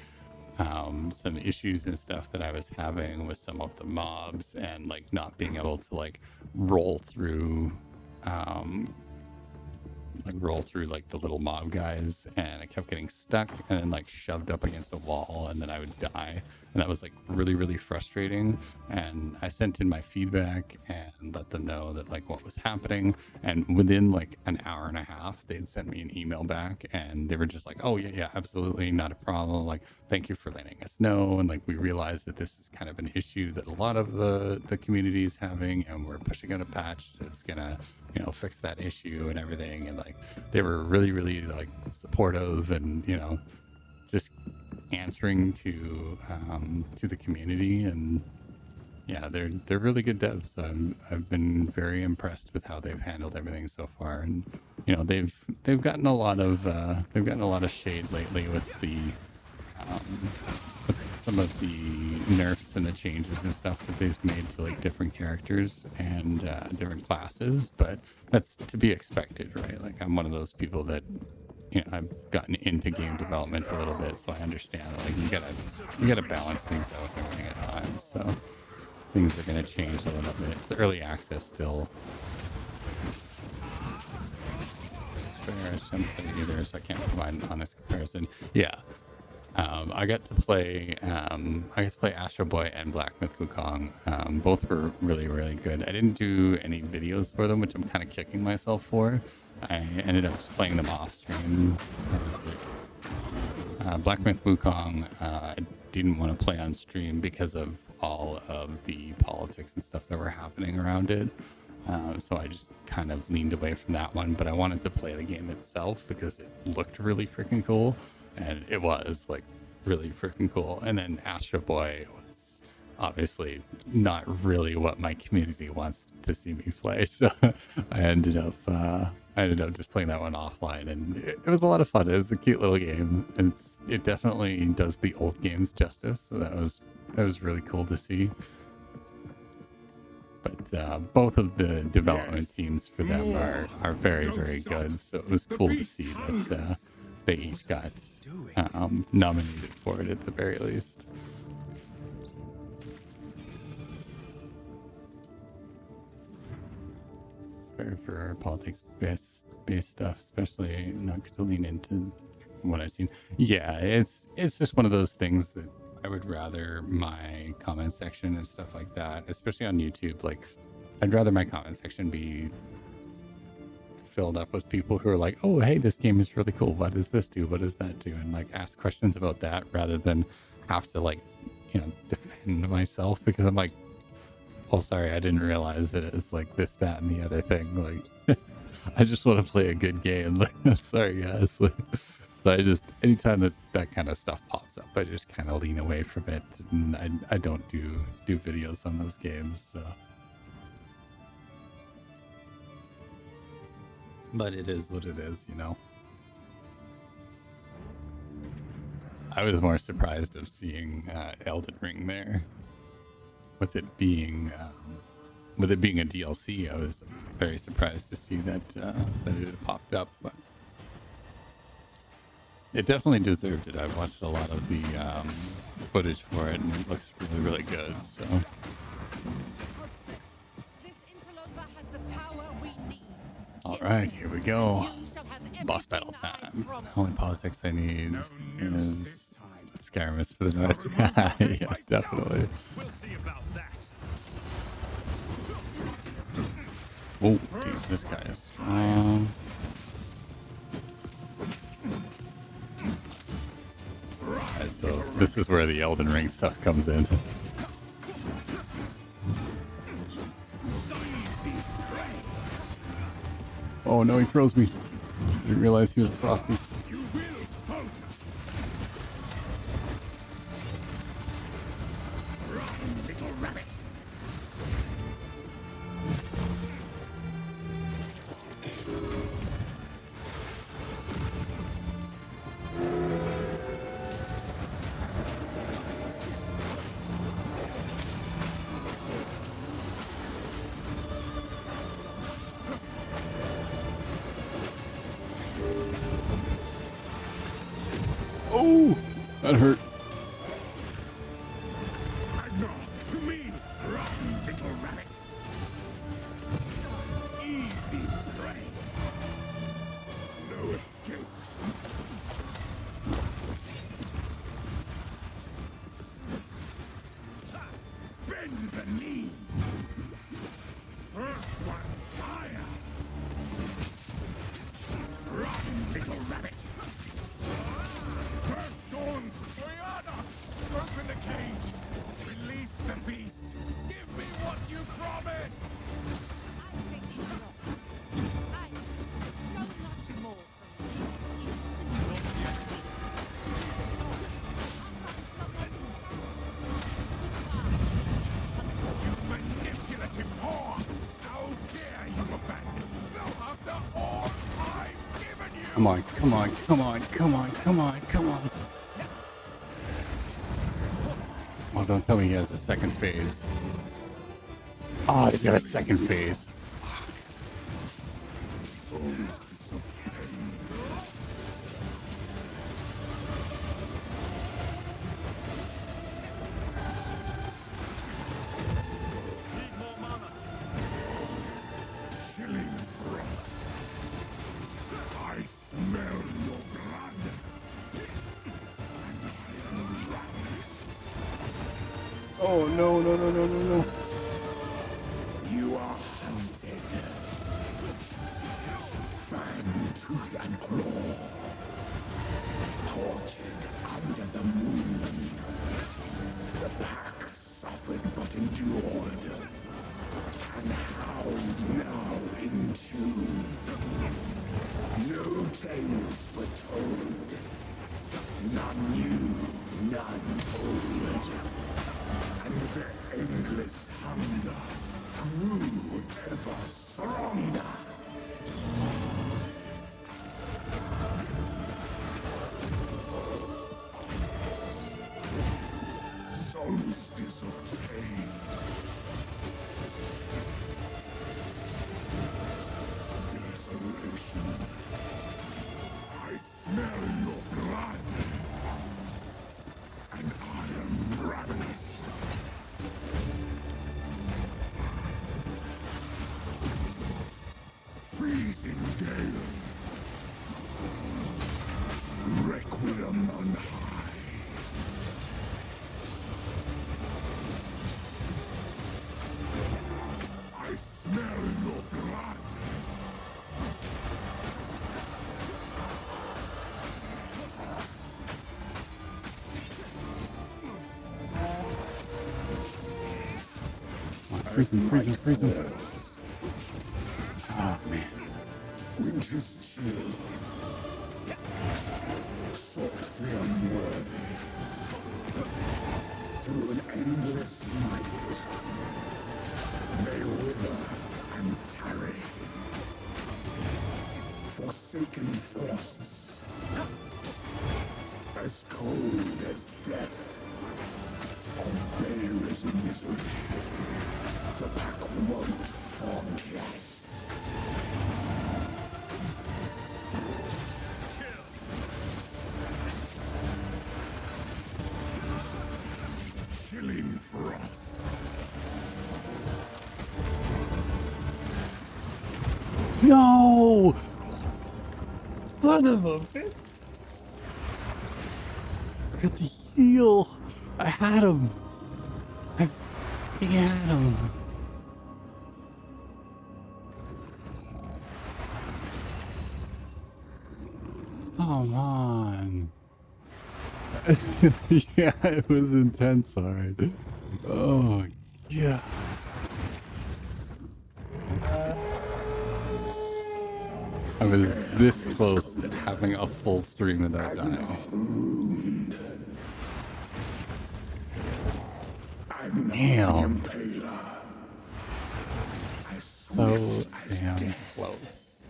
some issues and stuff that I was having with some of the mobs and like not being able to like roll through like the little mob guys, and I kept getting stuck and then like shoved up against a wall and then I would die, and that was like really, really frustrating. And I sent in my feedback and let them know that like what was happening, and within like an hour and a half they'd sent me an email back and they were just like, oh yeah, absolutely, not a problem, like thank you for letting us know, and like we realized that this is kind of an issue that a lot of the community is having, and we're pushing out a patch that's gonna, you know, fix that issue and everything. And like they were really, really like supportive and, you know, just answering to the community. And yeah, they're really good devs. I've been very impressed with how they've handled everything so far. And you know, they've gotten a lot of shade lately with the some of the nerfs and the changes and stuff that they've made to like different characters and different classes, but that's to be expected, right? Like I'm one of those people that, you know, I've gotten into game development a little bit, so I understand that like you gotta balance things out and everything at times. So things are gonna change a little bit. It's early access still. I haven't played either, so I can't provide an honest comparison. Yeah. I got to play Astro Boy and Black Myth Wukong. Both were really, really good. I didn't do any videos for them, which I'm kind of kicking myself for. I ended up just playing them off stream. Black Myth Wukong, I didn't want to play on stream because of all of the politics and stuff that were happening around it. So I just kind of leaned away from that one, but I wanted to play the game itself because it looked really freaking cool. And it was like really freaking cool. And then Astro Boy was obviously not really what my community wants to see me play. So I ended up just playing that one offline, and it was a lot of fun. It was a cute little game, and it definitely does the old games justice. So that was really cool to see. But both of the development teams for them are very, very good. So it was cool to see that they each got nominated for it at the very least. For politics-based stuff, especially not to lean into what I've seen. Yeah, it's just one of those things that I would rather my comment section and stuff like that, especially on YouTube, like I'd rather my comment section be filled up with people who are like, oh, hey, this game is really cool. What does this do? What does that do? And like ask questions about that rather than have to like, you know, defend myself because I'm like, oh, sorry, I didn't realize that it's like this, that, and the other thing. Like, I just want to play a good game. Like, sorry, guys. Like, so I just, anytime that kind of stuff pops up, I just kind of lean away from it. And I don't do videos on those games. So. But it is what it is, you know. I was more surprised of seeing Elden Ring there. With it being a DLC, I was very surprised to see that that it had popped up. But it definitely deserved it. I've watched a lot of the footage for it, and it looks really, really good. So. All right, here we go. Boss battle time. Only politics I need is Skyrim for the noise. Yeah, definitely. We'll see about that. Oh, dude, this guy is strong. Right, so this is where the Elden Ring stuff comes in. Oh no, he froze me. Didn't realize he was frosty. Oh, that hurt. To me, run, little rabbit. Easy prey. No escape. Bend the knee. First one's fire. Run, little rabbit. First dawns, Oyana! Open the cage. Release the beast. Give me what you promised. I think he's wrong. I so much more You manipulative whore! How dare you abandon me? Now after all I've given you! Come on, come on, come on, come on, come on, come on. Oh, don't tell me he has a second phase. Oh, he's got a second phase. Killing frost. I smell your blood. And I am ravenous. Oh, no, no, no, no, no, no. You are hunted. Fang, tooth, and claw. Tortured under the moon. The pack suffered but endured. And howled now in tune. No tales were told. None new, none old. And their endless hunger grew ever stronger. Solstice of pain. Desolation. I smell your blood. And I am ravenous. Freezing gale. Requiem on high. freeze him. Oh, man. Winter's chill. Sought the unworthy. Through an endless night. They wither and tarry. Forsaken thrusts. As cold as death. Of Bear's misery. The pack won't forget. Killing frost. No! Son of a bitch! I got the heal! I had him! I fucking had him! Come on! Yeah, it was intense, alright. Oh, yeah. I was this close to having a full stream without dying. Damn. So damn close.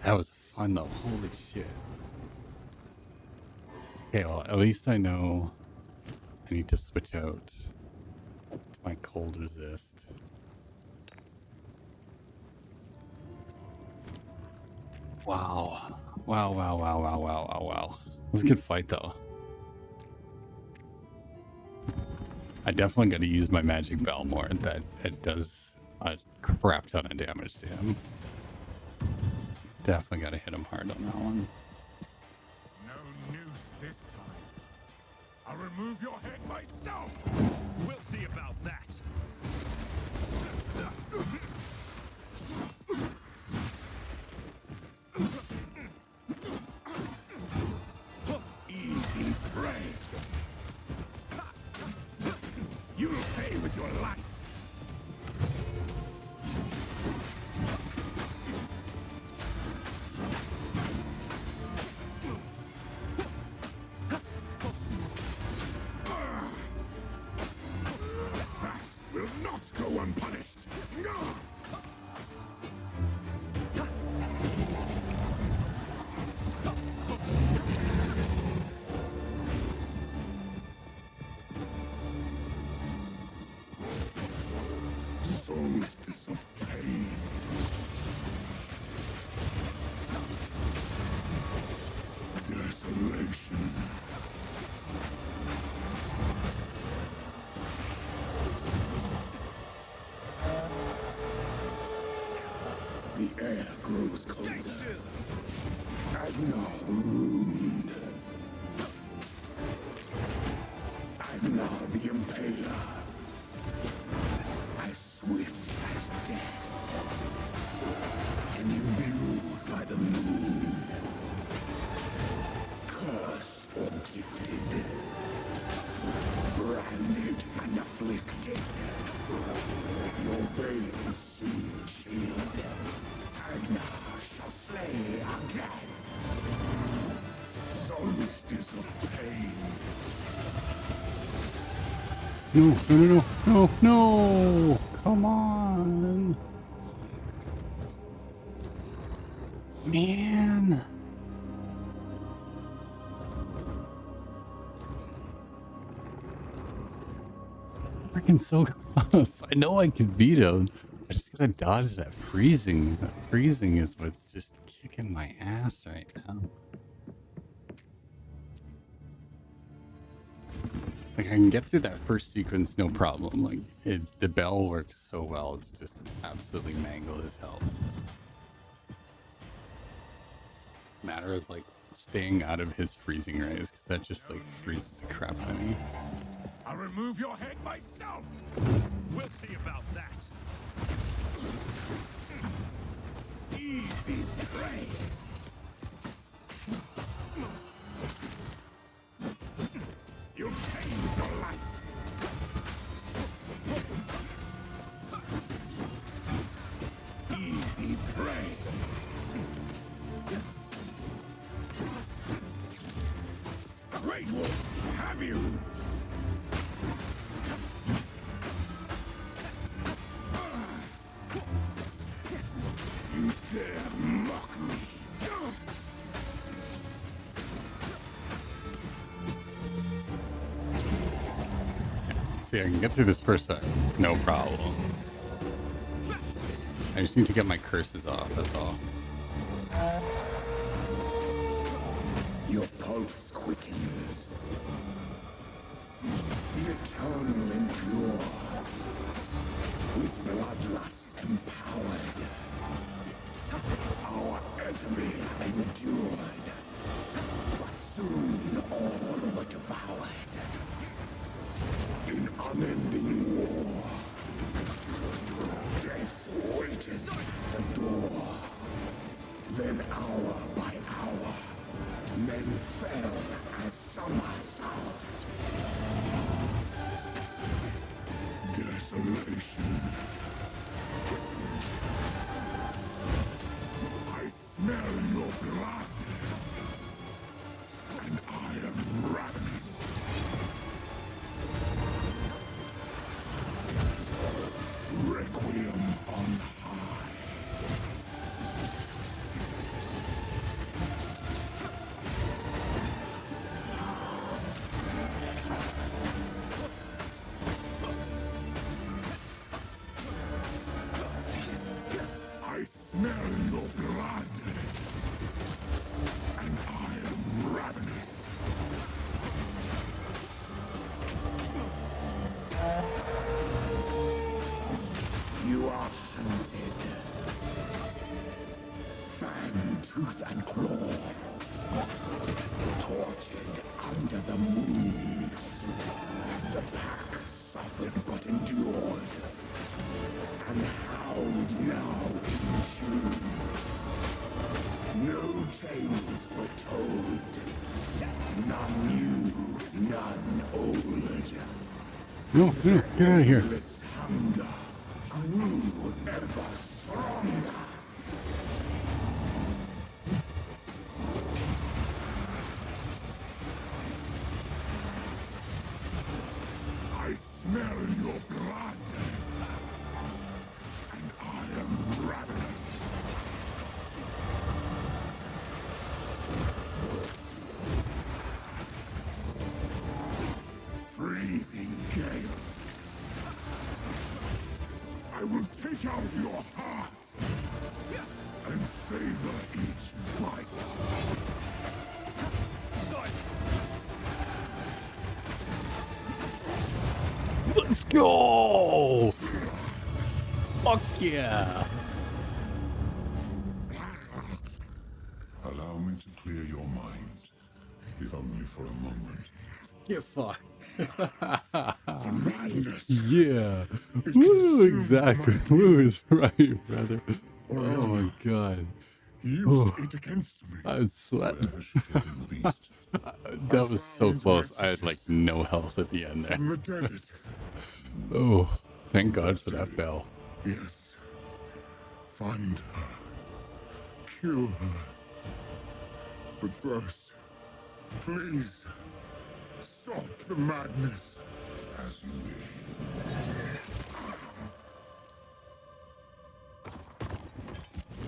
That was fun though, holy shit. Okay, well, at least I know I need to switch out to my cold resist. Wow. Wow. It was a good fight though. I definitely got to use my magic bell more. That it does a crap ton of damage to him. Definitely got to hit him hard on that one. No noose this time. I'll remove your head myself. We'll see about that. Easy prey. You'll pay with your life. That will not go unpunished. Solstice of pain. Desolation. The air grows colder. Agnar the Ruined. Agnar the Impaler. As swift as death. And imbued by the moon. Cursed or gifted. Branded and afflicted. Your veins soon chilled. Agnar shall slay again. Solstice of pain. No. Come on. Man. Freaking so close. I know I can beat him. I just gotta dodge that freezing. That freezing is what's just kicking my ass right now. Like, I can get through that first sequence, no problem. Like, the bell works so well, it's just absolutely mangle his health. Matter of, like, staying out of his freezing rays, because that just, like, freezes the crap out of me. I'll remove your head myself. We'll see about that. Easy prey. You'll pay with your life. you! You dare mock me! See, I can get through this first time. No problem. I just need to get my curses off, that's all. Your pulse quickens. The eternal impure. With bloodlust empowered. Our Esmir endured. But soon all were devoured. In unending war. Death waited at the door. Then hour by hour, men fell as summer soured. Desolation. I smell your blood, and I am ravenous. Requiem on high. I smell your blood, and I am ravenous. You are hunted. Fang, tooth, and claw. Tortured under the moon. The pack suffered but endured. And howled now in tune. No tales were told. None new, none old. No, get out of here. Endless hunger grew ever stronger. I smell your blood, and I am ravenous. Freezing gale. I will take out your heart and savor each bite. Let's go! Fuck yeah! Allow me to clear your mind, if only for a moment. Get fucked. The madness. Yeah. Woo, exactly. Woo is right, brother. Oh my god. Used it against me. I was sweating. Where has she been released? That was so close. I had like no health at the end there. From the desert. Oh, thank God for that bell. Yes. Find her. Kill her. But first, please, stop the madness. As you wish.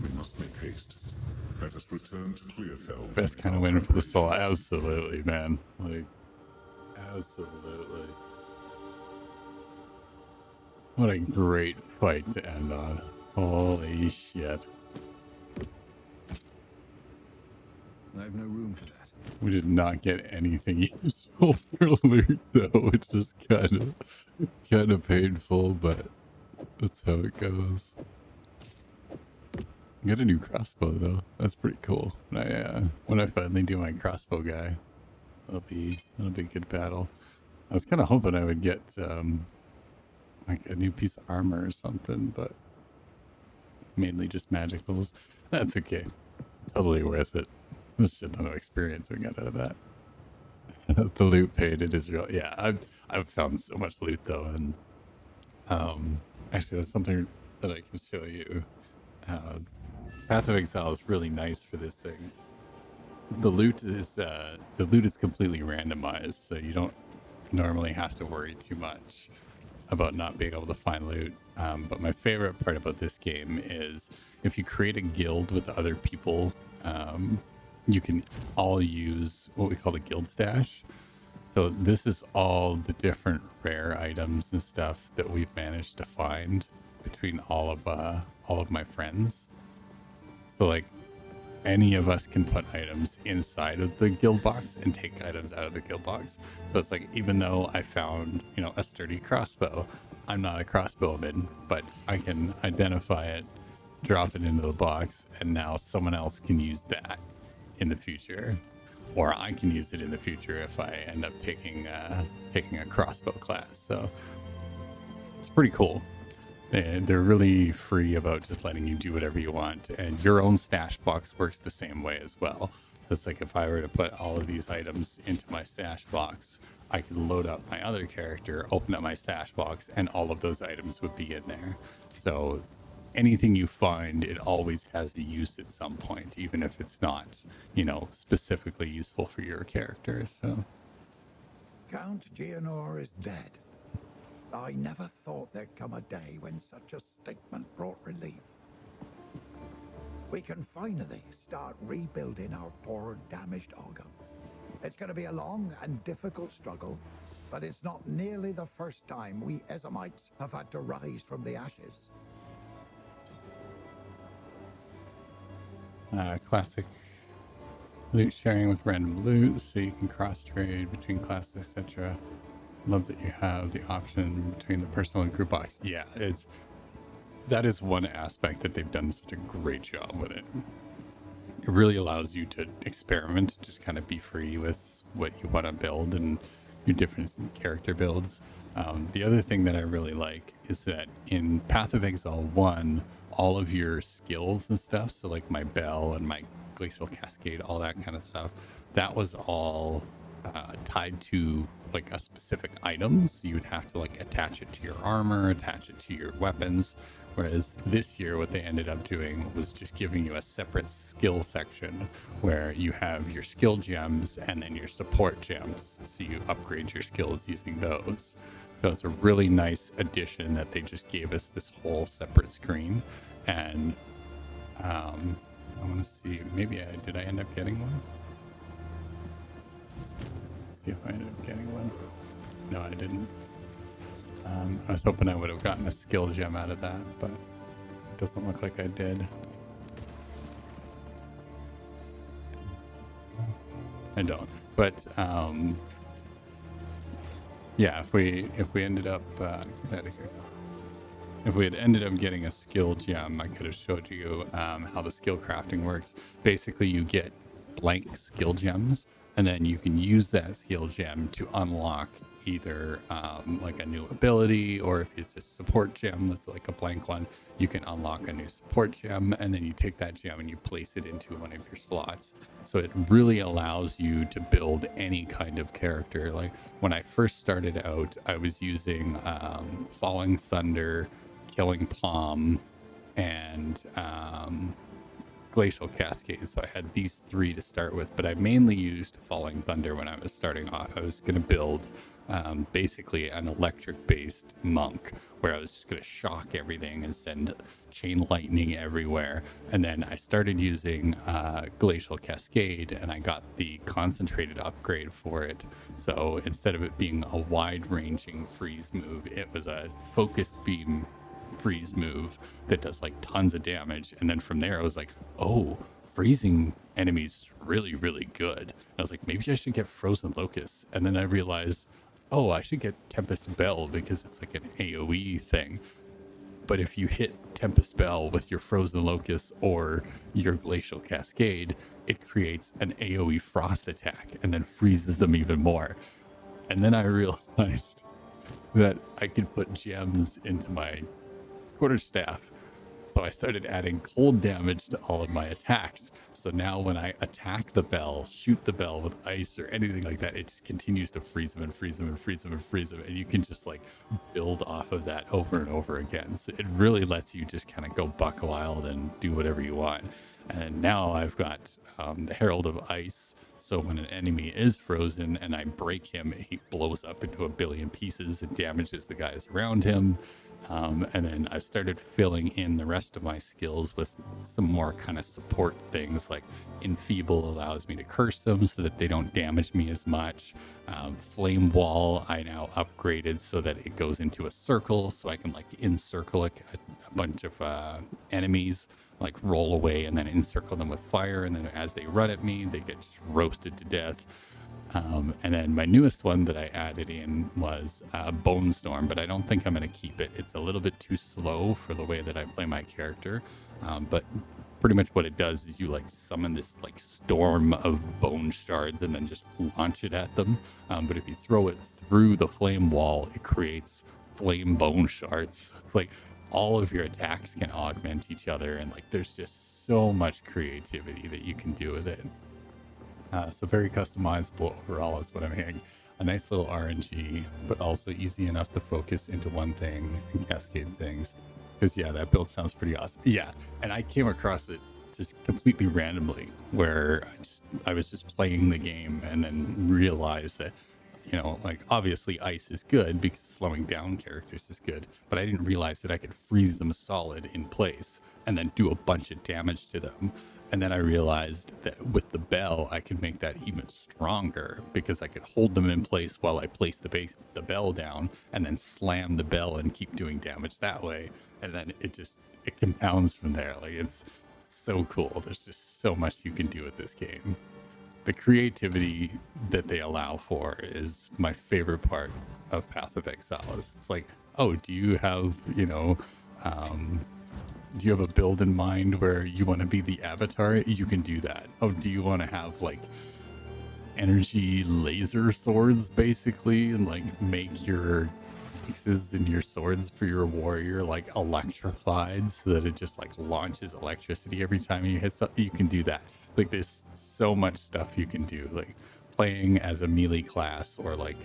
We must make haste. Let us return to Clearfell. Best kind of win for the soul. Absolutely, man. Like, absolutely. What a great fight to end on. Holy shit. I have no room for that. We did not get anything useful for loot though, which is kind of painful, but that's how it goes. Got a new crossbow though. That's pretty cool. When I finally do my crossbow guy, that'll be a good battle. I was kind of hoping I would get like a new piece of armor or something, but mainly just magicals. That's okay. Totally worth it. There's a shit ton of experience we got out of that. The loot paid in Israel. Yeah, I've found so much loot though, and actually that's something that I can show you. Path of Exile is really nice for this thing. The loot is completely randomized, so you don't normally have to worry too much about not being able to find loot. But my favorite part about this game is if you create a guild with other people, you can all use what we call the guild stash. So this is all the different rare items and stuff that we've managed to find between all of my friends. So like any of us can put items inside of the guild box and take items out of the guild box. So it's like, even though I found, you know, a sturdy crossbow, I'm not a crossbowman, but I can identify it, drop it into the box, and now someone else can use that in the future. Or I can use it in the future if I end up taking a crossbow class. So it's pretty cool. They're really free about just letting you do whatever you want, and your own stash box works the same way as well. So it's like if I were to put all of these items into my stash box, I could load up my other character, open up my stash box, and all of those items would be in there. So anything you find, it always has a use at some point, even if it's not, you know, specifically useful for your character. So Count Geonor is dead. I never thought there'd come a day when such a statement brought relief. We can finally start rebuilding our poor, damaged Ogham. It's going to be a long and difficult struggle, but it's not nearly the first time we Ezamites have had to rise from the ashes. Classic loot sharing with random loot, so you can cross trade between classes, etc. Love that you have the option between the personal and group box. Yeah, that is one aspect that they've done such a great job with it. It really allows you to experiment, just kind of be free with what you want to build and your different character builds. The other thing that I really like is that in Path of Exile 1, all of your skills and stuff, so like my bell and my glacial cascade, all that kind of stuff, that was all tied to like a specific item. So you would have to like attach it to your armor, attach it to your weapons. Whereas this year, what they ended up doing was just giving you a separate skill section where you have your skill gems and then your support gems. So you upgrade your skills using those. So it's a really nice addition that they just gave us this whole separate screen. And I want to see, maybe did I end up getting one? Let's see if I ended up getting one. No, I didn't. I was hoping I would have gotten a skill gem out of that, but it doesn't look like I did. I don't. But yeah, if we ended up get out of here. If we had ended up getting a skill gem, I could have showed you how the skill crafting works. Basically, you get blank skill gems, and then you can use that skill gem to unlock either like a new ability, or if it's a support gem that's like a blank one, you can unlock a new support gem, and then you take that gem and you place it into one of your slots. So it really allows you to build any kind of character. Like when I first started out, I was using Falling Thunder, Killing Palm, and Glacial Cascade. So I had these three to start with, but I mainly used Falling Thunder when I was starting off. I was going to build basically an electric based monk where I was just going to shock everything and send chain lightning everywhere. And then I started using Glacial Cascade, and I got the concentrated upgrade for it. So instead of it being a wide ranging freeze move, it was a focused beam freeze move that does like tons of damage. And then from there I was like, oh, freezing enemies is really, really good. And I was like, maybe I should get Frozen Locusts. And then I realized, oh, I should get Tempest Bell because it's like an AoE thing. But if you hit Tempest Bell with your Frozen Locust or your Glacial Cascade, it creates an AoE frost attack and then freezes them even more. And then I realized that I could put gems into my quarterstaff. So I started adding cold damage to all of my attacks. So now when I attack the bell, shoot the bell with ice or anything like that, it just continues to freeze them and freeze them and freeze them and freeze them. And you can just like build off of that over and over again. So it really lets you just kind of go buck wild and do whatever you want. And now I've got the Herald of Ice, so when an enemy is frozen and I break him, he blows up into a billion pieces and damages the guys around him. And then I started filling in the rest of my skills with some more kind of support things, like Enfeeble allows me to curse them so that they don't damage me as much. Flame Wall I now upgraded so that it goes into a circle, so I can like encircle a bunch of enemies, like roll away and then encircle them with fire, and then as they run at me, they get just roasted to death. And then my newest one that I added in was Bone Storm, but I don't think I'm going to keep it. It's a little bit too slow for the way that I play my character. But pretty much what it does is you like summon this like storm of bone shards and then just launch it at them. But if you throw it through the flame wall, it creates flame bone shards. It's like all of your attacks can augment each other, and like there's just so much creativity that you can do with it. So very customizable overall is what I'm hearing. A nice little RNG, but also easy enough to focus into one thing and cascade things. Because yeah, that build sounds pretty awesome. Yeah, and I came across it just completely randomly, where I was just playing the game and then realized that, you know, like obviously ice is good because slowing down characters is good, but I didn't realize that I could freeze them solid in place and then do a bunch of damage to them. And then I realized that with the bell, I could make that even stronger because I could hold them in place while I place the bell down and then slam the bell and keep doing damage that way. And then it compounds from there. Like it's so cool. There's just so much you can do with this game. The creativity that they allow for is my favorite part of Path of Exile. It's like, oh, do you have, you know, do you have a build in mind where you want to be the avatar? You can do that. Oh, do you want to have like energy laser swords basically and like make your pieces in your swords for your warrior like electrified so that it just like launches electricity every time you hit something? You can do that. Like there's so much stuff you can do, like playing as a melee class or like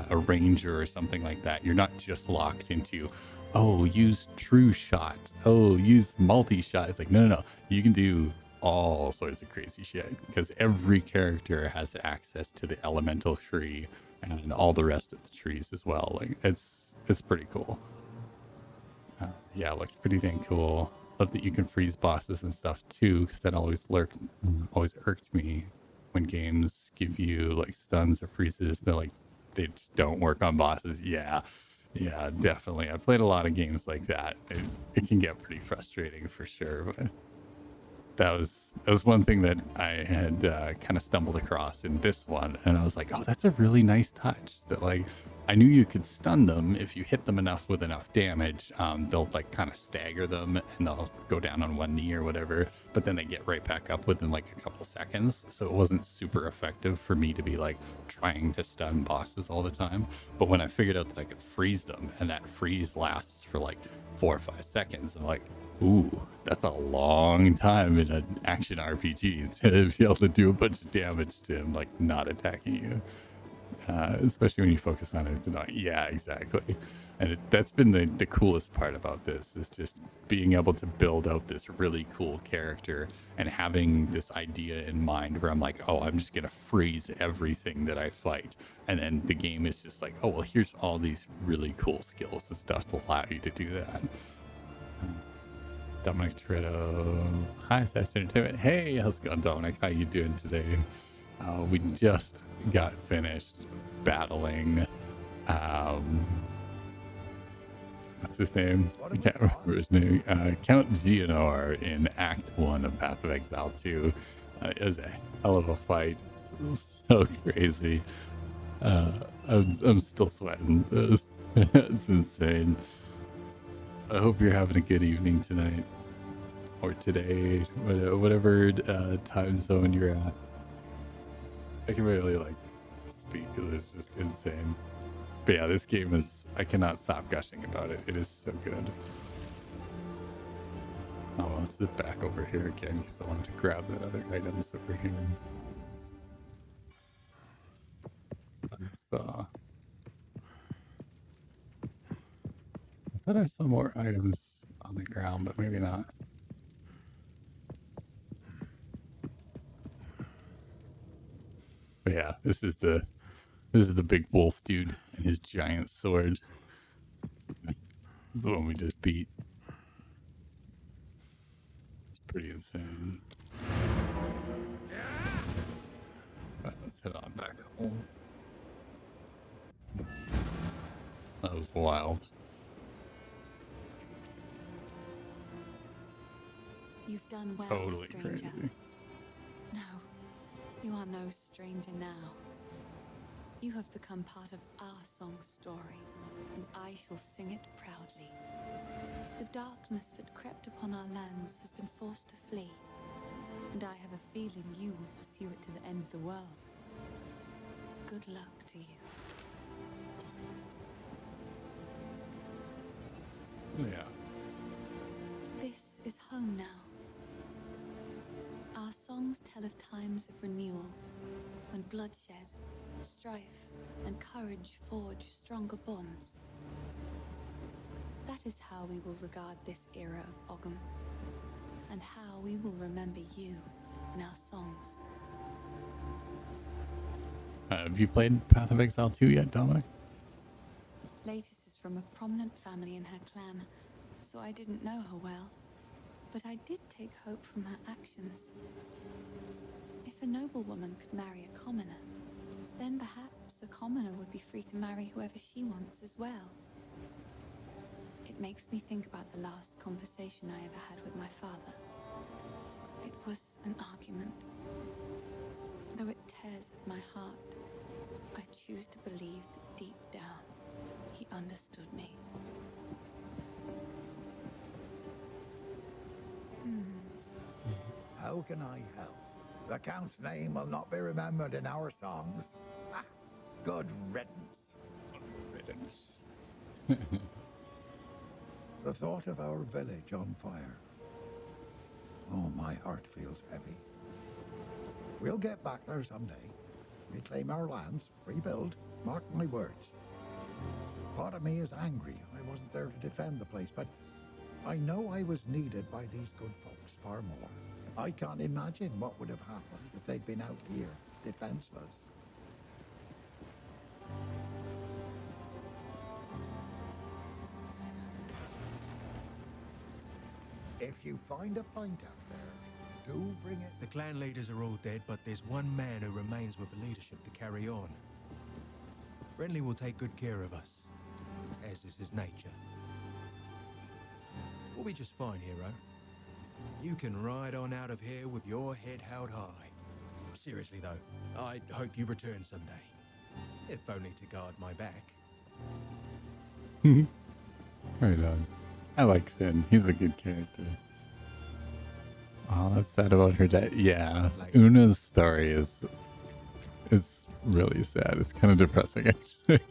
a ranger or something like that. You're not just locked into, oh, use true shot, oh, use multi-shot. It's like, no, you can do all sorts of crazy shit because every character has access to the elemental tree and all the rest of the trees as well. Like it's pretty cool. Yeah, it looks pretty dang cool. Love that you can freeze bosses and stuff too, because that always irked me when games give you like stuns or freezes. They just don't work on bosses. Yeah, definitely. I've played a lot of games like that. It can get pretty frustrating for sure. But that was one thing that I had kind of stumbled across in this one, and I was like, oh, that's a really nice touch. That like I knew you could stun them if you hit them enough with enough damage. They'll like kind of stagger them and they'll go down on one knee or whatever, but then they get right back up within like a couple seconds. So it wasn't super effective for me to be like trying to stun bosses all the time. But when I figured out that I could freeze them and that freeze lasts for like 4 or 5 seconds, I'm like, ooh, that's a long time in an action RPG to be able to do a bunch of damage to him, like not attacking you. Especially when you focus on it. It's not, yeah, exactly. And that's been the coolest part about this, is just being able to build out this really cool character and having this idea in mind where I'm like, oh, I'm just going to freeze everything that I fight. And then the game is just like, oh, well, here's all these really cool skills and stuff to allow you to do that. Dominic Toretto. Hi, SASS Entertainment. Hey, how's it going, Dominic? How you doing today? We just got finished battling, what's his name? I can't remember his name. Count Geonor in Act 1 of Path of Exile 2. It was a hell of a fight. It was so crazy. I'm still sweating. It's insane. I hope you're having a good evening tonight, or today, whatever time zone you're at. I can barely like speak because it's just insane. But yeah, this game is, I cannot stop gushing about it. It is so good. Oh, let's sit back over here again because I wanted to grab that other items over here. I thought I saw more items on the ground, but maybe not. But yeah, this is the big wolf dude and his giant sword. The one we just beat. It's pretty insane. Right, let's head on back home. That was wild. You've done well, Totally stranger. crazy. No, you are no stranger now. You have become part of our song's story, and I shall sing it proudly. The darkness that crept upon our lands has been forced to flee, and I have a feeling you will pursue it to the end of the world. Good luck to you. Yeah. This is home now. Our songs tell of times of renewal, when bloodshed, strife, and courage forge stronger bonds. That is how we will regard this era of Ogham, and how we will remember you in our songs. Have you played Path of Exile 2 yet, Dominic? Latis is from a prominent family in her clan, so I didn't know her well. But I did take hope from her actions. If a noblewoman could marry a commoner, then perhaps a commoner would be free to marry whoever she wants as well. It makes me think about the last conversation I ever had with my father. It was an argument. Though it tears at my heart, I choose to believe that deep down, he understood me. How can I help? The Count's name will not be remembered in our songs. Ah, good riddance. The thought of our village on fire. Oh, my heart feels heavy. We'll get back there someday. Reclaim our lands, rebuild, mark my words. Part of me is angry I wasn't there to defend the place, but I know I was needed by these good folks far more. I can't imagine what would have happened if they'd been out here, defenseless. If you find a pint out there, do bring it. The clan leaders are all dead, but there's one man who remains with the leadership to carry on. Renly will take good care of us, as is his nature. We'll be just fine, hero. You can ride on out of here with your head held high. Seriously, though, I hope you return someday. If only to guard my back. Right on. I like Finn. He's a good character. Oh, that's sad about her death. Yeah, Una's story is really sad. It's kind of depressing, actually.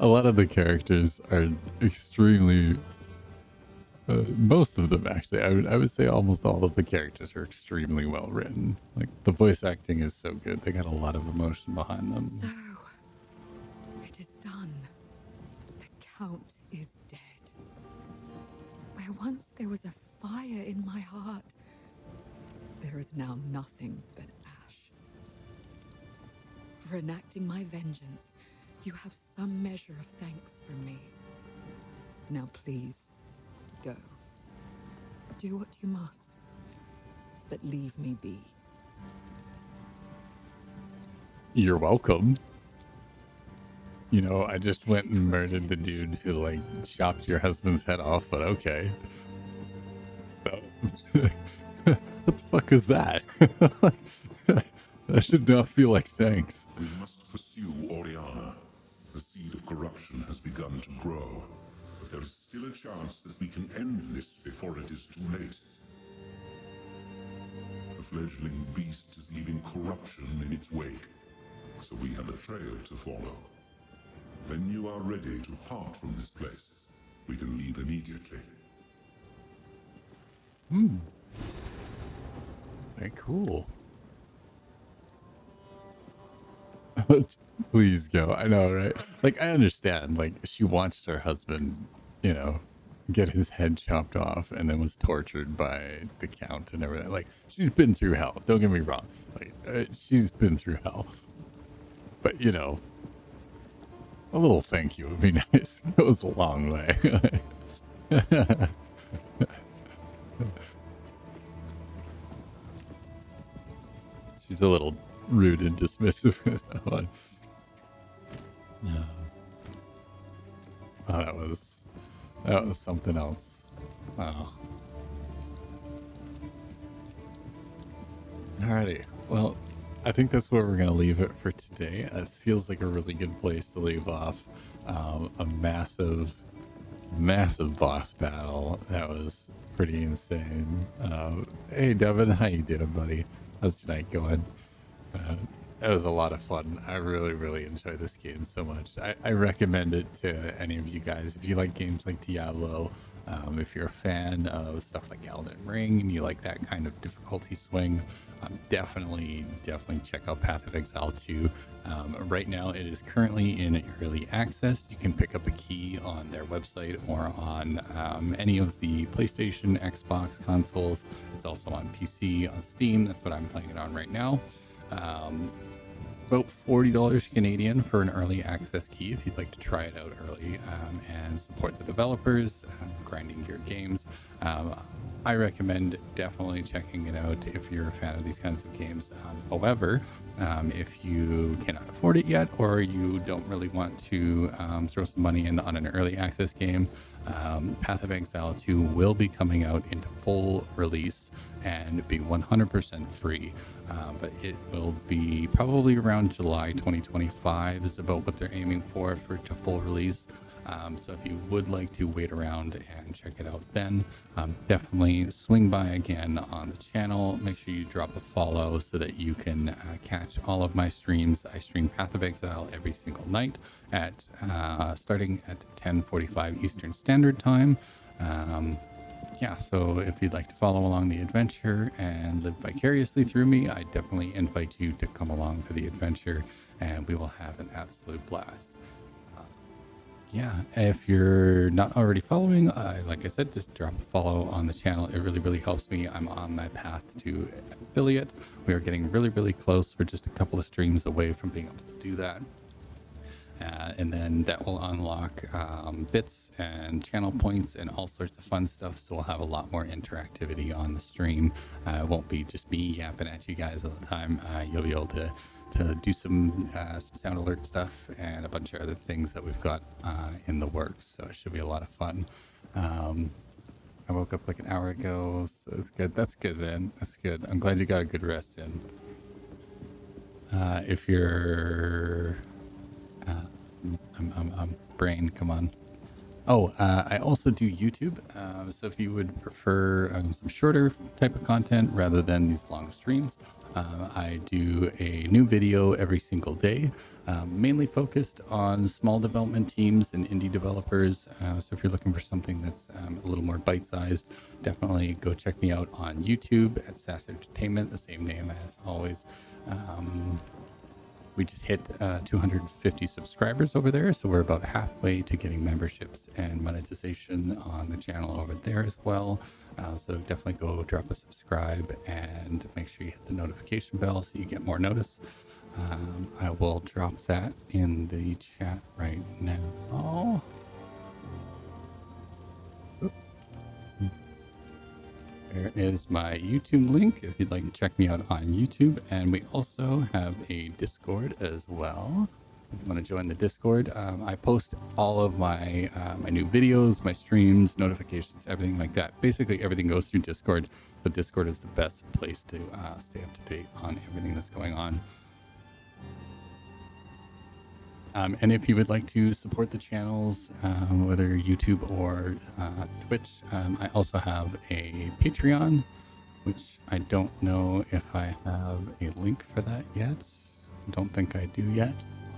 A lot of the characters are extremely... most of them, actually. I would say almost all of the characters are extremely well written. Like, the voice acting is so good. They got a lot of emotion behind them. So, it is done. The Count is dead. Where once there was a fire in my heart, there is now nothing but ash. For enacting my vengeance, you have some measure of thanks from me. Now please, go. Do what you must, but leave me be. You're welcome. You know, I just went and murdered the dude who, like, chopped your husband's head off, but okay. What the fuck is that? That did not feel like thanks. We must pursue Oriana. The seed of corruption has begun to grow, but there is still a chance that we can end this before it is too late. The fledgling beast is leaving corruption in its wake, so we have a trail to follow. When you are ready to part from this place, we can leave immediately. Very cool. Please go. I know, right? Like, I understand. Like, she watched her husband, you know, get his head chopped off and then was tortured by the Count and everything. Like, she's been through hell. Don't get me wrong. Like, she's been through hell. But, you know, a little thank you would be nice. It goes a long way. She's a little rude and dismissive with that one. Oh, that was something else. Oh. Alrighty. Well, I think that's where we're going to leave it for today. This feels like a really good place to leave off. A massive boss battle. That was pretty insane. Hey, Devin, how you doing, buddy? How's your night going? That was a lot of fun. I really enjoy this game so much. I recommend it to any of you guys. If you like games like Diablo, if you're a fan of stuff like Elden Ring and you like that kind of difficulty swing, definitely check out Path of Exile 2. Right now it is currently in early access. You can pick up a key on their website or on any of the PlayStation, Xbox consoles. It's also on PC, on Steam. That's what I'm playing it on right now. About $40 Canadian for an early access key if you'd like to try it out early and support the developers, grinding your games. I recommend definitely checking it out if you're a fan of these kinds of games. However, if you cannot afford it yet, or you don't really want to throw some money in on an early access game, Path of Exile 2 will be coming out into full release and be 100% free. But it will be probably around July 2025 is about what they're aiming for to full release. So if you would like to wait around and check it out then, definitely swing by again on the channel. Make sure you drop a follow so that you can catch all of my streams. I stream Path of Exile every single night at starting at 10:45 Eastern Standard Time. Yeah, so if you'd like to follow along the adventure and live vicariously through me, I definitely invite you to come along for the adventure and we will have an absolute blast. Yeah, if you're not already following, like I said, just drop a follow on the channel. It really helps me. I'm on my path to affiliate. We are getting really close. We're just a couple of streams away from being able to do that. And then that will unlock bits and channel points and all sorts of fun stuff. So we'll have a lot more interactivity on the stream. It won't be just me yapping at you guys all the time. You'll be able to do some sound alert stuff and a bunch of other things that we've got in the works. So it should be a lot of fun. I woke up like an hour ago, so it's good. That's good, man. That's good. I'm glad you got a good rest in. If you're... brain, come on. Oh, I also do YouTube. So if you would prefer some shorter type of content rather than these long streams, I do a new video every single day, mainly focused on small development teams and indie developers. So if you're looking for something that's a little more bite-sized, definitely go check me out on YouTube at SASS Entertainment, the same name as always. We just hit 250 subscribers over there, so we're about halfway to getting memberships and monetization on the channel over there as well. So definitely go drop a subscribe and make sure you hit the notification bell so you get more notice. I will drop that in the chat right now. There is my YouTube link if you'd like to check me out on YouTube. And we also have a Discord as well. If you want to join the Discord, I post all of my my new videos, my streams, notifications, everything like that. Basically, everything goes through Discord. So Discord is the best place to stay up to date on everything that's going on. And if you would like to support the channels, whether YouTube or Twitch, I also have a Patreon, which I don't know if I have a link for that yet. I don't think I do yet.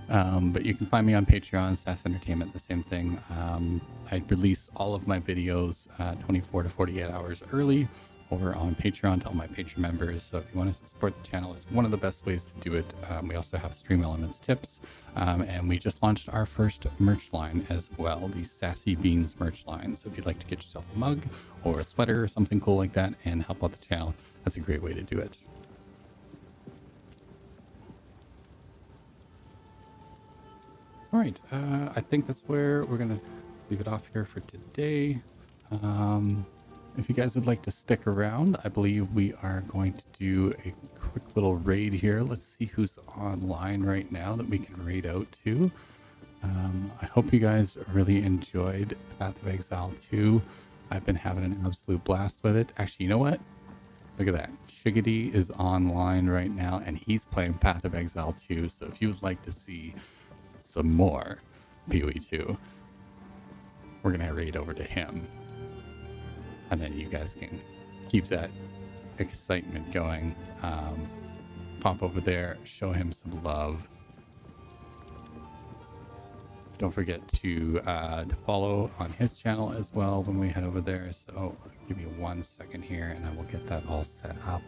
But you can find me on Patreon, SASS Entertainment, the same thing. I release all of my videos 24 to 48 hours early over on Patreon to all my Patreon members. So if you want to support the channel, it's one of the best ways to do it. We also have Stream Elements tips, and we just launched our first merch line as well, the Sassy Beans merch line. So if you'd like to get yourself a mug or a sweater or something cool like that and help out the channel, that's a great way to do it. All right, I think that's where we're gonna leave it off here for today. If you guys would like to stick around, I believe we are going to do a quick little raid here. Let's see who's online right now that we can raid out to. I hope you guys really enjoyed Path of Exile 2. I've been having an absolute blast with it. Actually, you know what? Look at that. Shiggity is online right now, and he's playing Path of Exile 2. So if you would like to see some more PoE 2, we're going to raid over to him. And then you guys can keep that excitement going. Pop over there, show him some love. Don't forget to follow on his channel as well when we head over there. So give me 1 second here and I will get that all set up.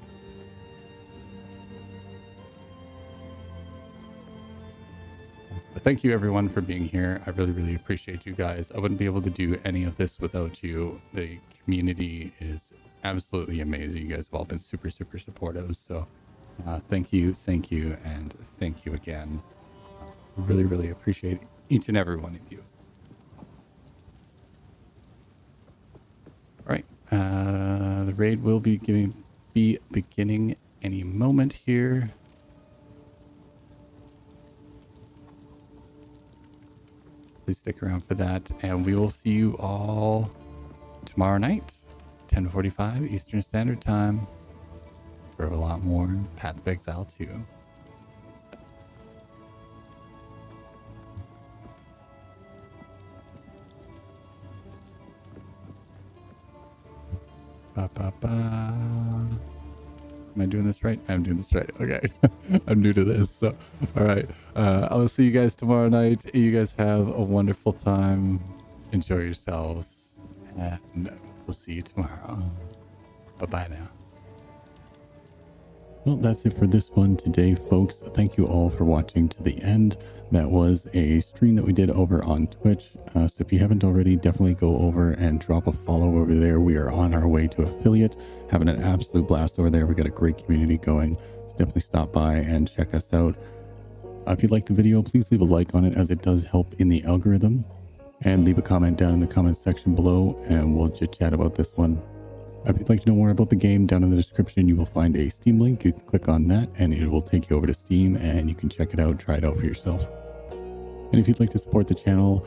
But thank you everyone for being here. I really, really appreciate you guys. I wouldn't be able to do any of this without you. The community is absolutely amazing. You guys have all been super, super supportive. So thank you, and thank you again. Really, really appreciate each and every one of you. All right, the raid will be beginning any moment here. Please stick around for that, and we will see you all tomorrow night, 10:45 Eastern Standard Time, for a lot more Path of Exile 2. Am I doing this right? I'm doing this right. Okay. I'm new to this. So, all right. I will see you guys tomorrow night. You guys have a wonderful time. Enjoy yourselves. And we'll see you tomorrow. Bye-bye now. Well, that's it for this one today, folks. Thank you all for watching to the end. That was a stream that we did over on Twitch. So if you haven't already, definitely go over and drop a follow over there. We are on our way to affiliate, having an absolute blast over there. We got a great community going. So definitely stop by and check us out. If you liked the video, please leave a like on it, as it does help in the algorithm. And leave a comment down in the comment section below, and we'll chit chat about this one. If you'd like to know more about the game, down in the description you will find a Steam link. You can click on that and it will take you over to Steam and you can check it out, try it out for yourself. And if you'd like to support the channel,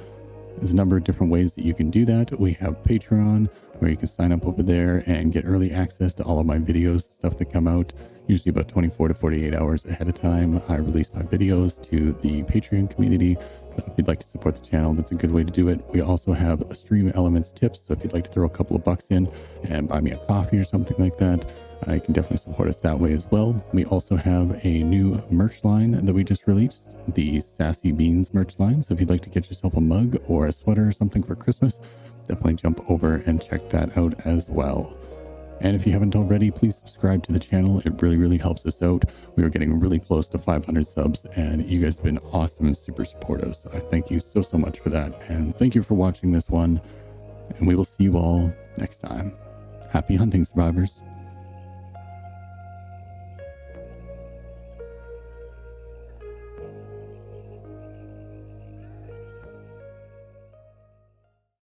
there's a number of different ways that you can do that. We have Patreon, where you can sign up over there and get early access to all of my videos, stuff that come out usually about 24 to 48 hours ahead of time. I release my videos to the Patreon community. So if you'd like to support the channel, that's a good way to do it. We also have a Stream Elements tips. So if you'd like to throw a couple of bucks in and buy me a coffee or something like that, you can definitely support us that way as well. We also have a new merch line that we just released, the Sassy Beans merch line. So if you'd like to get yourself a mug or a sweater or something for Christmas, definitely jump over and check that out as well. And if you haven't already, please subscribe to the channel. It really, really helps us out. We are getting really close to 500 subs, and you guys have been awesome and super supportive. So I thank you so, so much for that. And thank you for watching this one. And we will see you all next time. Happy hunting, survivors.